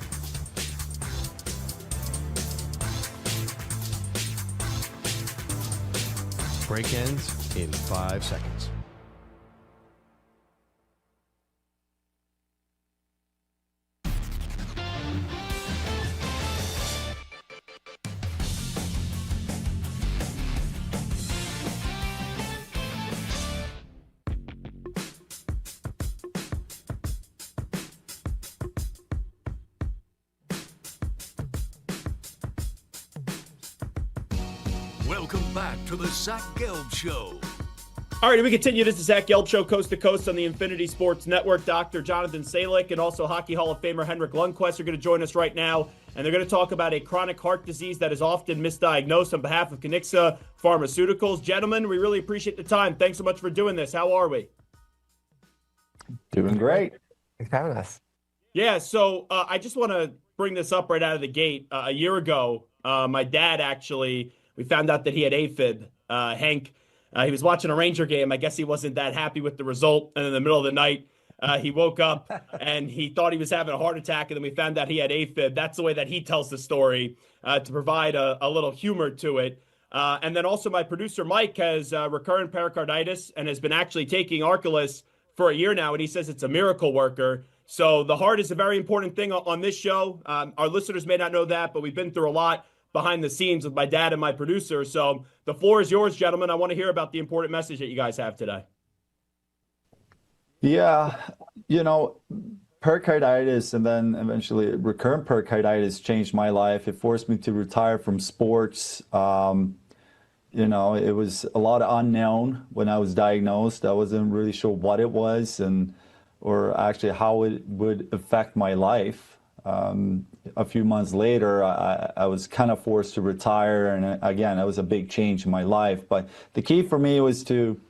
Break ends in 5 seconds.
Welcome back to the Zach Gelb Show.
All right, we continue. This is Zach Gelb Show, coast to coast on the Infinity Sports Network. Dr. Jonathan Salick and also Hockey Hall of Famer Hendrik Lundqvist are going to join us right now, and they're going to talk about a chronic heart disease that is often misdiagnosed on behalf of Kiniksa Pharmaceuticals. Gentlemen, we really appreciate the time. Thanks so much for doing this. How are we?
Doing great. Thanks for having us.
Yeah, so I just want to bring this up right out of the gate. A year ago, my dad actually, we found out that he had AFib. Hank, he was watching a Ranger game. I guess he wasn't that happy with the result. And in the middle of the night, he woke up and he thought he was having a heart attack. And then we found out he had AFib. That's the way that he tells the story, to provide a little humor to it. And then also my producer, Mike, has recurrent pericarditis and has been actually taking Arcalyst for a year now. And he says it's a miracle worker. So the heart is a very important thing on this show. Our listeners may not know that, but we've been through a lot behind the scenes with my dad and my producer. So the floor is yours, gentlemen. I want to hear about the important message that you guys have today.
Yeah, pericarditis and then eventually recurrent pericarditis changed my life. It forced me to retire from sports. It was a lot of unknown when I was diagnosed. I wasn't really sure what it was or actually how it would affect my life. A few months later, I was kind of forced to retire. And again, that was a big change in my life. But the key for me was to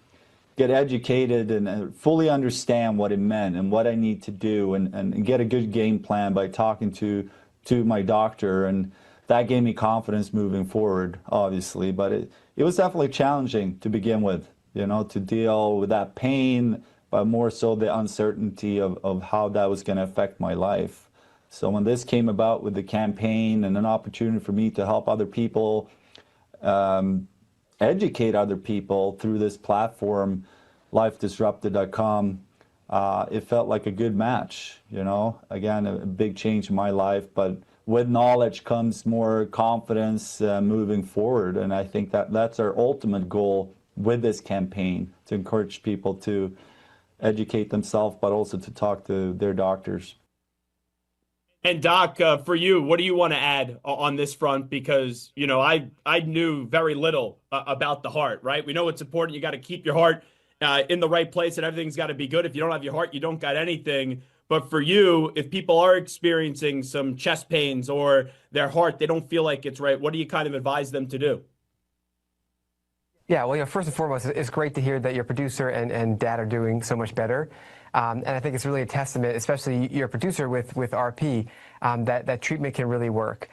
get educated and fully understand what it meant and what I need to do and get a good game plan by talking to my doctor. And that gave me confidence moving forward, obviously. But it was definitely challenging to begin with, to deal with that pain, but more so the uncertainty of how that was going to affect my life. So when this came about with the campaign and an opportunity for me to help other people, educate other people through this platform, lifedisrupted.com, it felt like a good match, you know. Again, a big change in my life, but with knowledge comes more confidence moving forward. And I think that that's our ultimate goal with this campaign, to encourage people to educate themselves, but also to talk to their doctors.
And Doc, for you, what do you want to add on this front? Because, you know, I knew very little about the heart, right? We know it's important. You got to keep your heart in the right place, and everything's got to be good. If you don't have your heart, you don't got anything. But for you, if people are experiencing some chest pains or their heart, they don't feel like it's right, what do you kind of advise them to do?
Yeah, well, you know, first and foremost, it's great to hear that your producer and dad are doing so much better. And I think it's really a testament, especially your producer with RP, that treatment can really work.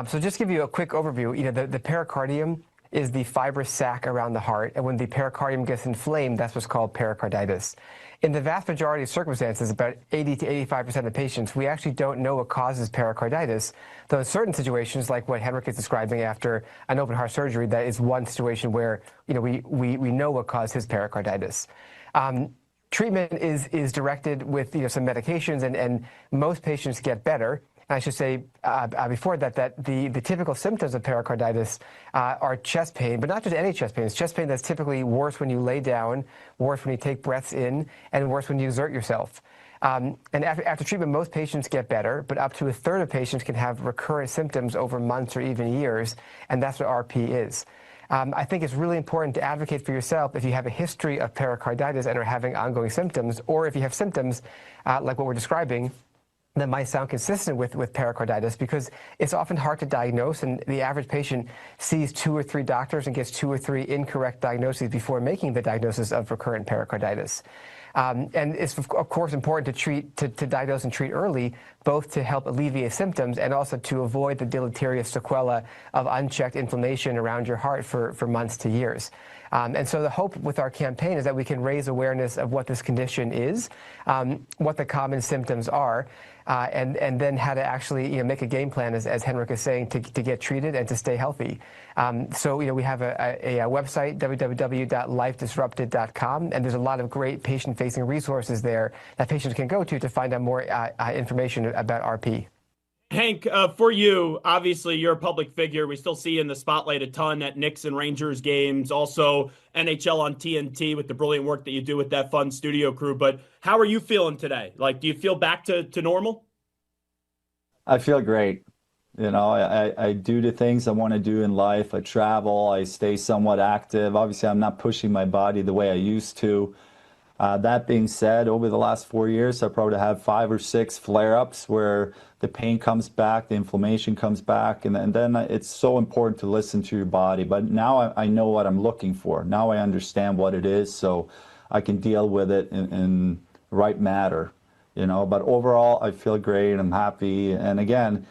So just give you a quick overview. You know, the pericardium is the fibrous sac around the heart, and when the pericardium gets inflamed, that's what's called pericarditis. In the vast majority of circumstances, about 80 to 85% of patients, we actually don't know what causes pericarditis, though in certain situations, like what Hendrik is describing after an open heart surgery, that is one situation where, you know, we know what caused his pericarditis. Treatment is directed with, you know, some medications, and most patients get better. And I should say before that the typical symptoms of pericarditis are chest pain, but not just any chest pain. It's chest pain that's typically worse when you lay down, worse when you take breaths in, and worse when you exert yourself. And after treatment, most patients get better, but up to a third of patients can have recurrent symptoms over months or even years, and that's what RP is. I think it's really important to advocate for yourself if you have a history of pericarditis and are having ongoing symptoms, or if you have symptoms like what we're describing that might sound consistent with pericarditis, because it's often hard to diagnose, and the average patient sees 2 or 3 doctors and gets 2 or 3 incorrect diagnoses before making the diagnosis of recurrent pericarditis. And it's, of course, important to diagnose and treat early, both to help alleviate symptoms and also to avoid the deleterious sequela of unchecked inflammation around your heart for months to years. And so the hope with our campaign is that we can raise awareness of what this condition is, what the common symptoms are, and then how to actually, you know, make a game plan, as Hendrik is saying, to get treated and to stay healthy. So, you know, we have a website, www.lifedisrupted.com, and there's a lot of great patient-facing resources there that patients can go to find out more information about RP.
Hank, for you, obviously you're a public figure. We still see you in the spotlight a ton at Knicks and Rangers games, also NHL on TNT with the brilliant work that you do with that fun studio crew. But how are you feeling today? Like, do you feel back to normal?
I feel great. You know, I do the things I want to do in life. I travel, I stay somewhat active. Obviously, I'm not pushing my body the way I used to. That being said, over the last 4 years, I probably have 5 or 6 flare-ups where the pain comes back, the inflammation comes back, and then it's so important to listen to your body. But now I know what I'm looking for. Now I understand what it is, so I can deal with it in right matter, you know. But overall, I feel great. I'm happy. And again,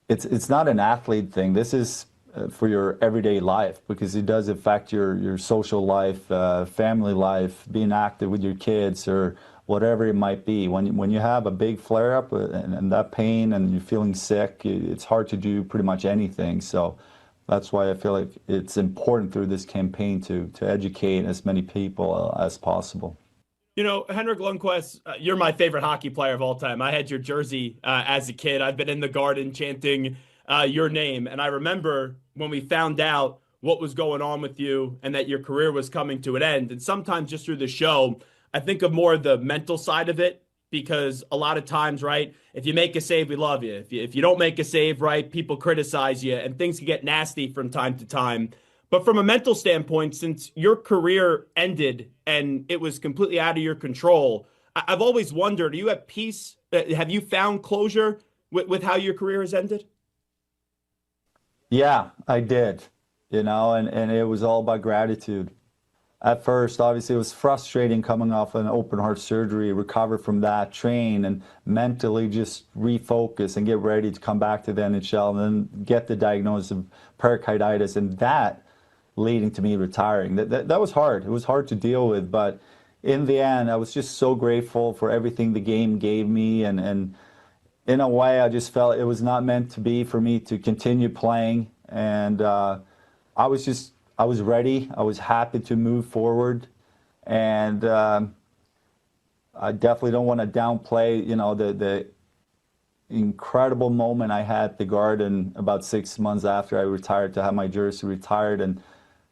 it's not an athlete thing. This is for your everyday life, because it does affect your social life, family life, being active with your kids, or whatever it might be. When you have a big flare-up and that pain and you're feeling sick, it's hard to do pretty much anything. So that's why I feel like it's important through this campaign to educate as many people as possible.
You know, Hendrik Lundqvist, you're my favorite hockey player of all time. I had your jersey as a kid. I've been in the Garden chanting your name. And I remember when we found out what was going on with you and that your career was coming to an end. And sometimes just through the show, I think of more of the mental side of it, because a lot of times, right, if you make a save, we love you. If you don't make a save, right, people criticize you, and things can get nasty from time to time. But from a mental standpoint, since your career ended and it was completely out of your control, I've always wondered, are you at peace? Have you found closure with how your career has ended?
Yeah, I did, you know, and it was all about gratitude. At first, obviously, it was frustrating coming off an open heart surgery, recover from that, train, and mentally just refocus and get ready to come back to the NHL, and then get the diagnosis of pericarditis, and that leading to me retiring. That was hard. It was hard to deal with, but in the end, I was just so grateful for everything the game gave me, and in a way, I just felt it was not meant to be for me to continue playing, and I was ready. I was happy to move forward, and I definitely don't want to downplay, the incredible moment I had at the Garden about 6 months after I retired, to have my jersey retired and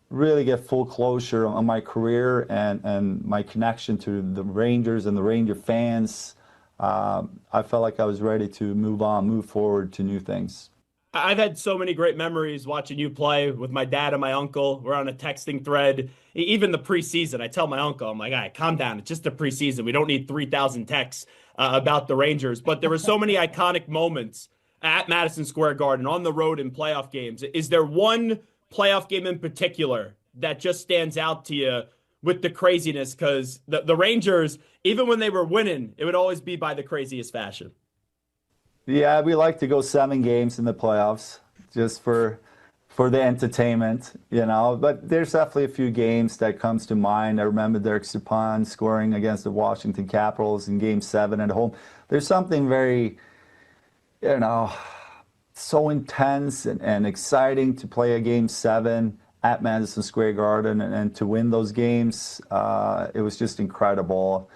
really get full closure on my career and my connection to the Rangers and the Ranger fans. I felt like I was ready to move forward to new things.
I've had so many great memories watching you play with my dad and my uncle. We're on a texting thread. Even the preseason, I tell my uncle, I'm like, all right, calm down. It's just the preseason. We don't need 3,000 texts about the Rangers. But there were so many iconic moments at Madison Square Garden, on the road in playoff games. Is there one playoff game in particular that just stands out to you with the craziness? Because the Rangers, even when they were winning, it would always be by the craziest fashion.
Yeah, we like to go 7 games in the playoffs just for the entertainment, But there's definitely a few games that comes to mind. I remember Derek Stepan scoring against the Washington Capitals in Game 7 at home. There's something very, so intense and exciting to play a Game 7 at Madison Square Garden and to win those games. It was just incredible.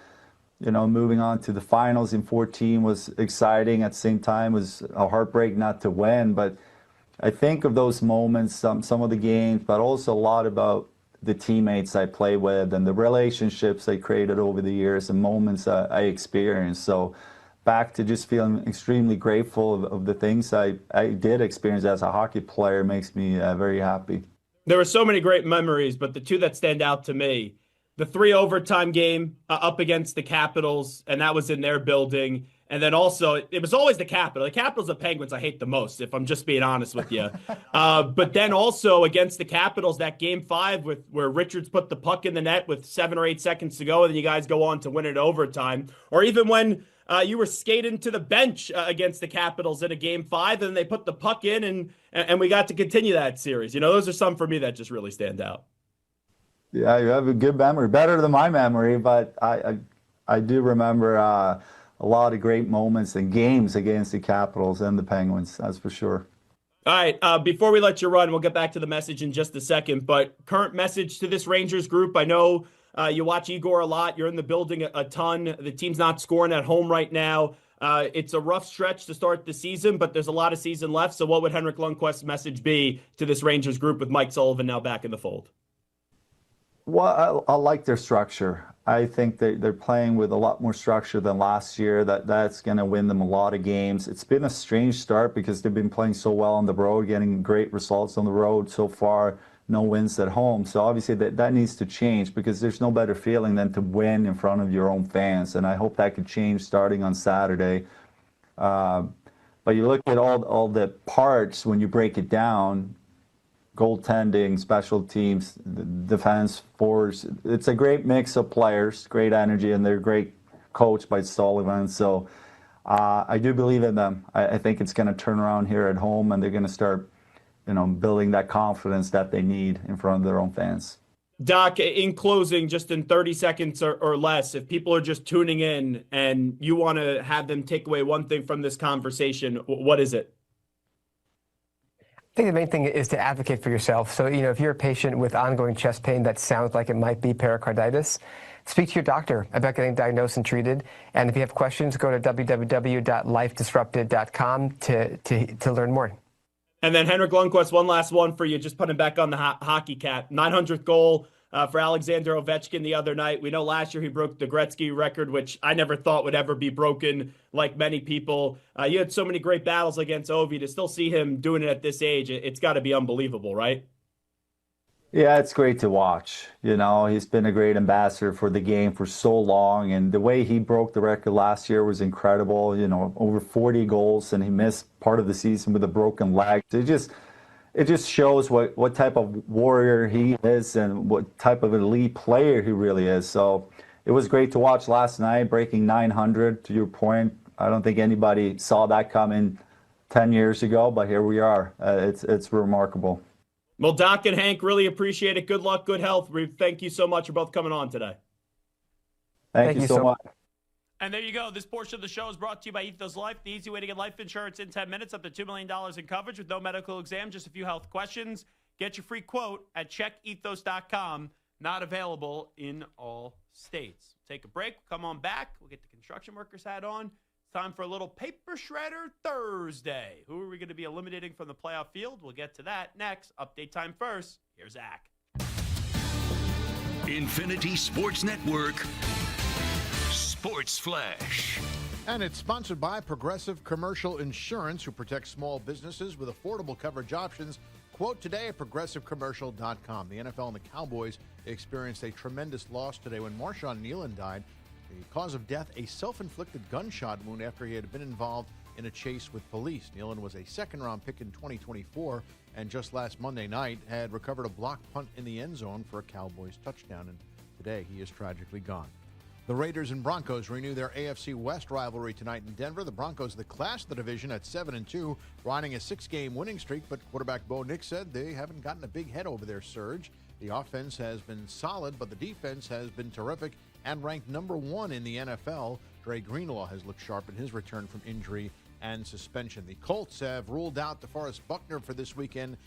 Moving on to the finals in 2014 was exciting. At the same time, it was a heartbreak not to win. But I think of those moments, some of the games, but also a lot about the teammates I played with and the relationships I created over the years and moments I experienced. So back to just feeling extremely grateful of the things I did experience as a hockey player makes me very happy.
There were so many great memories, but the two that stand out to me, the 3 overtime game up against the Capitals, and that was in their building. And then also, it was always the Capitals. The Capitals and Penguins I hate the most, if I'm just being honest with you. But then also against the Capitals, that Game 5 where Richards put the puck in the net with 7 or 8 seconds to go, and then you guys go on to win it overtime. Or even when you were skating to the bench against the Capitals in a Game 5, and they put the puck in, and we got to continue that series. Those are some for me that just really stand out.
Yeah, you have a good memory, better than my memory, but I do remember a lot of great moments and games against the Capitals and the Penguins, that's for sure.
All right, before we let you run, we'll get back to the message in just a second, but current message to this Rangers group. I know you watch Igor a lot. You're in the building a ton. The team's not scoring at home right now. It's a rough stretch to start the season, but there's a lot of season left. So what would Hendrik Lundqvist's message be to this Rangers group with Mike Sullivan now back in the fold?
Well, I like their structure. I think they're playing with a lot more structure than last year. That's going to win them a lot of games. It's been a strange start because they've been playing so well on the road, getting great results on the road so far, no wins at home. So obviously that needs to change because there's no better feeling than to win in front of your own fans. And I hope that could change starting on Saturday. But you look at all the parts when you break it down, goaltending, special teams, defense, forwards. It's a great mix of players, great energy, and they're great coached by Sullivan. So I do believe in them. I think it's going to turn around here at home, and they're going to start, building that confidence that they need in front of their own fans.
Doc, in closing, just in 30 seconds or less, if people are just tuning in and you want to have them take away one thing from this conversation, what is it?
I think the main thing is to advocate for yourself. So, if you're a patient with ongoing chest pain that sounds like it might be pericarditis, speak to your doctor about getting diagnosed and treated. And if you have questions, go to www.lifedisrupted.com to learn more.
And then Hendrik Lundqvist, one last one for you, just putting back on the hockey cap. 900th goal for Alexander Ovechkin the other night. We know last year he broke the Gretzky record, which I never thought would ever be broken, like many people. You had so many great battles against Ovi. To still see him doing it at this age, it's got to be unbelievable, right?
Yeah, it's great to watch. He's been a great ambassador for the game for so long, and the way he broke the record last year was incredible. Over 40 goals, and he missed part of the season with a broken leg. It just shows what type of warrior he is and what type of elite player he really is. So it was great to watch last night, breaking 900, to your point. I don't think anybody saw that coming 10 years ago, but here we are. It's remarkable.
Well, Doc and Hank, really appreciate it. Good luck, good health. Thank you so much for both coming on today.
Thank you so much.
And there you go. This portion of the show is brought to you by Ethos Life, the easy way to get life insurance in 10 minutes, up to $2 million in coverage with no medical exam, just a few health questions. Get your free quote at checkethos.com. Not available in all states. Take a break. Come on back. We'll get the construction workers hat on. It's time for a little Paper Shredder Thursday. Who are we going to be eliminating from the playoff field? We'll get to that next. Update time first. Here's Zach.
Infinity Sports Network Sports Flash.
And it's sponsored by Progressive Commercial Insurance, who protects small businesses with affordable coverage options. Quote today at progressivecommercial.com. The NFL and the Cowboys experienced a tremendous loss today when Marshawn Nealon died. The cause of death, a self-inflicted gunshot wound after he had been involved in a chase with police. Nealon was a second-round pick in 2024 and just last Monday night had recovered a blocked punt in the end zone for a Cowboys touchdown. And today he is tragically gone. The Raiders and Broncos renew their AFC West rivalry tonight in Denver. The Broncos, the class of the division at 7-2, riding a 6-game winning streak, but quarterback Bo Nix said they haven't gotten a big head over their surge. The offense has been solid, but the defense has been terrific and ranked number 1 in the NFL. Dre Greenlaw has looked sharp in his return from injury and suspension. The Colts have ruled out DeForest Buckner for this weekend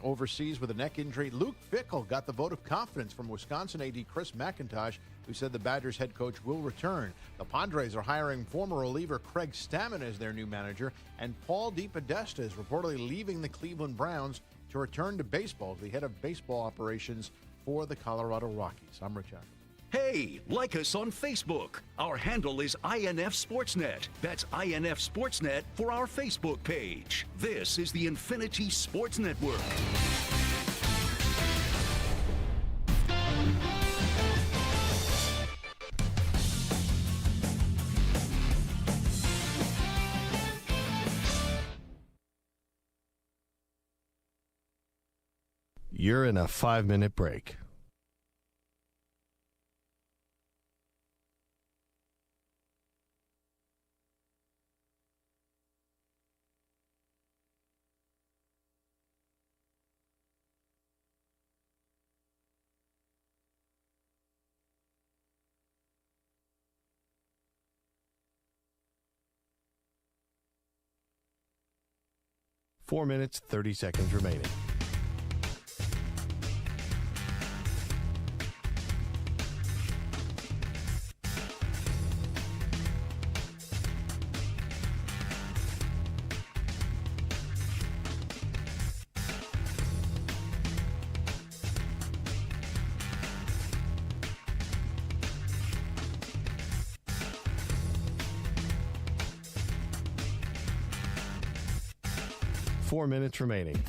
overseas with a neck injury. Luke Fickell got the vote of confidence from Wisconsin AD Chris McIntosh, who said the Badgers head coach will return. The Padres are hiring former reliever Craig Stammen as their new manager, and Paul DePodesta is reportedly leaving the Cleveland Browns to return to baseball as the head of baseball operations for the Colorado Rockies. I'm Rich Ackerman.
Hey, like us on Facebook. Our handle is INF Sportsnet. That's INF Sportsnet for our Facebook page. This is the Infinity Sports Network.
You're in a 5-minute break. Four minutes, 30 seconds remaining. Four minutes remaining.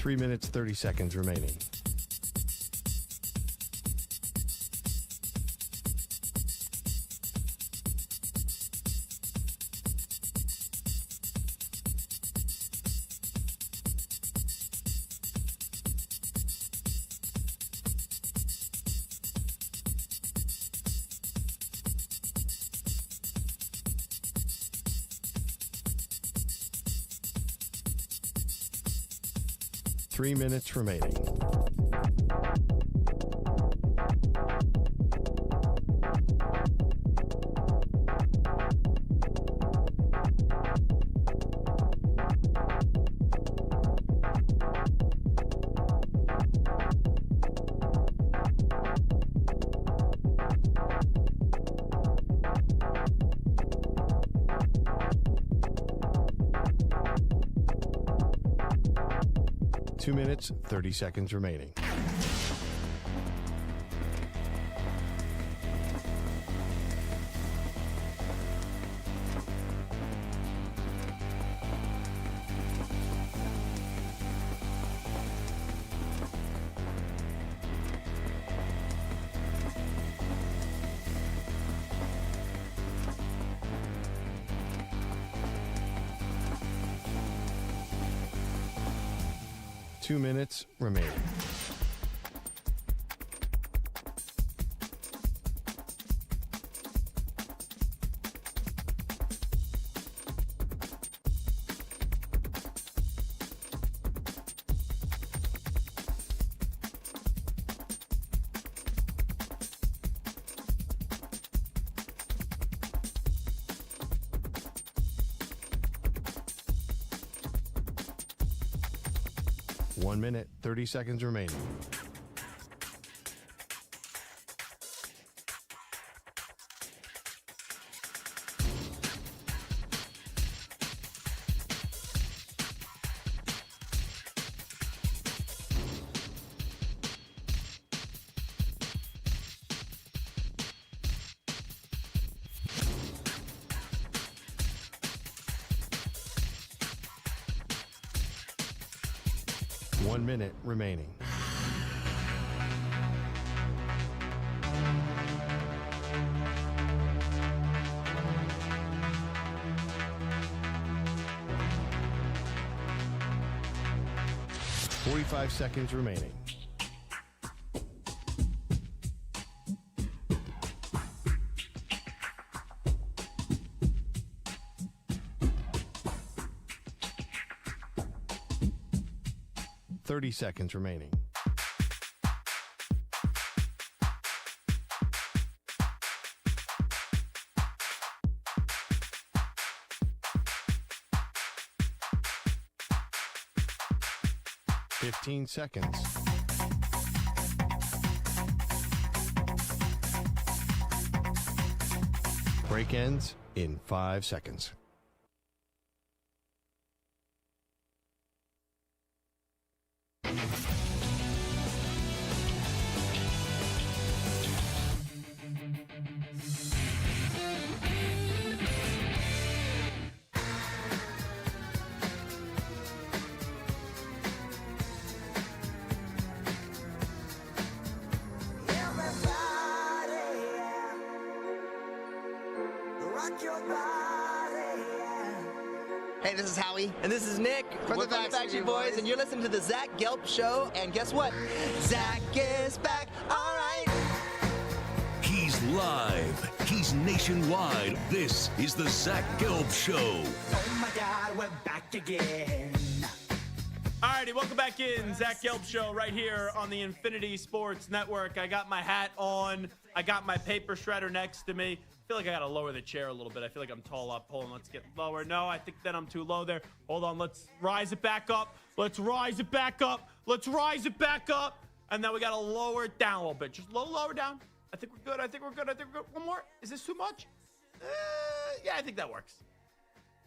Three minutes, 30 seconds remaining. Three minutes remaining. Two minutes, 30 seconds remaining. Two minutes remaining. 1 minute, 30 seconds remaining. One minute remaining. .45 seconds remaining. .30 seconds remaining. .15 seconds. Break ends in 5 seconds.
Hey, this is Howie. And this is Nick. From the Backstreet Boys. And you're listening to the Zach Gelb Show. And guess what? Zach is back. All right.
He's live. He's nationwide. This is the Zach Gelb Show.
Oh, my God, we're back again.
All righty, welcome back in. Zach Gelb Show right here on the Infinity Sports Network. I got my hat on. I got my paper shredder next to me. I feel like I got to lower the chair a little bit. I feel like I'm tall up. Hold on, let's get lower. No, I think that I'm too low there. Hold on, let's rise it back up. Let's rise it back up. Let's rise it back up. And then we got to lower it down a little bit. Just lower down. I think we're good. I think we're good. One more. Is this too much? Yeah, I think that works.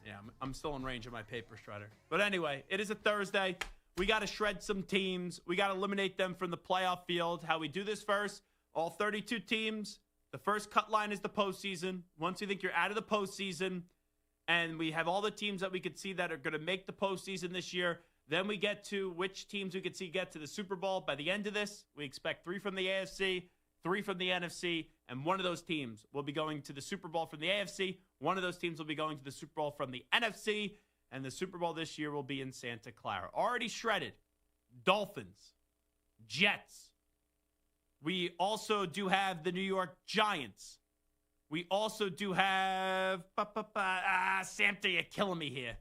Yeah, I'm still in range of my paper shredder. But anyway, it is a Thursday. We got to shred some teams. We got to eliminate them from the playoff field. How we do this first, all 32 teams. The first cut line is the postseason. Once you think you're out of the postseason, and we have all the teams that we could see that are going to make the postseason this year, then we get to which teams we could see get to the Super Bowl. By the end of this, we expect 3 from the AFC, 3 from the NFC, and one of those teams will be going to the Super Bowl from the AFC. One of those teams will be going to the Super Bowl from the NFC, and the Super Bowl this year will be in Santa Clara. Already shredded. Dolphins, Jets. We also do have the New York Giants. We also do have... Samter, you're killing me here.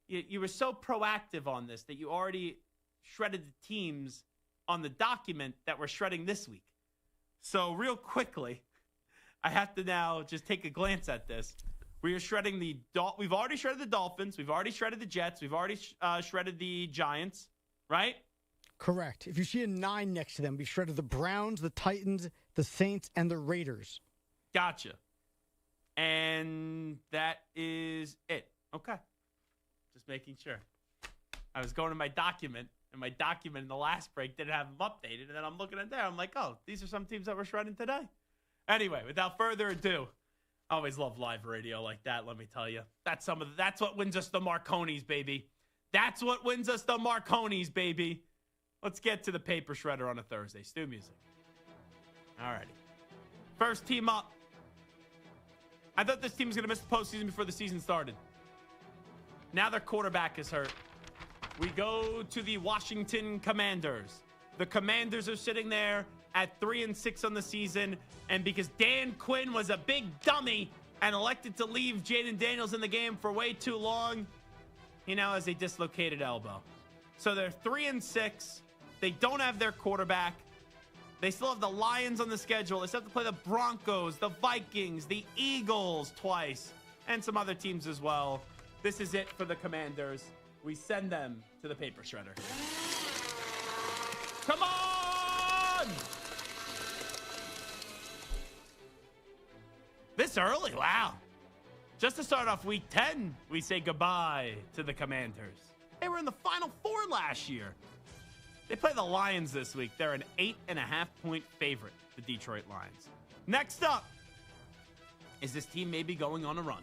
You were so proactive on this that you already shredded the teams on the document that we're shredding this week. So real quickly, I have to now just take a glance at this. We are shredding we've already shredded the Dolphins. We've already shredded the Jets. We've already shredded the Giants, right?
Correct. If you see a 9 next to them, we shredded the Browns, the Titans, the Saints, and the Raiders.
Gotcha. And that is it. Okay. Just making sure. I was going to my document, and my document in the last break didn't have them updated, and then I'm looking at there. I'm like, oh, these are some teams that we're shredding today. Anyway, without further ado, I always love live radio like that, let me tell you. That's what wins us the Marconis, baby. That's what wins us the Marconis, baby. Let's get to the paper shredder on a Thursday. Stu music. All righty. First team up. I thought this team was going to miss the postseason before the season started. Now their quarterback is hurt. We go to the Washington Commanders. The Commanders are sitting there at 3-6 on the season, and because Dan Quinn was a big dummy and elected to leave Jaden Daniels in the game for way too long, he now has a dislocated elbow. So they're 3-6. They don't have their quarterback. They still have the Lions on the schedule. They still have to play the Broncos, the Vikings, the Eagles twice, and some other teams as well. This is it for the Commanders. we send them to the paper shredder. Come on! This early? Wow. Just to start off week 10, we say goodbye to the Commanders. They were in the Final Four last year. They play the Lions this week. They're an 8.5-point favorite, the Detroit Lions. Next up, is this team maybe going on a run?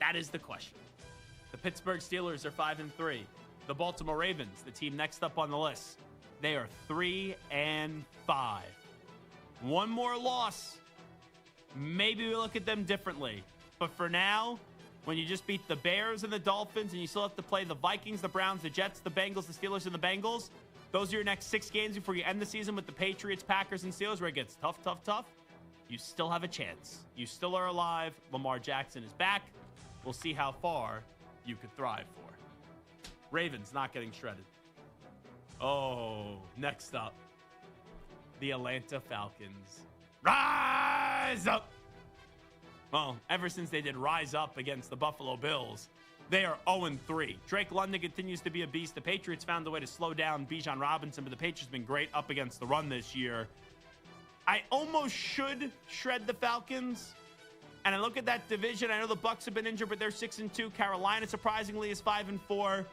That is the question. The Pittsburgh Steelers are 5-3. The Baltimore Ravens, the team next up on the list, they are 3-5. One more loss. Maybe we look at them differently. But for now, when you just beat the Bears and the Dolphins and you still have to play the Vikings, the Browns, the Jets, the Bengals, the Steelers, and the Bengals, those are your next 6 games before you end the season with the Patriots, Packers, and Steelers, where it gets tough. You still have a chance. You still are alive. Lamar Jackson is back. We'll see how far you could thrive for. Ravens not getting shredded. Oh, next up, the Atlanta Falcons. Rise up! Well, ever since they did rise up against the Buffalo Bills, they are 0-3. Drake London continues to be a beast. The Patriots found a way to slow down Bijan Robinson, but the Patriots have been great up against the run this year. I almost should shred the Falcons. And I look at that division. I know the Bucs have been injured, but they're 6-2. Carolina, surprisingly, is 5-4.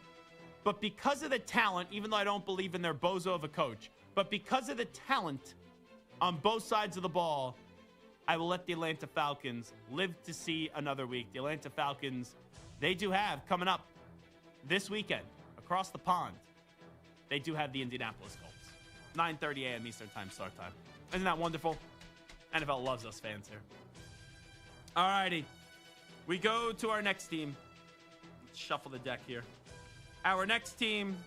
But because of the talent, even though I don't believe in their bozo of a coach, but because of the talent on both sides of the ball, I will let the Atlanta Falcons live to see another week. The Atlanta Falcons, they do have coming up this weekend across the pond. They do have the Indianapolis Colts. 9:30 a.m. Eastern Time start time. Isn't that wonderful? NFL loves us fans here. All righty. We go to our next team. Let's shuffle the deck here. Our next team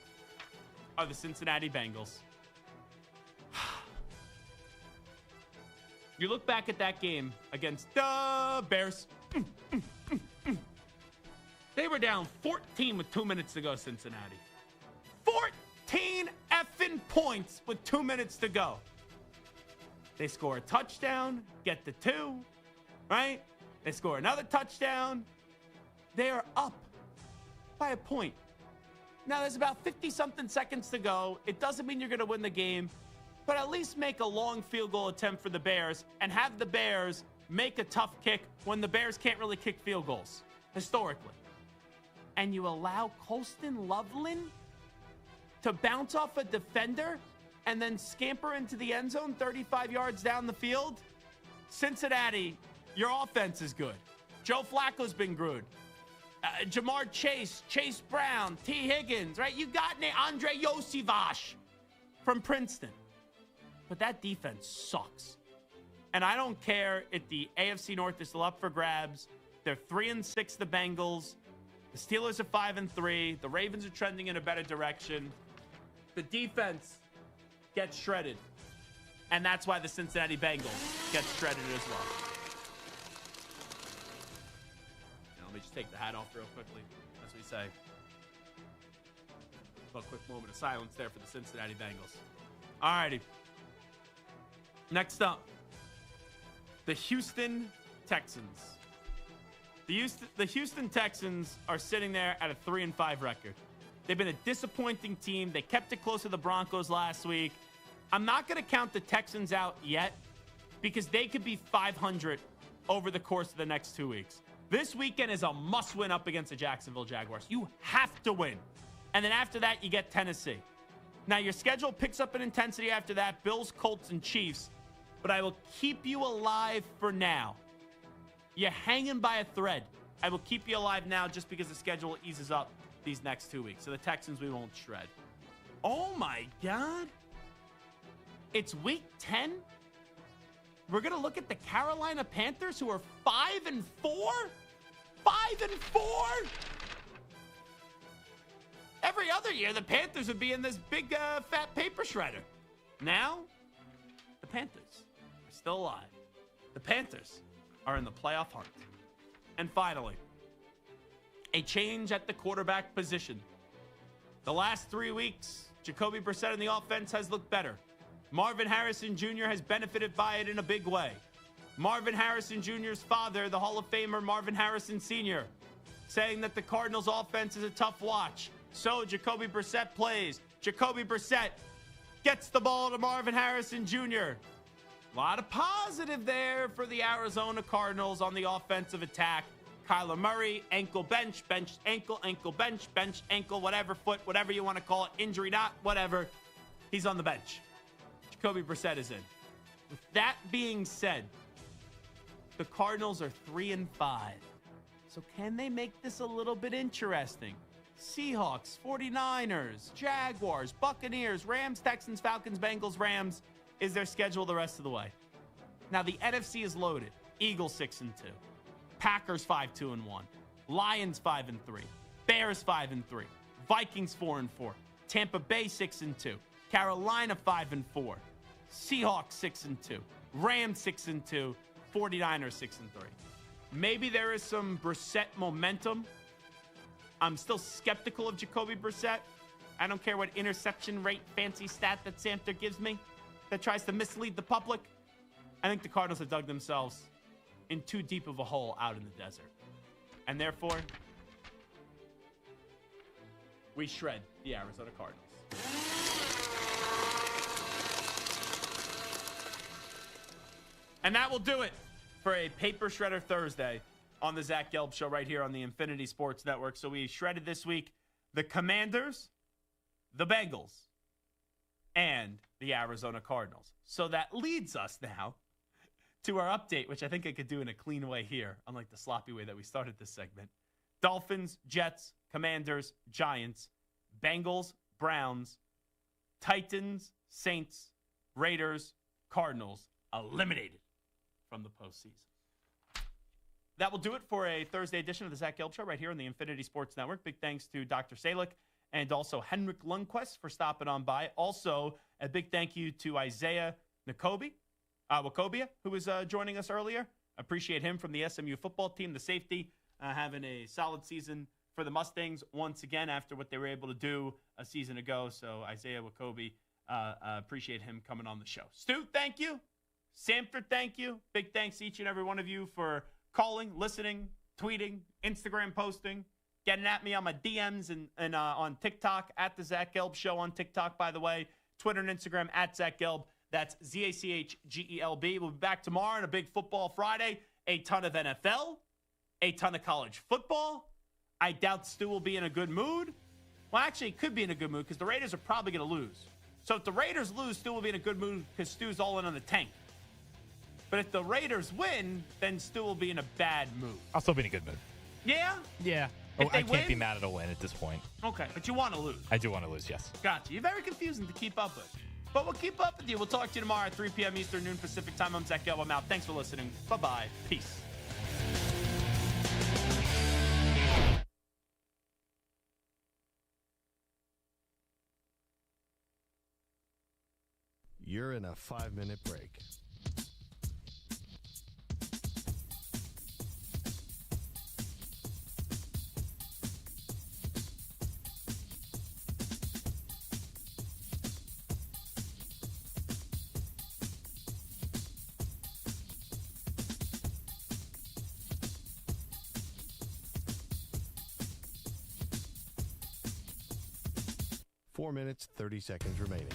are the Cincinnati Bengals. You look back at that game against the Bears. They were down 14 with 2 minutes to go, Cincinnati. 14 effing points with 2 minutes to go. They score a touchdown, get the 2, right? They score another touchdown. They are up by a point. Now, there's about 50-something seconds to go. It doesn't mean you're going to win the game, but at least make a long field goal attempt for the Bears and have the Bears make a tough kick when the Bears can't really kick field goals, historically. And you allow Colston Loveland to bounce off a defender and then scamper into the end zone 35 yards down the field? Cincinnati, your offense is good. Joe Flacco's been good. Jamar Chase, Chase Brown, T. Higgins, right? You got Andre Yosivash from Princeton. But that defense sucks. And I don't care if the AFC North is still up for grabs. They're 3-6, the Bengals. The Steelers are 5-3. The Ravens are trending in a better direction. The defense gets shredded. And that's why the Cincinnati Bengals get shredded as well. Now, let me just take the hat off real quickly, as we say. A quick moment of silence there for the Cincinnati Bengals. All righty. Next up, the Houston Texans. The Houston Texans are sitting there at a 3-5 record. They've been a disappointing team. They kept it close to the Broncos last week. I'm not going to count the Texans out yet because they could be 500 over the course of the next 2 weeks. This weekend is a must-win up against the Jacksonville Jaguars. You have to win. And then after that, you get Tennessee. Now, your schedule picks up in intensity after that. Bills, Colts, and Chiefs. But I will keep you alive for now. You're hanging by a thread. I will keep you alive now just because the schedule eases up these next 2 weeks. So the Texans, we won't shred. Oh, my God. It's week 10. We're going to look at the Carolina Panthers, who are 5-4? 5-4? Every other year, the Panthers would be in this big, fat paper shredder. Now, the Panthers are still alive. The Panthers are in the playoff hunt. And finally, a change at the quarterback position. The last 3 weeks, Jacoby Brissett in the offense has looked better. Marvin Harrison Jr. has benefited by it in a big way. Marvin Harrison Jr.'s father, the Hall of Famer Marvin Harrison Sr., saying that the Cardinals offense is a tough watch. So Jacoby Brissett plays. Jacoby Brissett gets the ball to Marvin Harrison Jr. A lot of positive there for the Arizona Cardinals on the offensive attack. Kyler Murray, ankle bench, ankle, bench, ankle, whatever, foot, whatever you want to call it, injury not, whatever. He's on the bench. Jacoby Brissett is in. With that being said, the Cardinals are 3-5. So can they make this a little bit interesting? Seahawks, 49ers, Jaguars, Buccaneers, Rams, Texans, Falcons, Bengals, Rams is their schedule the rest of the way. Now the NFC is loaded. Eagles 6-2. Packers 5-2-1. Lions 5-3. Bears 5-3. Vikings 4-4. Tampa Bay 6-2. Carolina 5-4. Seahawks 6-2. Rams 6-2. 49ers 6-3. Maybe there is some Brissett momentum. I'm still skeptical of Jacoby Brissett. I don't care what interception rate fancy stat that Samter gives me that tries to mislead the public. I think the Cardinals have dug themselves in too deep of a hole out in the desert. And therefore, we shred the Arizona Cardinals. And that will do it for a Paper Shredder Thursday on the Zach Gelb Show right here on the Infinity Sports Network. So we shredded this week the Commanders, the Bengals, and the Arizona Cardinals. So that leads us now to our update, which I think I could do in a clean way here, unlike the sloppy way that we started this segment. Dolphins, Jets, Commanders, Giants, Bengals, Browns, Titans, Saints, Raiders, Cardinals eliminated from the postseason. That will do it for a Thursday edition of the Zach Gelb Show right here on the Infinity Sports Network. Big thanks to Dr. Salick and also Hendrik Lundqvist for stopping on by. Also, a big thank you to Isaiah Nwokobia, who was joining us earlier. Appreciate him from the SMU football team, the safety, having a solid season for the Mustangs once again after what they were able to do a season ago. So Isaiah Nwokobia, appreciate him coming on the show. Stu, thank you. Samford, thank you. Big thanks to each and every one of you for calling, listening, tweeting, Instagram posting, getting at me on my DMs and on TikTok, at the Zach Gelb Show on TikTok, by the way. Twitter and Instagram, at Zach Gelb. That's ZACHGELB. We'll be back tomorrow on a big football Friday. A ton of NFL, a ton of college football. I doubt Stu will be in a good mood. Well, actually, he could be in a good mood because the Raiders are probably going to lose. So if the Raiders lose, Stu will be in a good mood because Stu's all in on the tank. But if the Raiders win, then Stu will be in a bad mood.
I'll still be in a good mood.
Yeah?
Yeah. I can't be mad at a win at this point.
Okay, but you want to lose.
I do want to lose, yes.
Gotcha. You're very confusing to keep up with. But we'll keep up with you. We'll talk to you tomorrow at 3 p.m. Eastern, noon Pacific time. I'm Zach Gelb. I'm out. Thanks for listening. Bye-bye. Peace.
You're in a 5-minute break. Four minutes, 30 seconds remaining.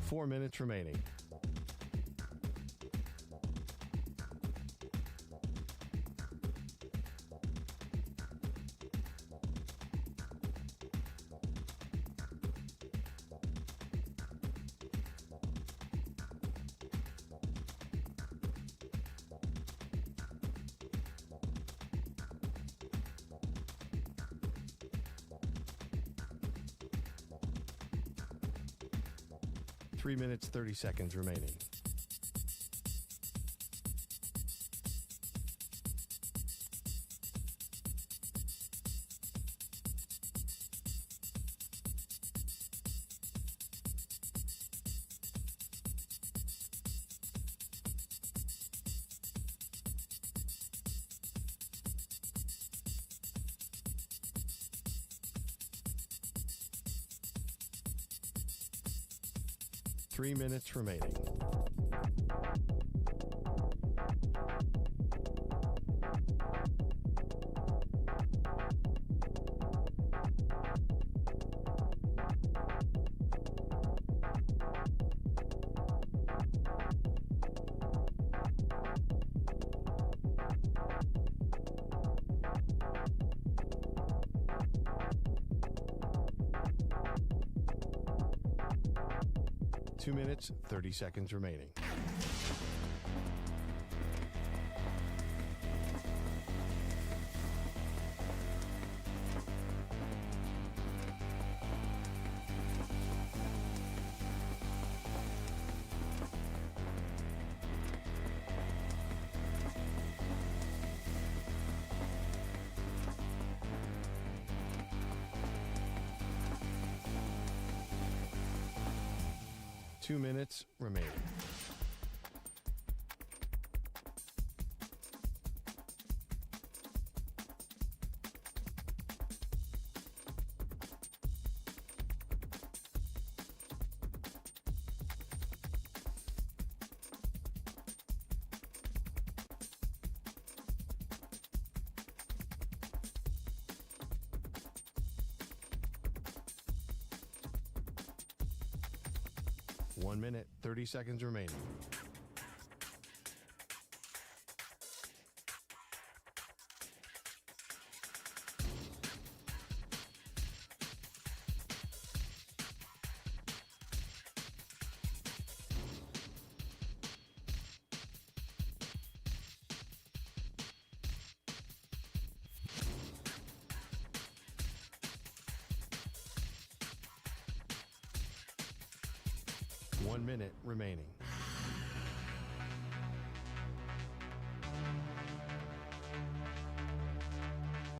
Four minutes remaining. Three minutes, 30 seconds remaining. 3 minutes remaining. Two minutes, 30 seconds remaining. Two minutes remaining. One minute, 30 seconds remaining. One minute remaining.